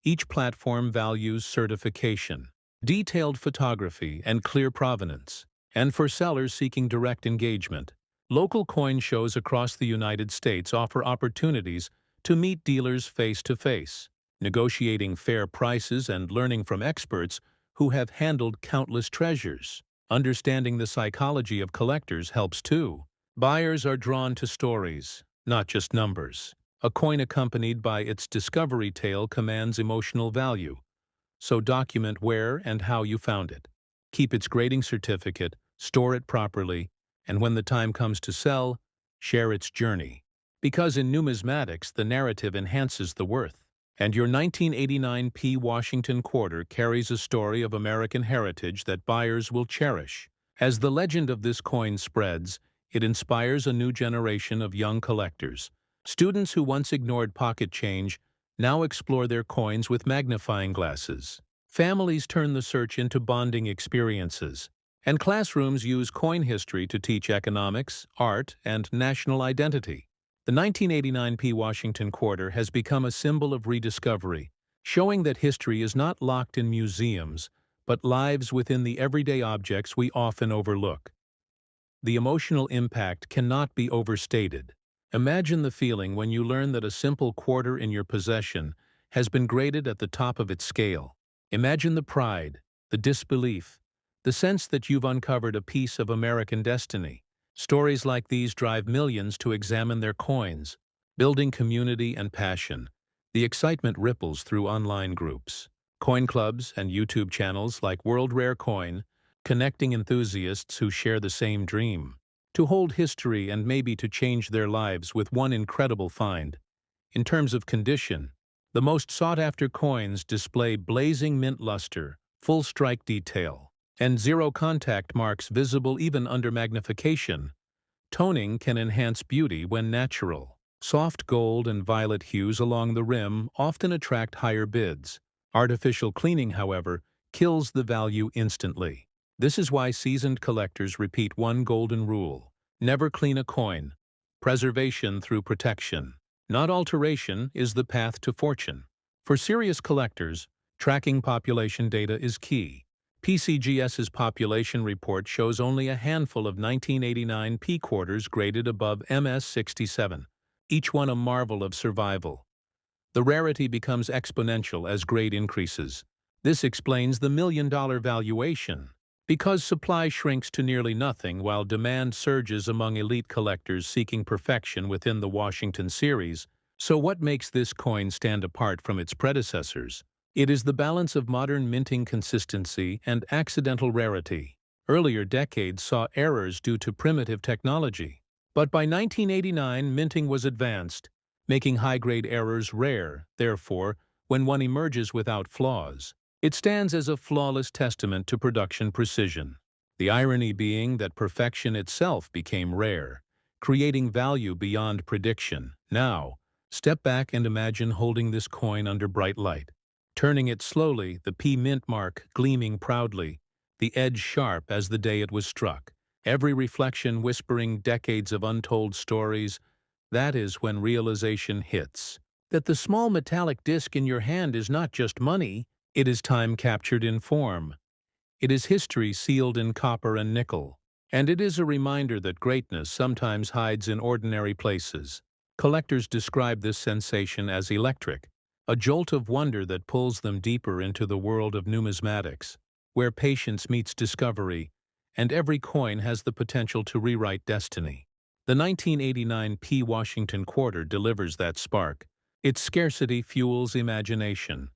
Each platform values certification, detailed photography, and clear provenance. And for sellers seeking direct engagement, Local coin shows across the United States offer opportunities to meet dealers face to face, negotiating fair prices and learning from experts who have handled countless treasures. Understanding the psychology of collectors helps too. Buyers are drawn to stories, not just numbers. A coin accompanied by its discovery tale commands emotional value, so document where and how you found it. Keep its grading certificate, store it properly, and when the time comes to sell, share its journey. Because in numismatics, the narrative enhances the worth. And your 1989 P. Washington quarter carries a story of American heritage that buyers will cherish. As the legend of this coin spreads, it inspires a new generation of young collectors. Students who once ignored pocket change now explore their coins with magnifying glasses. Families turn the search into bonding experiences. And classrooms use coin history to teach economics, art, and national identity. The 1989 P. Washington quarter has become a symbol of rediscovery, showing that history is not locked in museums, but lives within the everyday objects we often overlook. The emotional impact cannot be overstated. Imagine the feeling when you learn that a simple quarter in your possession has been graded at the top of its scale. Imagine the pride, the disbelief, the sense that you've uncovered a piece of American destiny. Stories like these drive millions to examine their coins, building community and passion. The excitement ripples through online groups, coin clubs, and YouTube channels like World Rare Coin, connecting enthusiasts who share the same dream, to hold history and maybe to change their lives with one incredible find. In terms of condition, the most sought-after coins display blazing mint luster, full strike detail, and zero contact marks visible even under magnification. Toning can enhance beauty when natural. Soft gold and violet hues along the rim often attract higher bids. Artificial cleaning, however, kills the value instantly. This is why seasoned collectors repeat one golden rule: never clean a coin. Preservation through protection, not alteration, is the path to fortune. For serious collectors, tracking population data is key. PCGS's population report shows only a handful of 1989 P quarters graded above MS67, each one a marvel of survival. The rarity becomes exponential as grade increases. This explains the million-dollar valuation. Because supply shrinks to nearly nothing while demand surges among elite collectors seeking perfection within the Washington series, so what makes this coin stand apart from its predecessors? It is the balance of modern minting consistency and accidental rarity. Earlier decades saw errors due to primitive technology. But by 1989, minting was advanced, making high-grade errors rare. Therefore, when one emerges without flaws, it stands as a flawless testament to production precision. The irony being that perfection itself became rare, creating value beyond prediction. Now, step back and imagine holding this coin under bright light. Turning it slowly, the P mint mark gleaming proudly, the edge sharp as the day it was struck. Every reflection whispering decades of untold stories. That is when realization hits. That the small metallic disc in your hand is not just money, it is time captured in form. It is history sealed in copper and nickel. And it is a reminder that greatness sometimes hides in ordinary places. Collectors describe this sensation as electric, a jolt of wonder that pulls them deeper into the world of numismatics, where patience meets discovery, and every coin has the potential to rewrite destiny. The 1989 P. Washington quarter delivers that spark. Its scarcity fuels imagination.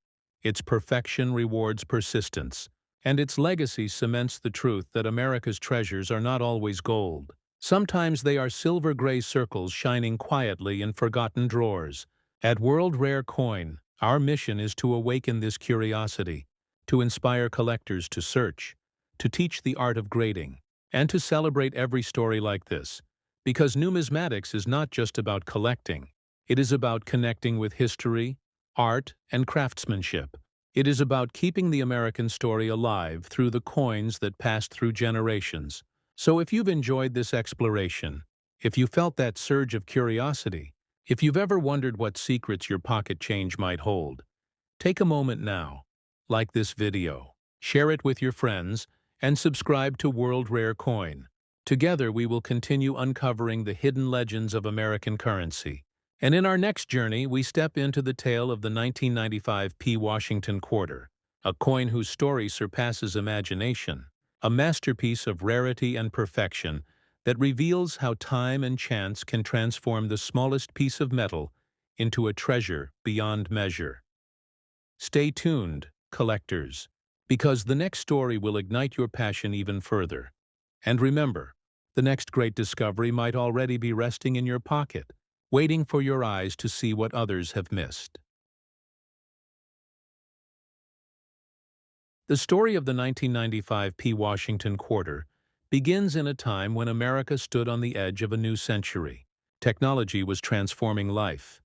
Its perfection rewards persistence, and its legacy cements the truth that America's treasures are not always gold. Sometimes they are silver-gray circles shining quietly in forgotten drawers. At World Rare Coin, our mission is to awaken this curiosity, to inspire collectors to search, to teach the art of grading, and to celebrate every story like this. Because numismatics is not just about collecting. It is about connecting with history, art, and craftsmanship. It is about keeping the American story alive through the coins that passed through generations. So if you've enjoyed this exploration, if you felt that surge of curiosity, if you've ever wondered what secrets your pocket change might hold, take a moment now, like this video, share it with your friends, and subscribe to World Rare Coin. Together, we will continue uncovering the hidden legends of American currency. And in our next journey, we step into the tale of the 1995 P. Washington Quarter, a coin whose story surpasses imagination, a masterpiece of rarity and perfection that reveals how time and chance can transform the smallest piece of metal into a treasure beyond measure. Stay tuned, collectors, because the next story will ignite your passion even further. And remember, the next great discovery might already be resting in your pocket, waiting for your eyes to see what others have missed. The story of the 1995 P. Washington Quarter begins in a time when America stood on the edge of a new century. Technology was transforming life.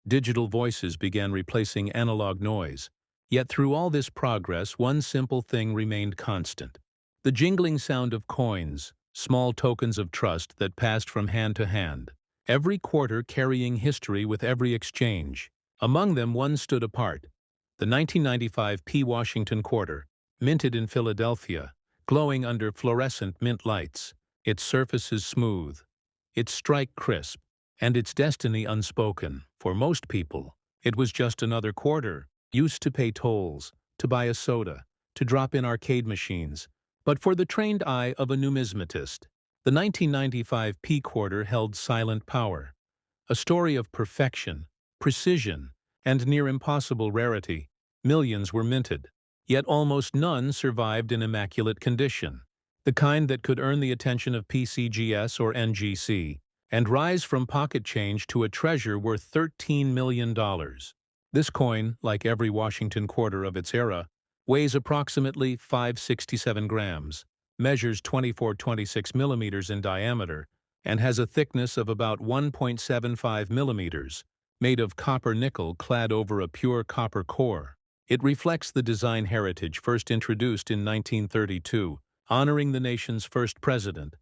Digital voices began replacing analog noise. Yet through all this progress, one simple thing remained constant: the jingling sound of coins, small tokens of trust that passed from hand to hand, every quarter carrying history with every exchange. Among them, one stood apart: the 1995 P. Washington Quarter, minted in Philadelphia, glowing under fluorescent mint lights, its surfaces smooth, its strike crisp, and its destiny unspoken. For most people, it was just another quarter, used to pay tolls, to buy a soda, to drop in arcade machines. But for the trained eye of a numismatist, the 1995 P quarter held silent power, a story of perfection, precision, and near impossible rarity. Millions were minted, yet almost none survived in immaculate condition, the kind that could earn the attention of PCGS or NGC, and rise from pocket change to a treasure worth $13 million. This coin, like every Washington quarter of its era, weighs approximately 567 grams, measures 24-26 millimeters in diameter, and has a thickness of about 1.75 millimeters, made of copper nickel clad over a pure copper core. It reflects the design heritage first introduced in 1932, honoring the nation's first president.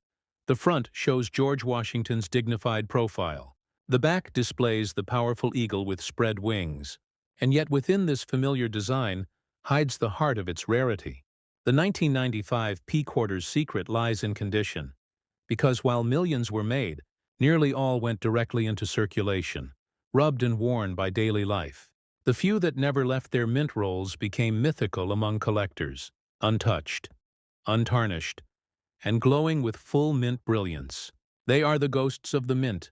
The front shows George Washington's dignified profile. The back displays the powerful eagle with spread wings. And yet within this familiar design hides the heart of its rarity. The 1995 P quarter's secret lies in condition, because while millions were made, nearly all went directly into circulation, rubbed and worn by daily life. The few that never left their mint rolls became mythical among collectors, untouched, untarnished, and glowing with full mint brilliance. They are the ghosts of the mint,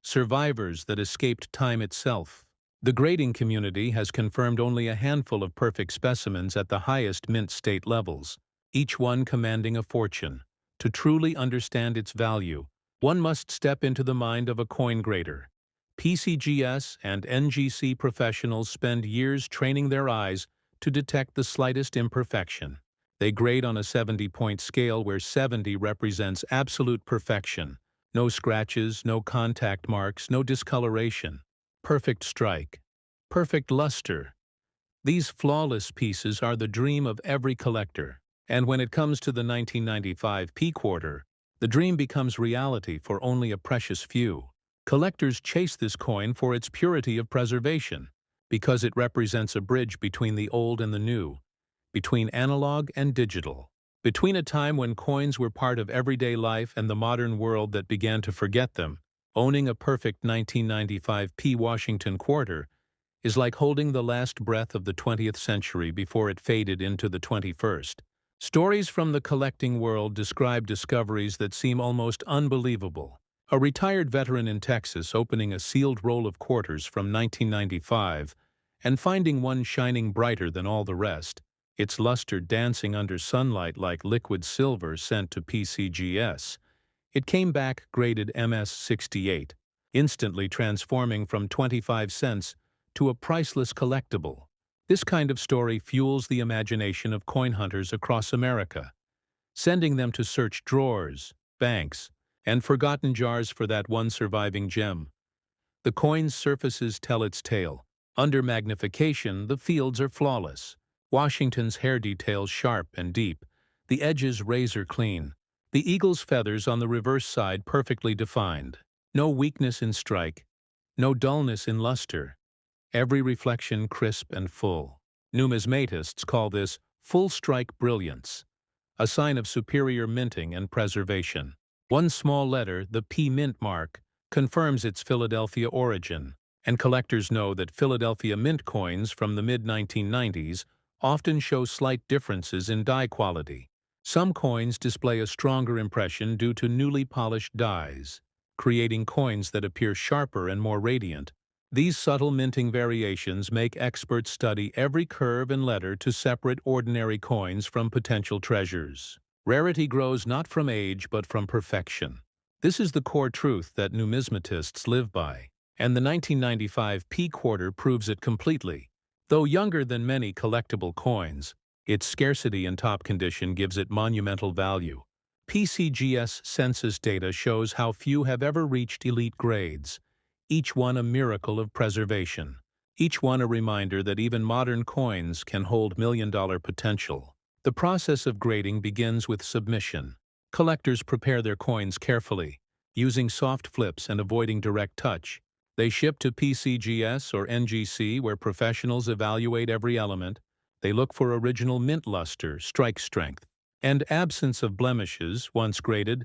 survivors that escaped time itself. The grading community has confirmed only a handful of perfect specimens at the highest mint state levels, each one commanding a fortune. To truly understand its value, one must step into the mind of a coin grader. PCGS and NGC professionals spend years training their eyes to detect the slightest imperfection. They grade on a 70-point scale where 70 represents absolute perfection. No scratches, no contact marks, no discoloration. Perfect strike. Perfect luster. These flawless pieces are the dream of every collector. And when it comes to the 1995 P quarter, the dream becomes reality for only a precious few. Collectors chase this coin for its purity of preservation, because it represents a bridge between the old and the new, between analog and digital, between a time when coins were part of everyday life and the modern world that began to forget them. Owning a perfect 1995 P Washington quarter is like holding the last breath of the 20th century before it faded into the 21st. Stories from the collecting world describe discoveries that seem almost unbelievable. A retired veteran in Texas opening a sealed roll of quarters from 1995 and finding one shining brighter than all the rest, its luster dancing under sunlight like liquid silver sent to PCGS. It came back graded MS-68, instantly transforming from 25 cents to a priceless collectible. This kind of story fuels the imagination of coin hunters across America, sending them to search drawers, banks, and forgotten jars for that one surviving gem. The coin's surfaces tell its tale. Under magnification, the fields are flawless. Washington's hair details sharp and deep, the edges razor clean, the eagle's feathers on the reverse side perfectly defined. No weakness in strike, no dullness in luster. Every reflection crisp and full. Numismatists call this full strike brilliance, a sign of superior minting and preservation. One small letter, the P Mint mark, confirms its Philadelphia origin, and collectors know that Philadelphia Mint coins from the mid-1990s often show slight differences in die quality. Some coins display a stronger impression due to newly polished dies, creating coins that appear sharper and more radiant. These subtle minting variations make experts study every curve and letter to separate ordinary coins from potential treasures. Rarity grows not from age but from perfection. This is the core truth that numismatists live by, and the 1995 P quarter proves it completely. Though younger than many collectible coins, its scarcity and top condition gives it monumental value. PCGS census data shows how few have ever reached elite grades, each one a miracle of preservation, each one a reminder that even modern coins can hold million-dollar potential. The process of grading begins with submission. Collectors prepare their coins carefully, using soft flips and avoiding direct touch. They ship to PCGS or NGC, where professionals evaluate every element. They look for original mint luster, strike strength, and absence of blemishes. Once graded,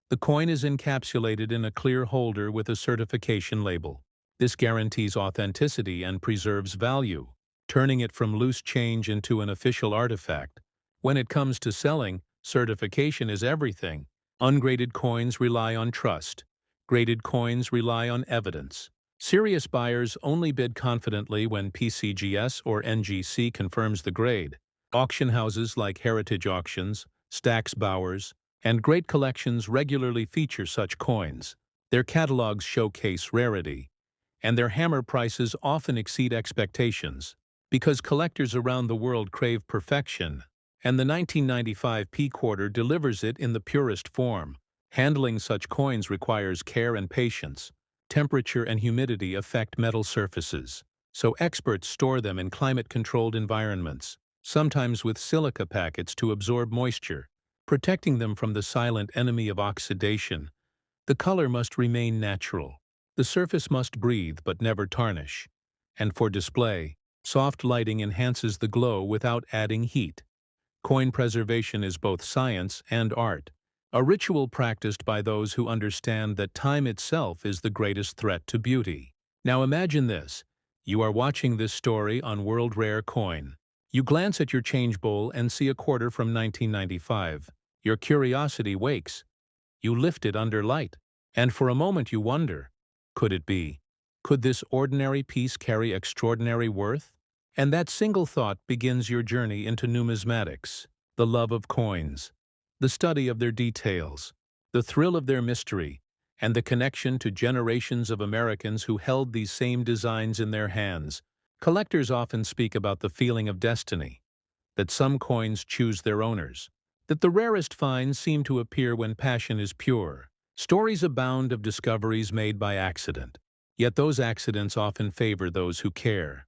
the coin is encapsulated in a clear holder with a certification label. This guarantees authenticity and preserves value, turning it from loose change into an official artifact. When it comes to selling, certification is everything. Ungraded coins rely on trust. Graded coins rely on evidence. Serious buyers only bid confidently when PCGS or NGC confirms the grade. Auction houses like Heritage Auctions, Stack's Bowers, and Great Collections regularly feature such coins. Their catalogs showcase rarity, and their hammer prices often exceed expectations. Because collectors around the world crave perfection, and the 1995 P quarter delivers it in the purest form. Handling such coins requires care and patience. Temperature and humidity affect metal surfaces, so experts store them in climate-controlled environments, sometimes with silica packets to absorb moisture, protecting them from the silent enemy of oxidation. The color must remain natural. The surface must breathe but never tarnish. And for display, soft lighting enhances the glow without adding heat. Coin preservation is both science and art, a ritual practiced by those who understand that time itself is the greatest threat to beauty. Now imagine this. You are watching this story on World Rare Coin. You glance at your change bowl and see a quarter from 1995. Your curiosity wakes. You lift it under light. And for a moment you wonder, could it be? Could this ordinary piece carry extraordinary worth? And that single thought begins your journey into numismatics, the love of coins, the study of their details, the thrill of their mystery, and the connection to generations of Americans who held these same designs in their hands. Collectors often speak about the feeling of destiny, that some coins choose their owners, that the rarest finds seem to appear when passion is pure. Stories abound of discoveries made by accident, yet those accidents often favor those who care,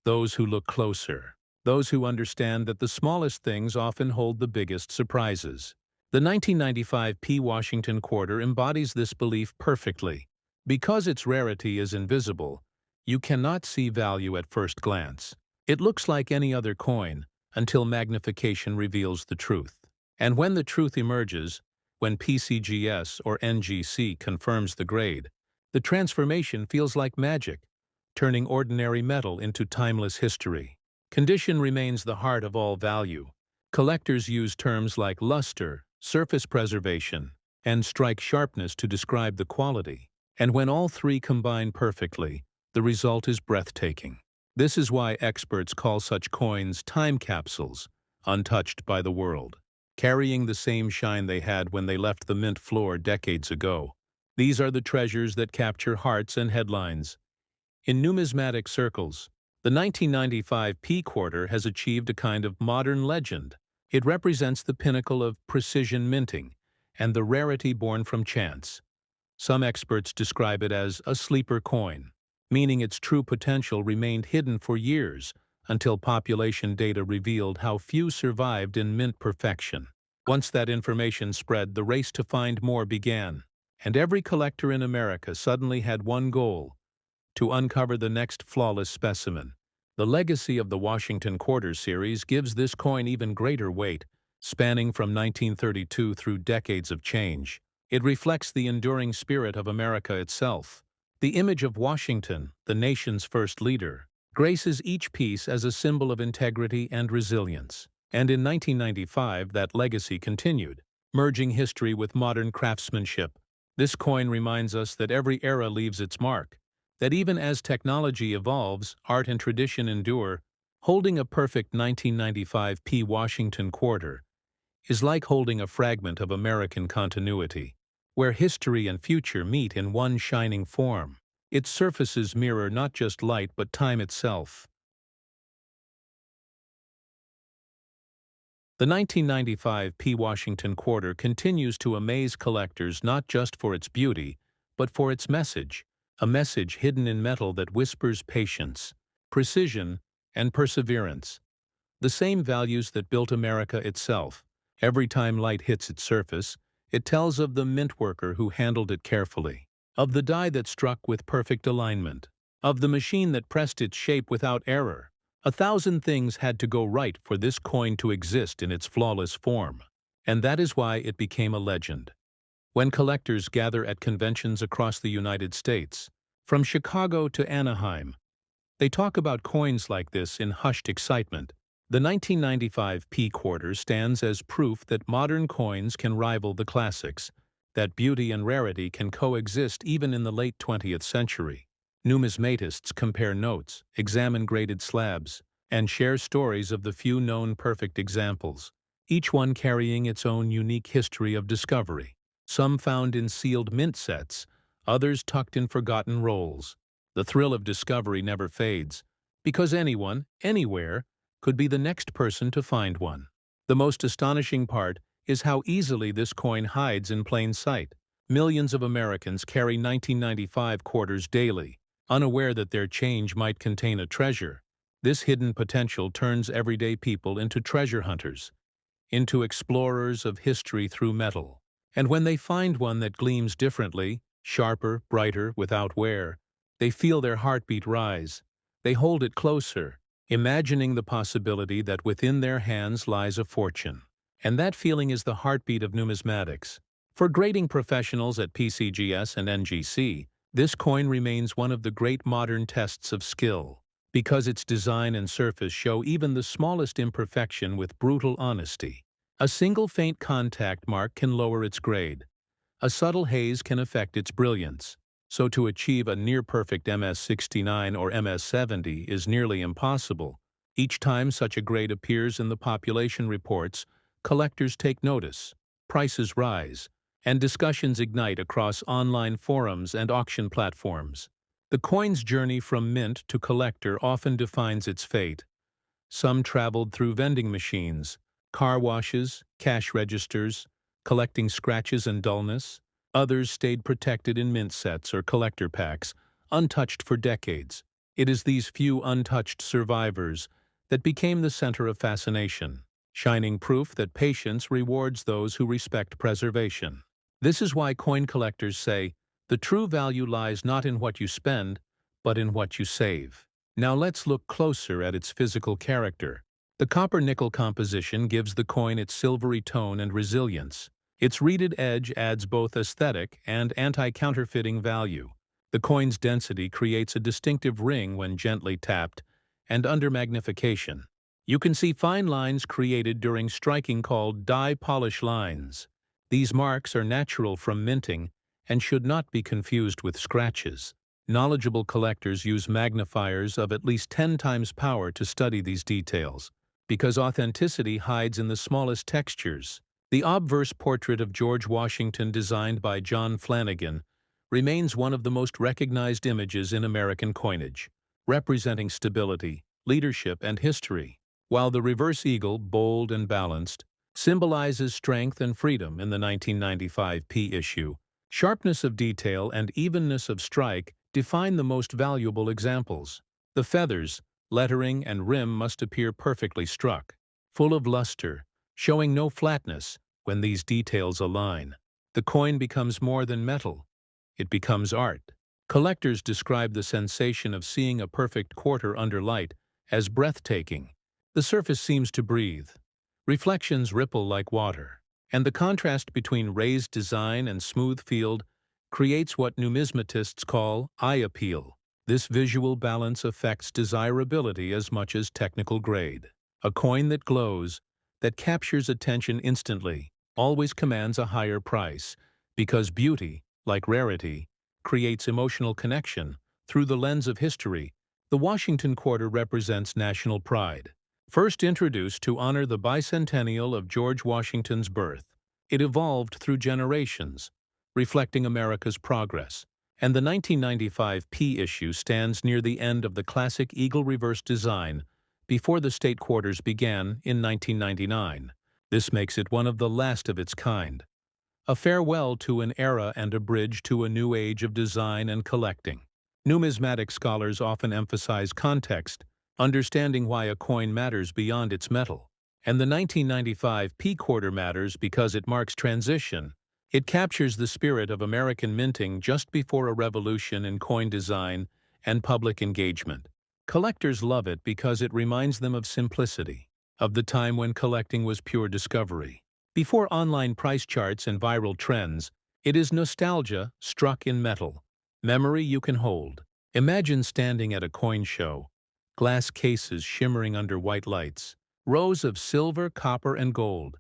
those who look closer, those who understand that the smallest things often hold the biggest surprises. The 1995 P Washington quarter embodies this belief perfectly. Because its rarity is invisible, you cannot see value at first glance. It looks like any other coin until magnification reveals the truth. And when the truth emerges, when PCGS or NGC confirms the grade, the transformation feels like magic, turning ordinary metal into timeless history. Condition remains the heart of all value. Collectors use terms like luster, surface preservation, and strike sharpness to describe the quality. And when all three combine perfectly, the result is breathtaking. This is why experts call such coins time capsules, untouched by the world, carrying the same shine they had when they left the mint floor decades ago. These are the treasures that capture hearts and headlines. In numismatic circles, the 1995 P quarter has achieved a kind of modern legend. It represents the pinnacle of precision minting and the rarity born from chance. Some experts describe it as a sleeper coin, meaning its true potential remained hidden for years until population data revealed how few survived in mint perfection. Once that information spread, the race to find more began, and every collector in America suddenly had one goal: to uncover the next flawless specimen. The legacy of the Washington Quarter series gives this coin even greater weight, spanning from 1932 through decades of change. It reflects the enduring spirit of America itself. The image of Washington, the nation's first leader, graces each piece as a symbol of integrity and resilience. And in 1995, that legacy continued, merging history with modern craftsmanship. This coin reminds us that every era leaves its mark, that even as technology evolves, art and tradition endure. Holding a perfect 1995 P. Washington quarter is like holding a fragment of American continuity, where history and future meet in one shining form. Its surfaces mirror not just light but time itself. The 1995 P. Washington quarter continues to amaze collectors not just for its beauty, but for its message, a message hidden in metal that whispers patience, precision, and perseverance. The same values that built America itself. Every time light hits its surface, it tells of the mint worker who handled it carefully, of the die that struck with perfect alignment, of the machine that pressed its shape without error. 1,000 things had to go right for this coin to exist in its flawless form, and that is why it became a legend. When collectors gather at conventions across the United States, from Chicago to Anaheim, they talk about coins like this in hushed excitement. The 1995 P quarter stands as proof that modern coins can rival the classics, that beauty and rarity can coexist even in the late 20th century. Numismatists compare notes, examine graded slabs, and share stories of the few known perfect examples, each one carrying its own unique history of discovery. Some found in sealed mint sets, others tucked in forgotten rolls. The thrill of discovery never fades, because anyone, anywhere, could be the next person to find one. The most astonishing part is how easily this coin hides in plain sight. Millions of Americans carry 1995 quarters daily, unaware that their change might contain a treasure. This hidden potential turns everyday people into treasure hunters, into explorers of history through metal. And when they find one that gleams differently, sharper, brighter, without wear, they feel their heartbeat rise. They hold it closer, imagining the possibility that within their hands lies a fortune. And that feeling is the heartbeat of numismatics. For grading professionals at PCGS and NGC, this coin remains one of the great modern tests of skill, because its design and surface show even the smallest imperfection with brutal honesty. A single faint contact mark can lower its grade. A subtle haze can affect its brilliance. So to achieve a near-perfect MS69 or MS70 is nearly impossible. Each time such a grade appears in the population reports, collectors take notice, prices rise, and discussions ignite across online forums and auction platforms. The coin's journey from mint to collector often defines its fate. Some traveled through vending machines, car washes, cash registers, collecting scratches and dullness. Others stayed protected in mint sets or collector packs, untouched for decades. It is these few untouched survivors that became the center of fascination, shining proof that patience rewards those who respect preservation. This is why coin collectors say, the true value lies not in what you spend, but in what you save. Now let's look closer at its physical character. The copper-nickel composition gives the coin its silvery tone and resilience. Its reeded edge adds both aesthetic and anti-counterfeiting value. The coin's density creates a distinctive ring when gently tapped, and under magnification, you can see fine lines created during striking called die polish lines. These marks are natural from minting and should not be confused with scratches. Knowledgeable collectors use magnifiers of at least 10 times power to study these details, because authenticity hides in the smallest textures. The obverse portrait of George Washington designed by John Flanagan remains one of the most recognized images in American coinage, representing stability, leadership, and history, while the reverse eagle, bold and balanced, symbolizes strength and freedom in the 1995 P issue. Sharpness of detail and evenness of strike define the most valuable examples. The feathers, lettering, and rim must appear perfectly struck, full of luster, showing no flatness. When these details align, the coin becomes more than metal. It becomes art. Collectors describe the sensation of seeing a perfect quarter under light as breathtaking. The surface seems to breathe. Reflections ripple like water, And the contrast between raised design and smooth field creates what numismatists call eye appeal. This visual balance affects desirability as much as technical grade. A coin that glows, that captures attention instantly, always commands a higher price, because beauty, like rarity, creates emotional connection. Through the lens of history, the Washington Quarter represents national pride. First introduced to honor the bicentennial of George Washington's birth, it evolved through generations, reflecting America's progress, and the 1995 P issue stands near the end of the classic eagle reverse design before the state quarters began in 1999. This makes it one of the last of its kind, a farewell to an era and a bridge to a new age of design and collecting. Numismatic scholars often emphasize context, understanding why a coin matters beyond its metal. And the 1995 P quarter matters because it marks transition. It captures the spirit of American minting just before a revolution in coin design and public engagement. Collectors love it because it reminds them of simplicity, of the time when collecting was pure discovery. Before online price charts and viral trends, it is nostalgia struck in metal, memory you can hold. Imagine standing at a coin show, glass cases shimmering under white lights, rows of silver, copper, and gold.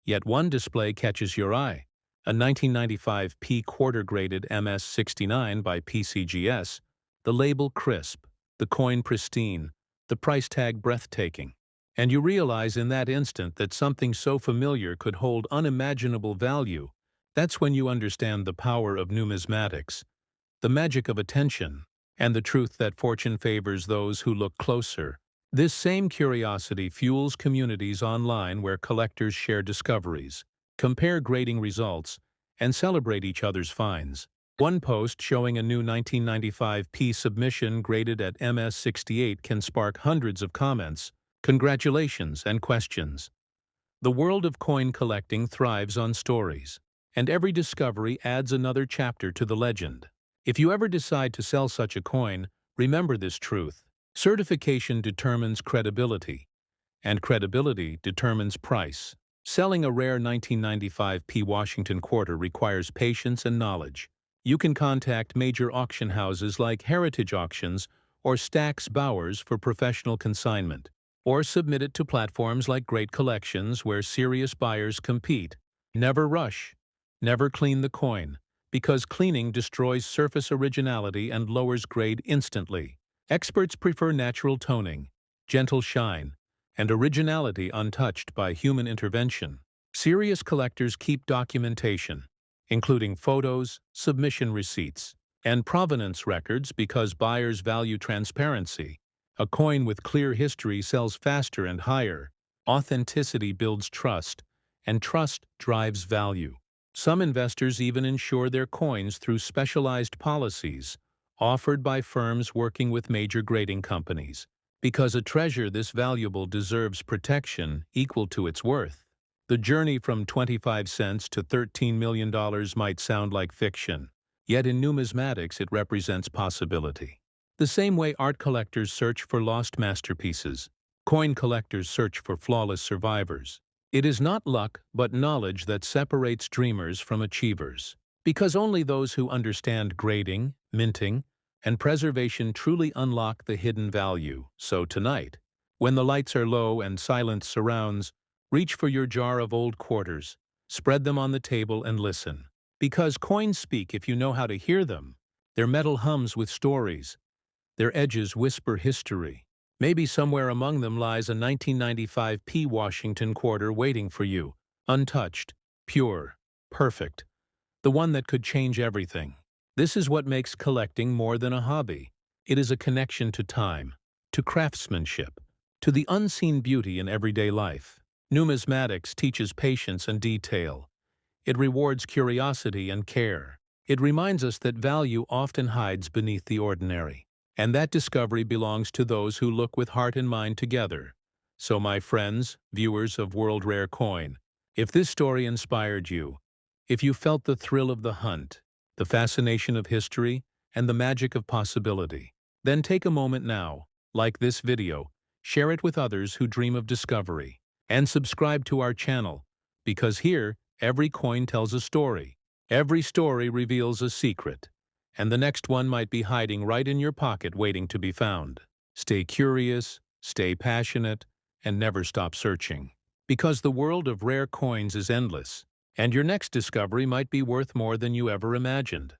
Yet one display catches your eye. A 1995 P quarter-graded MS-69 by PCGS, the label crisp, the coin pristine, the price tag breathtaking. And you realize in that instant that something so familiar could hold unimaginable value. That's when you understand the power of numismatics, the magic of attention, and the truth that fortune favors those who look closer. This same curiosity fuels communities online where collectors share discoveries, compare grading results, and celebrate each other's finds. One post showing a new 1995 P submission graded at MS-68 can spark hundreds of comments, congratulations, and questions. The world of coin collecting thrives on stories, and every discovery adds another chapter to the legend. If you ever decide to sell such a coin, remember this truth. Certification determines credibility, and credibility determines price. Selling a rare 1995 P Washington quarter requires patience and knowledge. You can contact major auction houses like Heritage Auctions or Stack's Bowers for professional consignment, or submit it to platforms like Great Collections where serious buyers compete. Never rush. Never clean the coin, because cleaning destroys surface originality and lowers grade instantly. Experts prefer natural toning, gentle shine, and originality untouched by human intervention. Serious collectors keep documentation, including photos, submission receipts, and provenance records because buyers value transparency. A coin with clear history sells faster and higher. Authenticity builds trust, and trust drives value. Some investors even insure their coins through specialized policies offered by firms working with major grading companies, because a treasure this valuable deserves protection equal to its worth. The journey from 25 cents to $13 million might sound like fiction, yet in numismatics it represents possibility. The same way art collectors search for lost masterpieces, coin collectors search for flawless survivors. It is not luck but knowledge that separates dreamers from achievers, because only those who understand grading, minting, and preservation truly unlock the hidden value. So tonight, when the lights are low and silence surrounds, reach for your jar of old quarters, spread them on the table and listen. Because coins speak if you know how to hear them. Their metal hums with stories. Their edges whisper history. Maybe somewhere among them lies a 1995 P Washington quarter waiting for you, untouched, pure, perfect, the one that could change everything. This is what makes collecting more than a hobby. It is a connection to time, to craftsmanship, to the unseen beauty in everyday life. Numismatics teaches patience and detail. It rewards curiosity and care. It reminds us that value often hides beneath the ordinary. And that discovery belongs to those who look with heart and mind together. So my friends, viewers of World Rare Coin, if this story inspired you, if you felt the thrill of the hunt, the fascination of history, and the magic of possibility, then take a moment now, like this video, share it with others who dream of discovery, and subscribe to our channel, because here Every coin tells a story. Every story reveals a secret. And the next one might be hiding right in your pocket waiting to be found. Stay curious, stay passionate, and never stop searching. Because the world of rare coins is endless, and your next discovery might be worth more than you ever imagined.